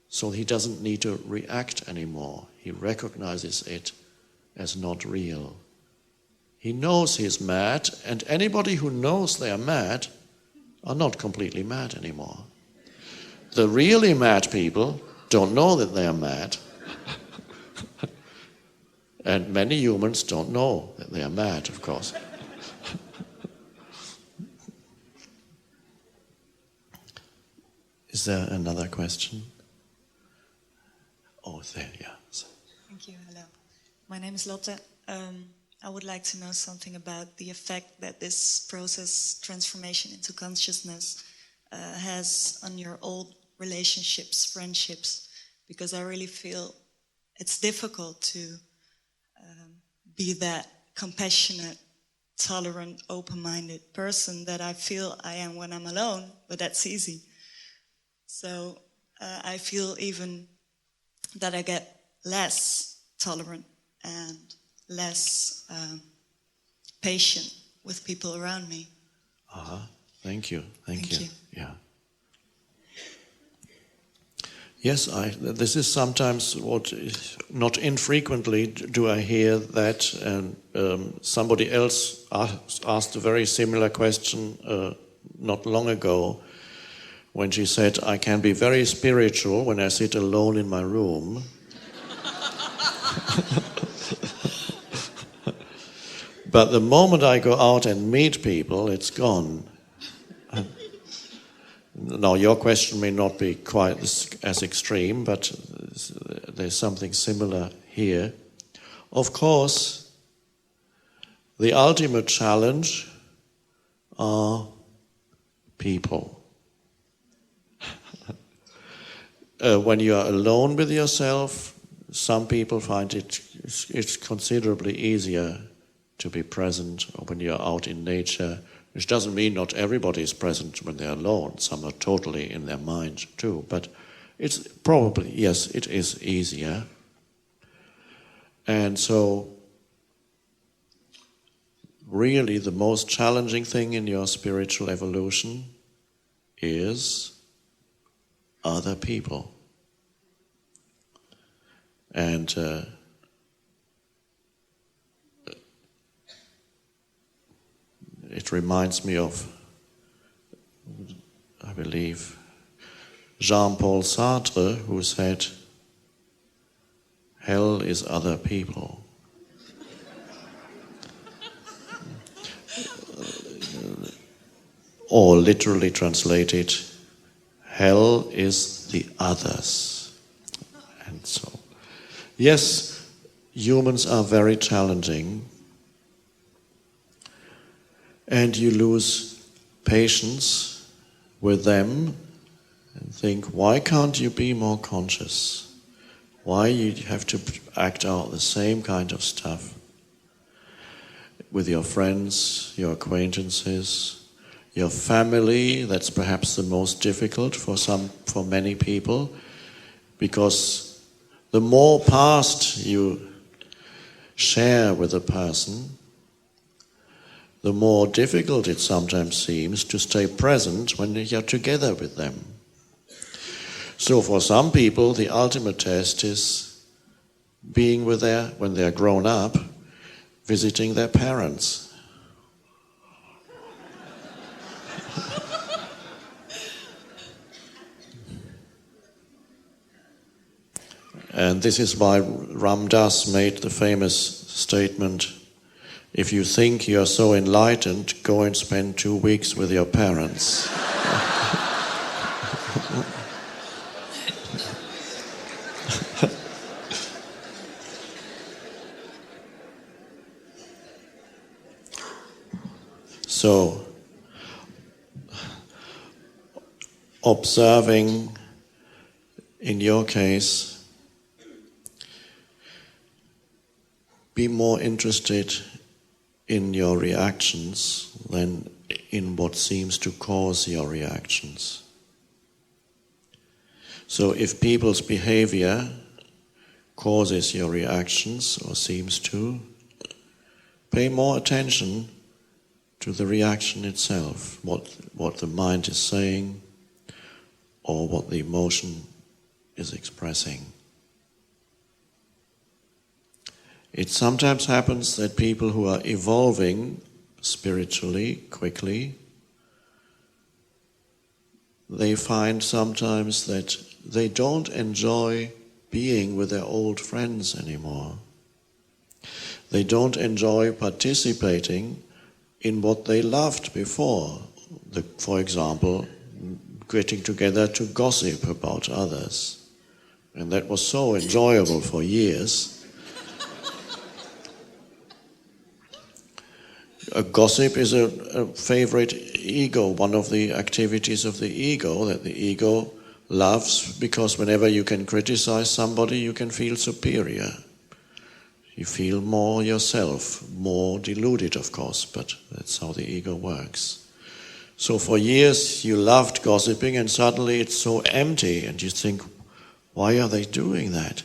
so he doesn't need to react anymore. He recognizes it as not real. He knows he's mad, and anybody who knows they are mad are not completely mad anymore. The really mad people don't know that they are mad. And many humans don't know that they are mad, of course. Is there another question? Oh, there, yeah. Thank you, hello. My name is Lotte. I would like to know something about the effect that this process, transformation into consciousness, has on your old relationships, friendships, because I really feel it's difficult to be that compassionate, tolerant, open-minded person that I feel I am when I'm alone, but that's easy. So I feel even that I get less tolerant and less patient with people around me. Thank you. Thank you. Yeah. Yes, this is sometimes what, not infrequently do I hear that, and somebody else asked a very similar question not long ago, when she said, I can be very spiritual when I sit alone in my room. But the moment I go out and meet people, it's gone. Now, your question may not be quite as extreme, but there's something similar here. Of course, the ultimate challenge are people. When you are alone with yourself, some people find it's considerably easier to be present, or when you are out in nature, which doesn't mean not everybody is present when they're alone. Some are totally in their mind too, but it's probably, yes, it is easier. And so, really the most challenging thing in your spiritual evolution is other people. And it reminds me of, I believe, Jean-Paul Sartre, who said, "Hell is other people." Or literally translated, hell is the others. And so, yes, humans are very challenging, and you lose patience with them and think, why can't you be more conscious? Why you have to act out the same kind of stuff with your friends, your acquaintances, your family? That's perhaps the most difficult for many people, because the more past you share with a person, the more difficult it sometimes seems to stay present when you're together with them. So for some people, the ultimate test is being with when they're grown up, visiting their parents. And this is why Ram Dass made the famous statement, if you think you're so enlightened, go and spend 2 weeks with your parents. So, observing, in your case, be more interested in your reactions than in what seems to cause your reactions. So if people's behavior causes your reactions, or seems to, pay more attention to the reaction itself, what the mind is saying, or what the emotion is expressing. It sometimes happens that people who are evolving spiritually quickly, they find sometimes that they don't enjoy being with their old friends anymore. They don't enjoy participating in what they loved before. For example, getting together to gossip about others. And that was so enjoyable for years. A gossip is a favorite ego, one of the activities of the ego, that the ego loves, because whenever you can criticize somebody, you can feel superior. You feel more yourself, more deluded, of course, but that's how the ego works. So for years you loved gossiping, and suddenly it's so empty, and you think, why are they doing that?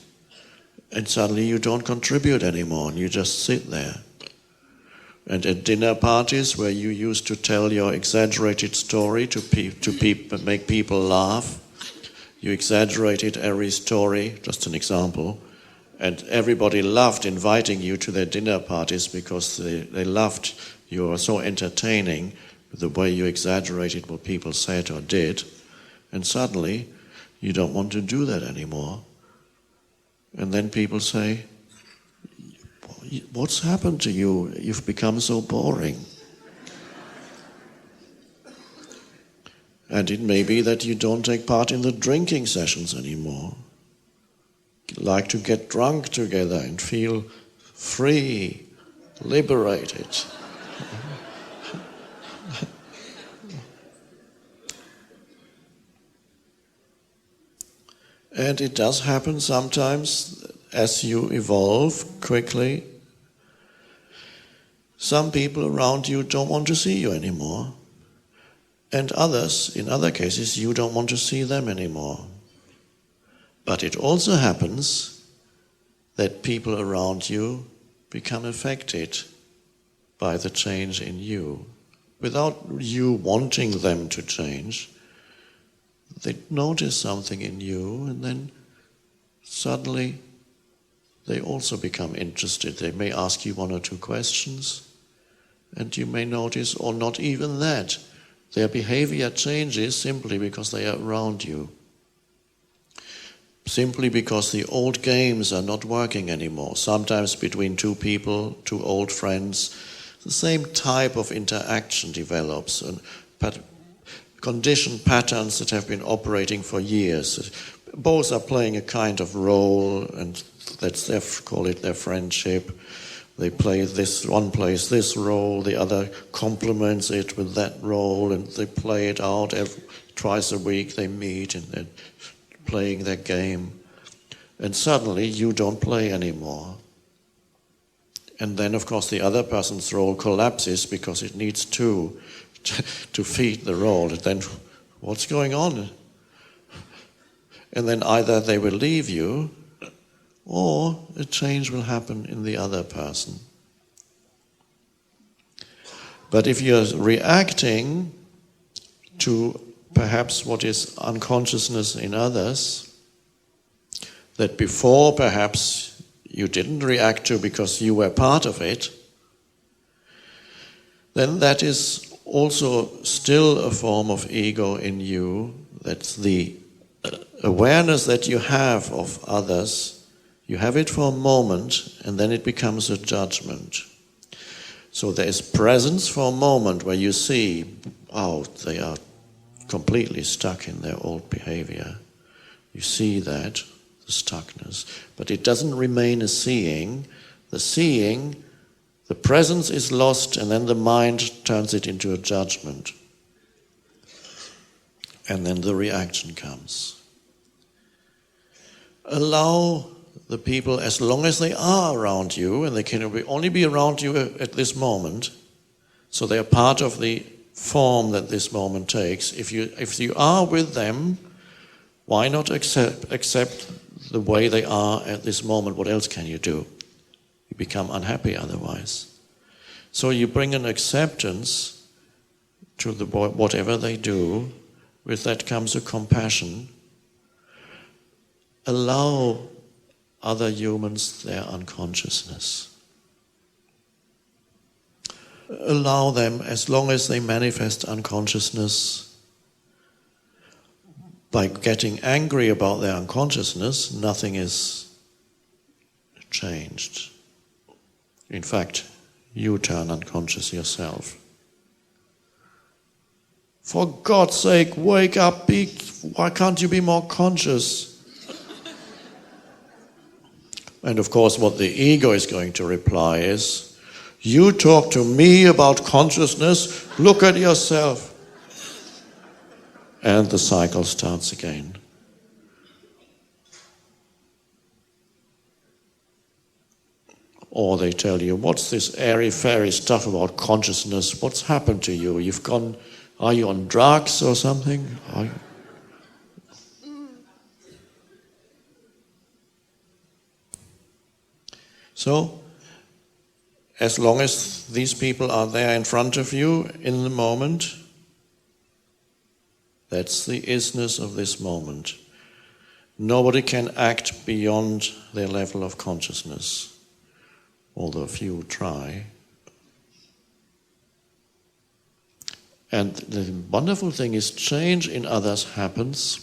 And suddenly you don't contribute anymore, and you just sit there. And at dinner parties where you used to tell your exaggerated story to make people laugh, you exaggerated every story, just an example, and everybody loved inviting you to their dinner parties because they loved you were so entertaining with the way you exaggerated what people said or did, and suddenly you don't want to do that anymore. And then people say, what's happened to you? You've become so boring. And it may be that you don't take part in the drinking sessions anymore. You like to get drunk together and feel free, liberated. And it does happen sometimes as you evolve quickly. Some people around you don't want to see you anymore. And others, in other cases, you don't want to see them anymore. But it also happens that people around you become affected by the change in you. Without you wanting them to change, they notice something in you, and then suddenly they also become interested. They may ask you one or two questions, and you may notice, or not even that, their behavior changes simply because they are around you. Simply because the old games are not working anymore. Sometimes between two people, two old friends, the same type of interaction develops, and conditioned patterns that have been operating for years. Both are playing a kind of role, and call it their friendship. They play this, one plays this role, the other complements it with that role, and they play it out twice a week. They meet and they're playing their game. And suddenly you don't play anymore. And then, of course, the other person's role collapses because it needs two to feed the role. And then, what's going on? And then either they will leave you, or a change will happen in the other person. But if you're reacting to perhaps what is unconsciousness in others, that before perhaps you didn't react to because you were part of it, then that is also still a form of ego in you. That's the awareness that you have of others. You have it for a moment, and then it becomes a judgment. So there is presence for a moment where you see, oh, they are completely stuck in their old behavior. You see that, the stuckness. But it doesn't remain a seeing. The presence is lost, and then the mind turns it into a judgment. And then the reaction comes. Allow the people, as long as they are around you, and they can only be around you at this moment, so they are part of the form that this moment takes. If you are with them, why not accept the way they are at this moment? What else can you do? You become unhappy otherwise. So you bring an acceptance to whatever they do. With that comes a compassion. Allow other humans their unconsciousness. Allow them, as long as they manifest unconsciousness. By getting angry about their unconsciousness, nothing is changed. In fact, you turn unconscious yourself. For God's sake, wake up, why can't you be more conscious? And of course, what the ego is going to reply is, you talk to me about consciousness, look at yourself. And the cycle starts again. Or they tell you, what's this airy-fairy stuff about consciousness? What's happened to you? Are you on drugs or something? So, as long as these people are there in front of you in the moment, that's the isness of this moment. Nobody can act beyond their level of consciousness, although a few try. And the wonderful thing is, change in others happens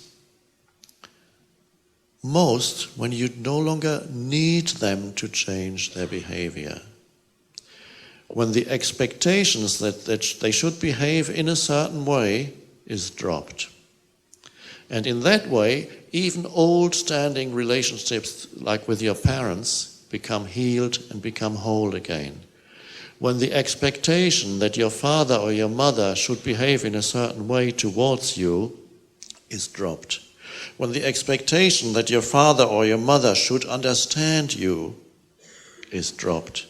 most when you no longer need them to change their behavior. When the expectations that they should behave in a certain way is dropped. And in that way, even old-standing relationships, like with your parents, become healed and become whole again. When the expectation that your father or your mother should behave in a certain way towards you is dropped. when the expectation that your father or your mother should understand you is dropped.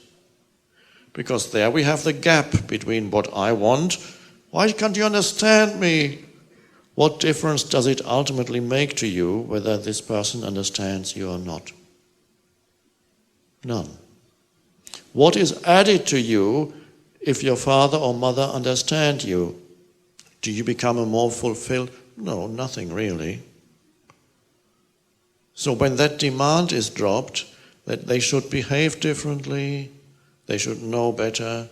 Because there we have the gap between what I want. Why can't you understand me? What difference does it ultimately make to you whether this person understands you or not? None. What is added to you if your father or mother understand you? Do you become a more fulfilled? No, nothing really. So when that demand is dropped, that they should behave differently, they should know better,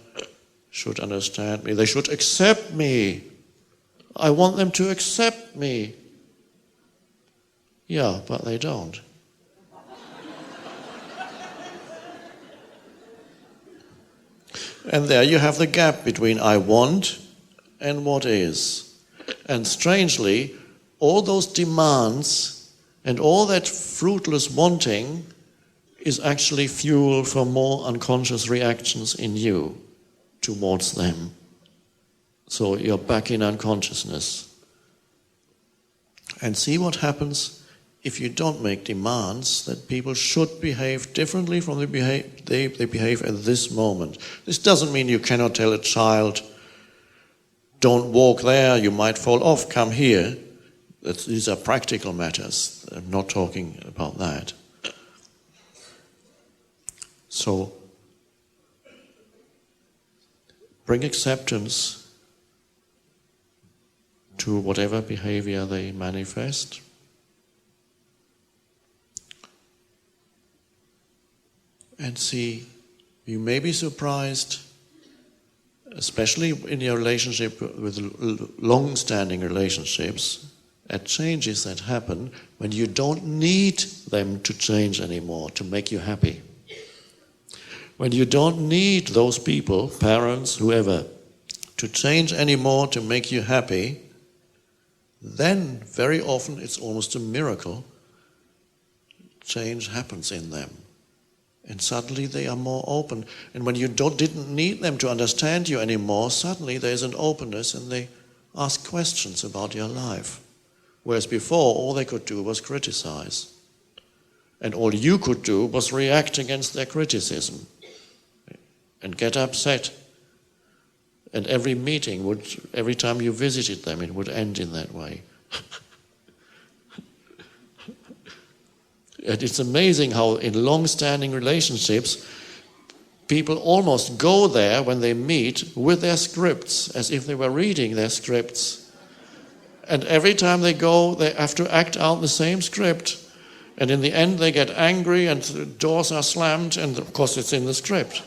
should understand me, they should accept me. I want them to accept me. Yeah, but they don't. And there you have the gap between I want and what is. And strangely, all those demands and all that fruitless wanting is actually fuel for more unconscious reactions in you towards them. So you're back in unconsciousness. And see what happens if you don't make demands that people should behave differently from the they behave at this moment. This doesn't mean you cannot tell a child, don't walk there, you might fall off, come here. These are practical matters. I'm not talking about that. So, bring acceptance to whatever behavior they manifest. And see, you may be surprised, especially in your relationship with long-standing relationships, at changes that happen when you don't need them to change anymore to make you happy. When you don't need those people, parents, whoever, to change anymore to make you happy, then very often it's almost a miracle. Change happens in them. And suddenly they are more open. And when you didn't need them to understand you anymore, suddenly there's an openness and they ask questions about your life. Whereas before, all they could do was criticize. And all you could do was react against their criticism and get upset. And every meeting every time you visited them, it would end in that way. And it's amazing how in long-standing relationships, people almost go there when they meet with their scripts, as if they were reading their scripts. And every time they go, they have to act out the same script. And in the end, they get angry and the doors are slammed, and of course it's in the script.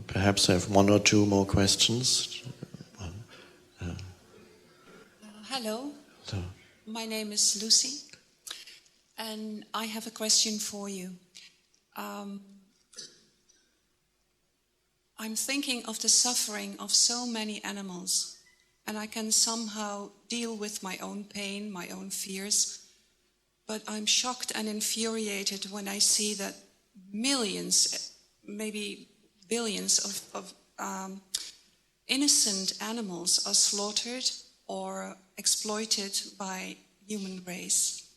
Perhaps I have one or two more questions. Hello. Hello. My name is Lucy, and I have a question for you. I'm thinking of the suffering of so many animals, and I can somehow deal with my own pain, my own fears, but I'm shocked and infuriated when I see that millions, maybe billions of innocent animals are slaughtered or exploited by human race.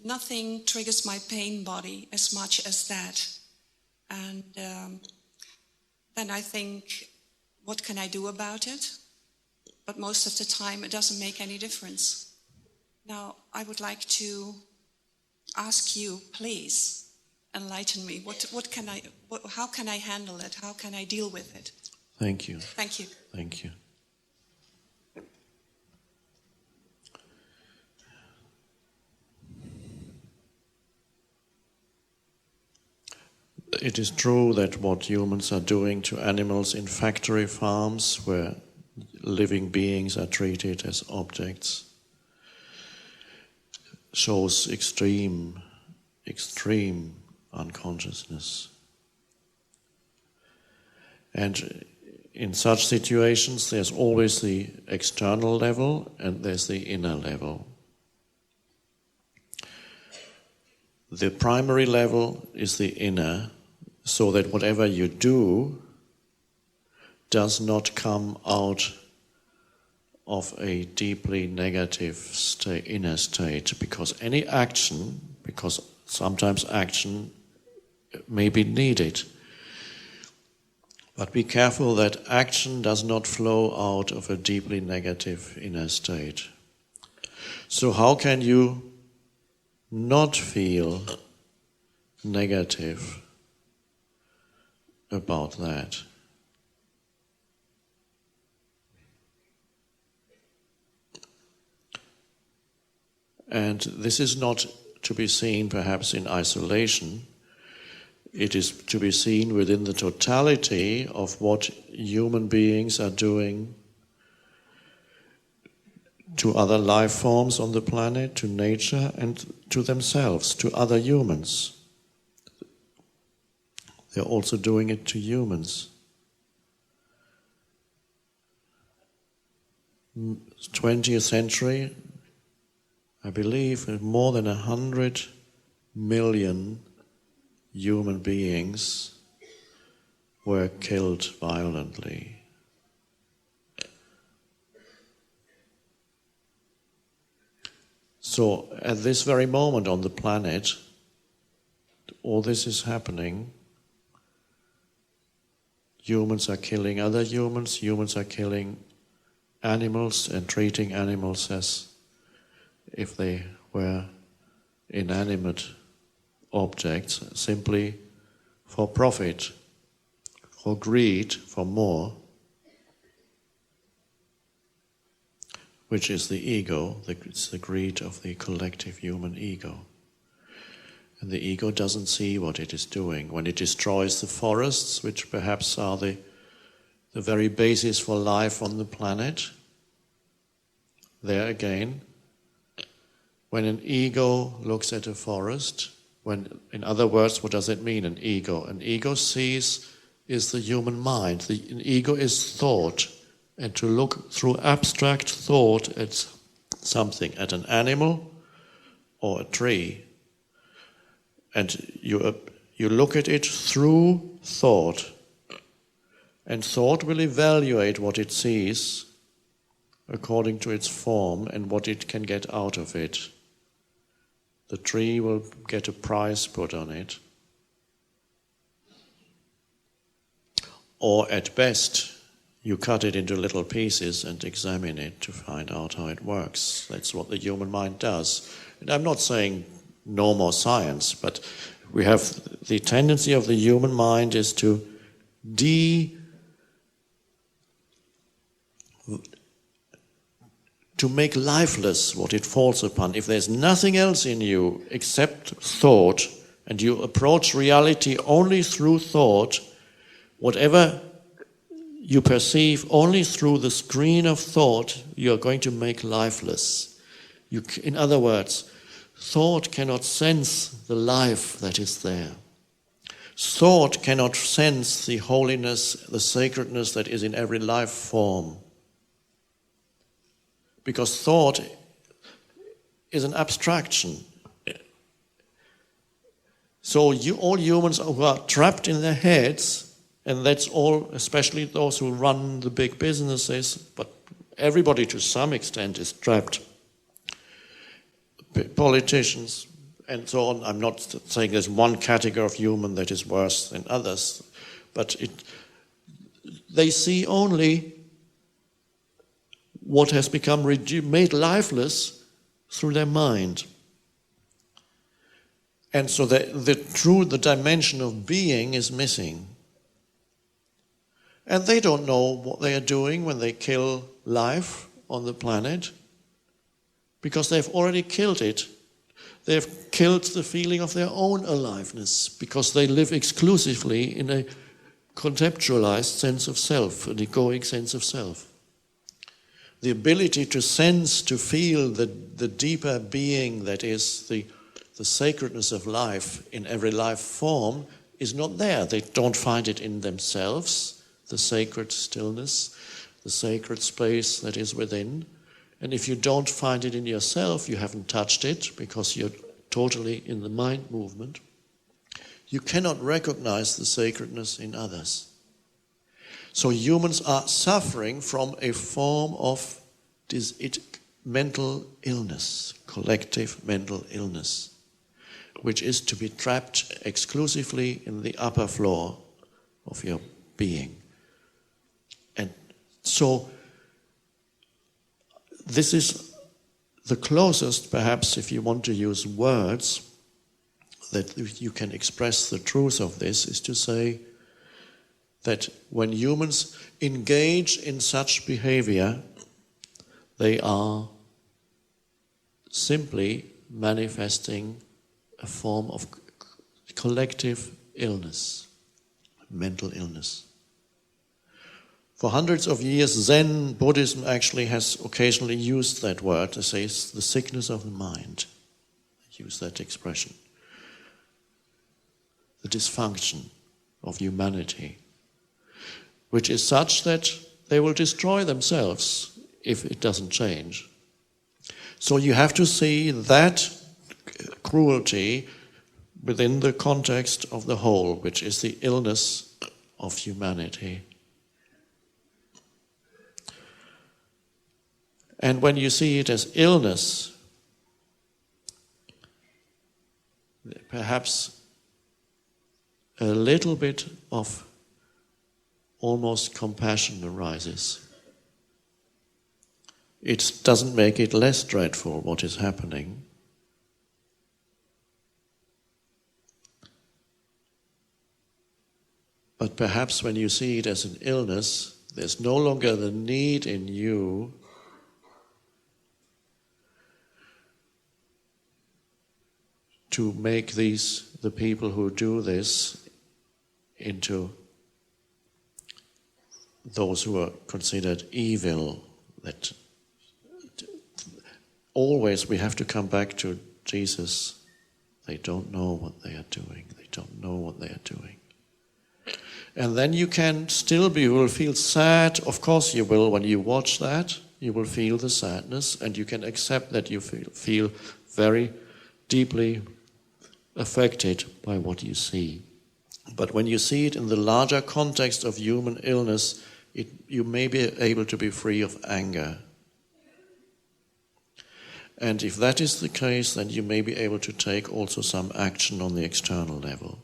Nothing triggers my pain body as much as that. And then I think, what can I do about it? But most of the time it doesn't make any difference. Now, I would like to ask you, please, enlighten me. How can I handle it? How can I deal with it? Thank you. Thank you. Thank you. It is true that what humans are doing to animals in factory farms, where living beings are treated as objects, shows extreme unconsciousness. And in such situations there's always the external level and there's the inner level. The primary level is the inner, so that whatever you do does not come out of a deeply negative inner state, because any action, because sometimes action may be needed. But be careful that action does not flow out of a deeply negative inner state. So how can you not feel negative about that? And this is not to be seen perhaps in isolation. It is to be seen within the totality of what human beings are doing to other life forms on the planet, to nature, and to themselves, to other humans. They're also doing it to humans. 20th century, I believe more than 100 million human beings were killed violently. So at this very moment on the planet, all this is happening. Humans are killing other humans, humans are killing animals and treating animals as if they were inanimate objects, simply for profit, for greed, for more, which is the ego, it's the greed of the collective human ego. And the ego doesn't see what it is doing. When it destroys the forests, which perhaps are the very basis for life on the planet, there again, when an ego looks at a forest, in other words, what does it mean, an ego? An ego sees is the human mind. An ego is thought. And to look through abstract thought at something, at an animal or a tree, and you look at it through thought, and thought will evaluate what it sees according to its form and what it can get out of it. The tree will get a price put on it. Or at best, you cut it into little pieces and examine it to find out how it works. That's what the human mind does. And I'm not saying no more science, but we have the tendency of the human mind is to make lifeless what it falls upon. If there's nothing else in you except thought, and you approach reality only through thought, whatever you perceive only through the screen of thought, you're going to make lifeless. In other words, thought cannot sense the life that is there. Thought cannot sense the holiness, the sacredness that is in every life form. Because thought is an abstraction. So all humans who are trapped in their heads, and that's all, especially those who run the big businesses, but everybody to some extent is trapped. Politicians and so on. I'm not saying there's one category of human that is worse than others, but they see only what has become made lifeless through their mind. And so the dimension of being is missing. And they don't know what they are doing when they kill life on the planet, because they've already killed it. They've killed the feeling of their own aliveness, because they live exclusively in a conceptualized sense of self, an egoic sense of self. The ability to sense, to feel the deeper being that is the sacredness of life in every life form is not there. They don't find it in themselves. the sacred stillness, the sacred space that is within. And if you don't find it in yourself, you haven't touched it because you're totally in the mind movement, you cannot recognize the sacredness in others. So humans are suffering from a form of mental illness, collective mental illness, which is to be trapped exclusively in the upper floor of your being. And so this is the closest, perhaps, if you want to use words, that you can express the truth of this, is to say that when humans engage in such behavior, they are simply manifesting a form of collective illness, mental illness. For hundreds of years, Zen Buddhism actually has occasionally used that word to say it's the sickness of the mind. They use that expression. The dysfunction of humanity, which is such that they will destroy themselves if it doesn't change. So you have to see that cruelty within the context of the whole, which is the illness of humanity. And when you see it as illness, perhaps a little bit of almost compassion arises. It doesn't make it less dreadful what is happening. But perhaps when you see it as an illness, there's no longer the need in you to make the people who do this into those who are considered evil. That always we have to come back to Jesus. They don't know what they are doing. They don't know what they are doing. And then you will feel sad. Of course you will when you watch that. You will feel the sadness, and you can accept that you feel very deeply affected by what you see. But when you see it in the larger context of human illness, you may be able to be free of anger. And if that is the case, then you may be able to take also some action on the external level.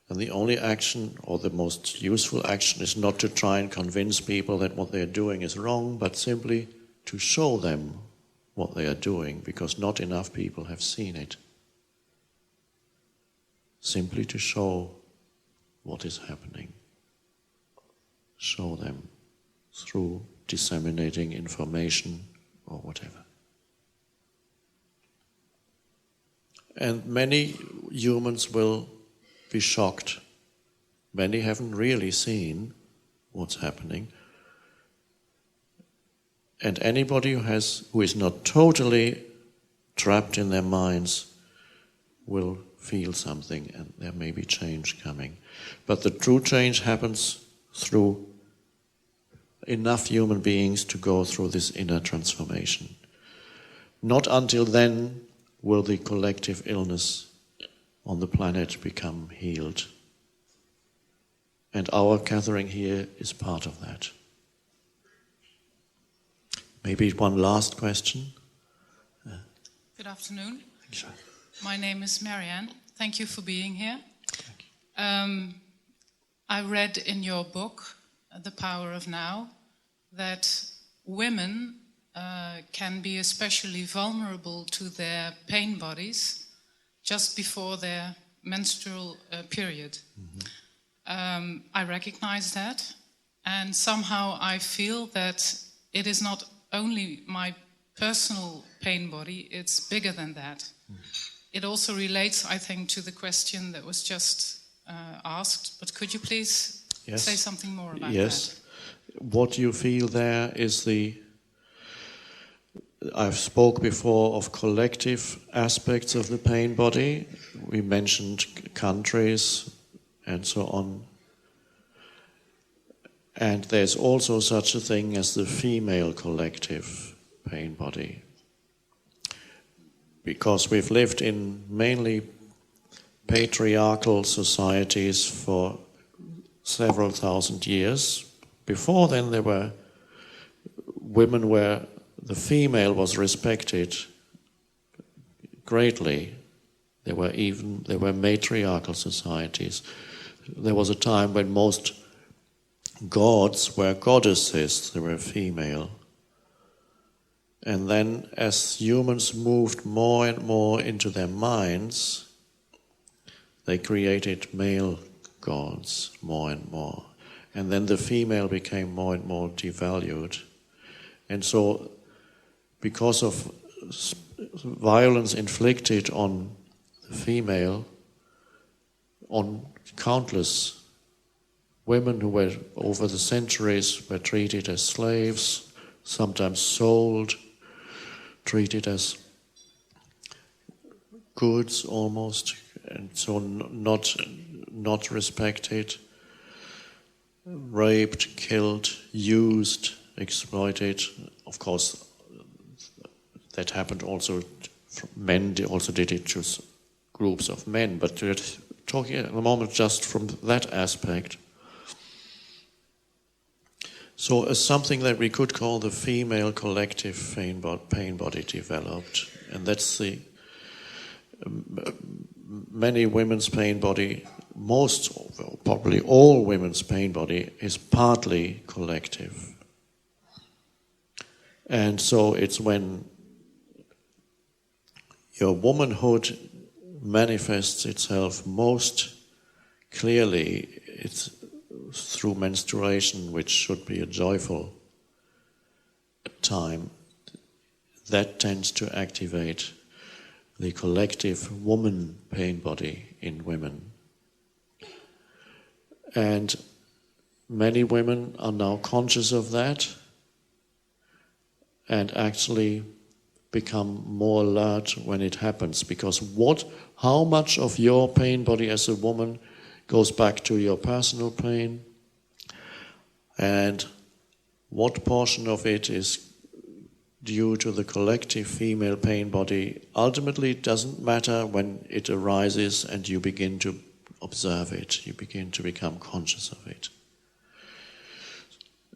And the only action, or the most useful action, is not to try and convince people that what they are doing is wrong, but simply to show them what they are doing, because not enough people have seen it. Simply to show what is happening. Show them through disseminating information or whatever. And many humans will be shocked. Many haven't really seen what's happening. And anybody who is not totally trapped in their minds will feel something, and there may be change coming. But the true change happens through enough human beings to go through this inner transformation. Not until then will the collective illness on the planet become healed. And our gathering here is part of that. Maybe one last question. Good afternoon. My name is Marianne. Thank you for being here. I read in your book, The Power of Now, that women can be especially vulnerable to their pain bodies just before their menstrual period. Mm-hmm. I recognize that, and somehow I feel that it is not only my personal pain body, it's bigger than that. Mm. It also relates, I think, to the question that was just asked, but could you please say something more about that? Yes. What you feel there is I've spoke before of collective aspects of the pain body. We mentioned countries and so on. And there's also such a thing as the female collective pain body. Because we've lived in mainly patriarchal societies for several thousand years. Before then there were women where the female was respected greatly. There were matriarchal societies. There was a time when most gods were goddesses, they were female. And then as humans moved more and more into their minds, they created male gods more and more. And then the female became more and more devalued. And so, because of violence inflicted on the female, on countless women who were over the centuries were treated as slaves, sometimes sold, treated as goods almost, and so not respected, raped, killed, used, exploited. Of course, that happened also. Men also did it to groups of men, but we're talking at the moment just from that aspect. So as something that we could call the female collective pain body developed, and that's the many women's pain body, most, probably all women's pain body is partly collective. And so it's when your womanhood manifests itself most clearly, it's through menstruation, which should be a joyful time, that tends to activate the collective woman pain body in women. And many women are now conscious of that and actually become more alert when it happens, because how much of your pain body as a woman goes back to your personal pain, and what portion of it is due to the collective female pain body. Ultimately, it doesn't matter when it arises and you begin to observe it, you begin to become conscious of it.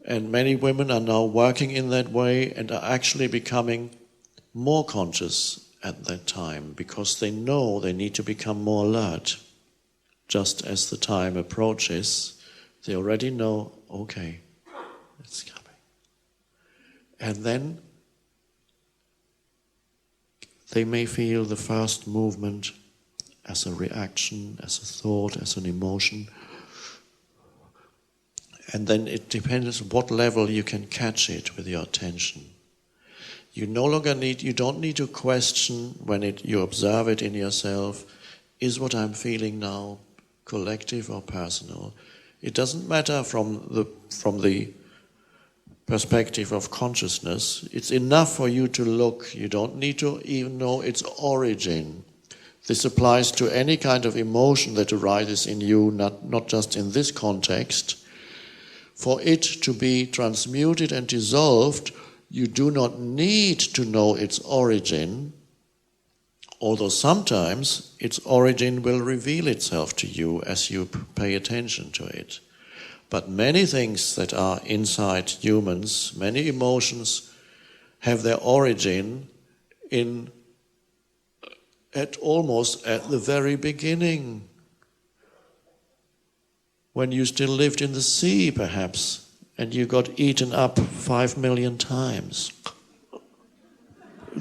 And many women are now working in that way and are actually becoming more conscious at that time, because they know they need to become more alert. Just as the time approaches, they already know, okay, it's coming. And then they may feel the first movement as a reaction, as a thought, as an emotion. And then it depends what level you can catch it with your attention. You don't need to question when you observe it in yourself, is what I'm feeling now collective or personal? It doesn't matter from the perspective of consciousness. It's enough for you to look. You don't need to even know its origin. This applies to any kind of emotion that arises in you, not just in this context. For it to be transmuted and dissolved, you do not need to know its origin, although sometimes its origin will reveal itself to you as you pay attention to it. But many things that are inside humans, many emotions, have their origin almost at the very beginning, when you still lived in the sea, perhaps, and you got eaten up 5 million times.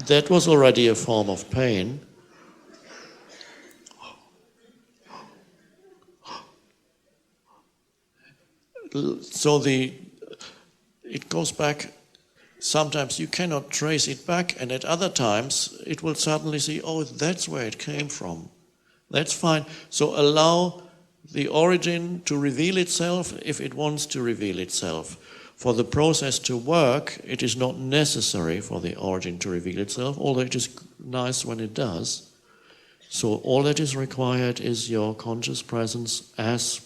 That was already a form of pain. So it goes back. Sometimes you cannot trace it back, and at other times it will suddenly see, oh, that's where it came from. That's fine. So allow the origin to reveal itself if it wants to reveal itself. For the process to work, it is not necessary for the origin to reveal itself, although it is nice when it does. So all that is required is your conscious presence as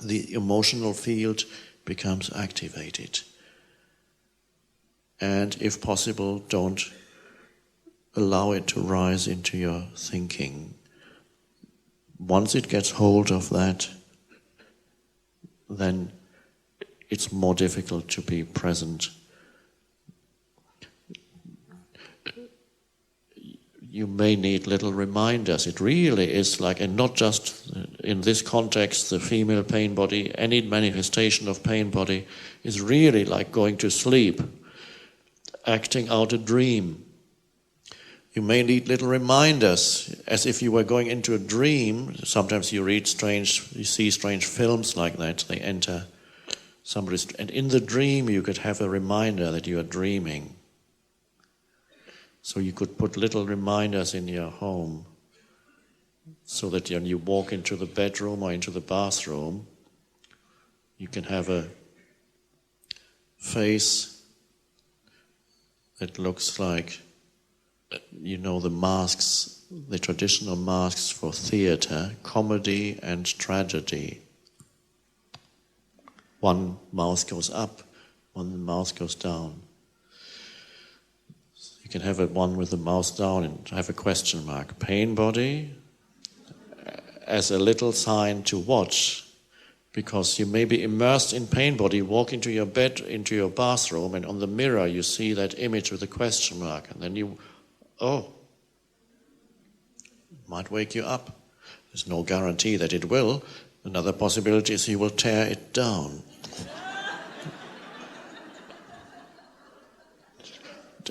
the emotional field becomes activated. And if possible, don't allow it to rise into your thinking. Once it gets hold of that, then it's more difficult to be present. You may need little reminders. It really is like, and not just in this context, the female pain body, any manifestation of pain body is really like going to sleep, acting out a dream. You may need little reminders, as if you were going into a dream. Sometimes you see strange films like that. They enter somebody's, and in the dream you could have a reminder that you are dreaming. So you could put little reminders in your home, so that when you walk into the bedroom or into the bathroom, you can have a face that looks like, the masks, the traditional masks for theater, comedy and tragedy. One mouth goes up, one mouth goes down. You can have one with the mouth down and have a question mark. Pain body as a little sign to watch, because you may be immersed in pain body, walk into your bed, into your bathroom, and on the mirror you see that image with a question mark, and then might wake you up. There's no guarantee that it will. Another possibility is you will tear it down.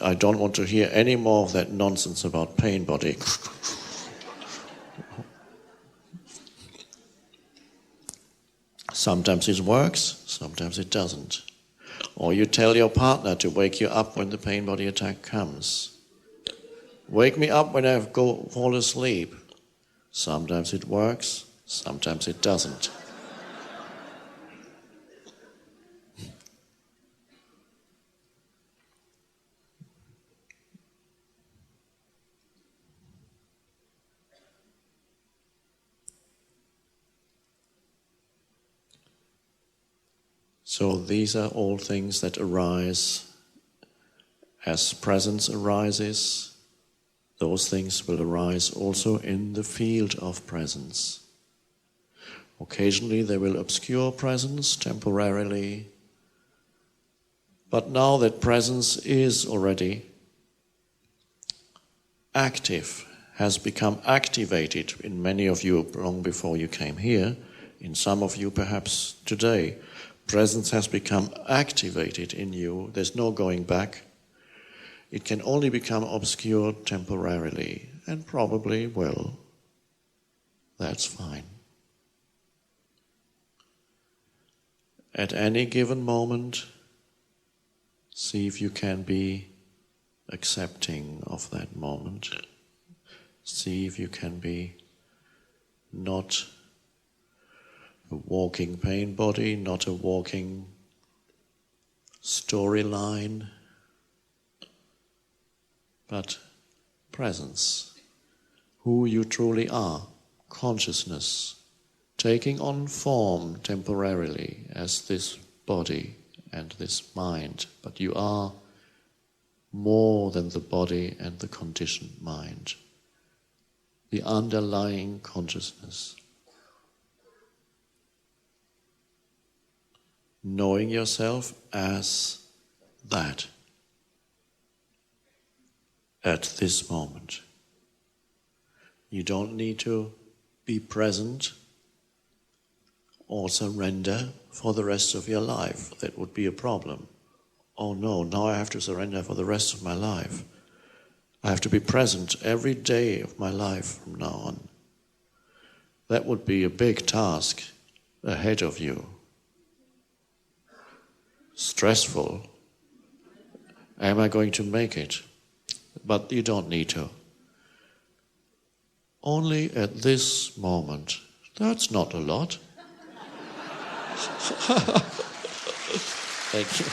I don't want to hear any more of that nonsense about pain body. Sometimes it works, sometimes it doesn't. Or you tell your partner to wake you up when the pain body attack comes. Wake me up when I fall asleep. Sometimes it works, sometimes it doesn't. So these are all things that arise as presence arises. Those things will arise also in the field of presence. Occasionally they will obscure presence temporarily, but now that presence is already active, has become activated in many of you long before you came here, in some of you perhaps today, presence has become activated in you. There's no going back. It can only become obscured temporarily, and probably will. That's fine. At any given moment, see if you can be accepting of that moment. See if you can be not a walking pain body, not a walking storyline, but presence, who you truly are, consciousness, taking on form temporarily as this body and this mind, but you are more than the body and the conditioned mind, the underlying consciousness. Knowing yourself as that at this moment. You don't need to be present or surrender for the rest of your life. That would be a problem. Oh no, now I have to surrender for the rest of my life. I have to be present every day of my life from now on. That would be a big task ahead of you. Stressful. Am I going to make it? But you don't need to. Only at this moment. That's not a lot. Thank you.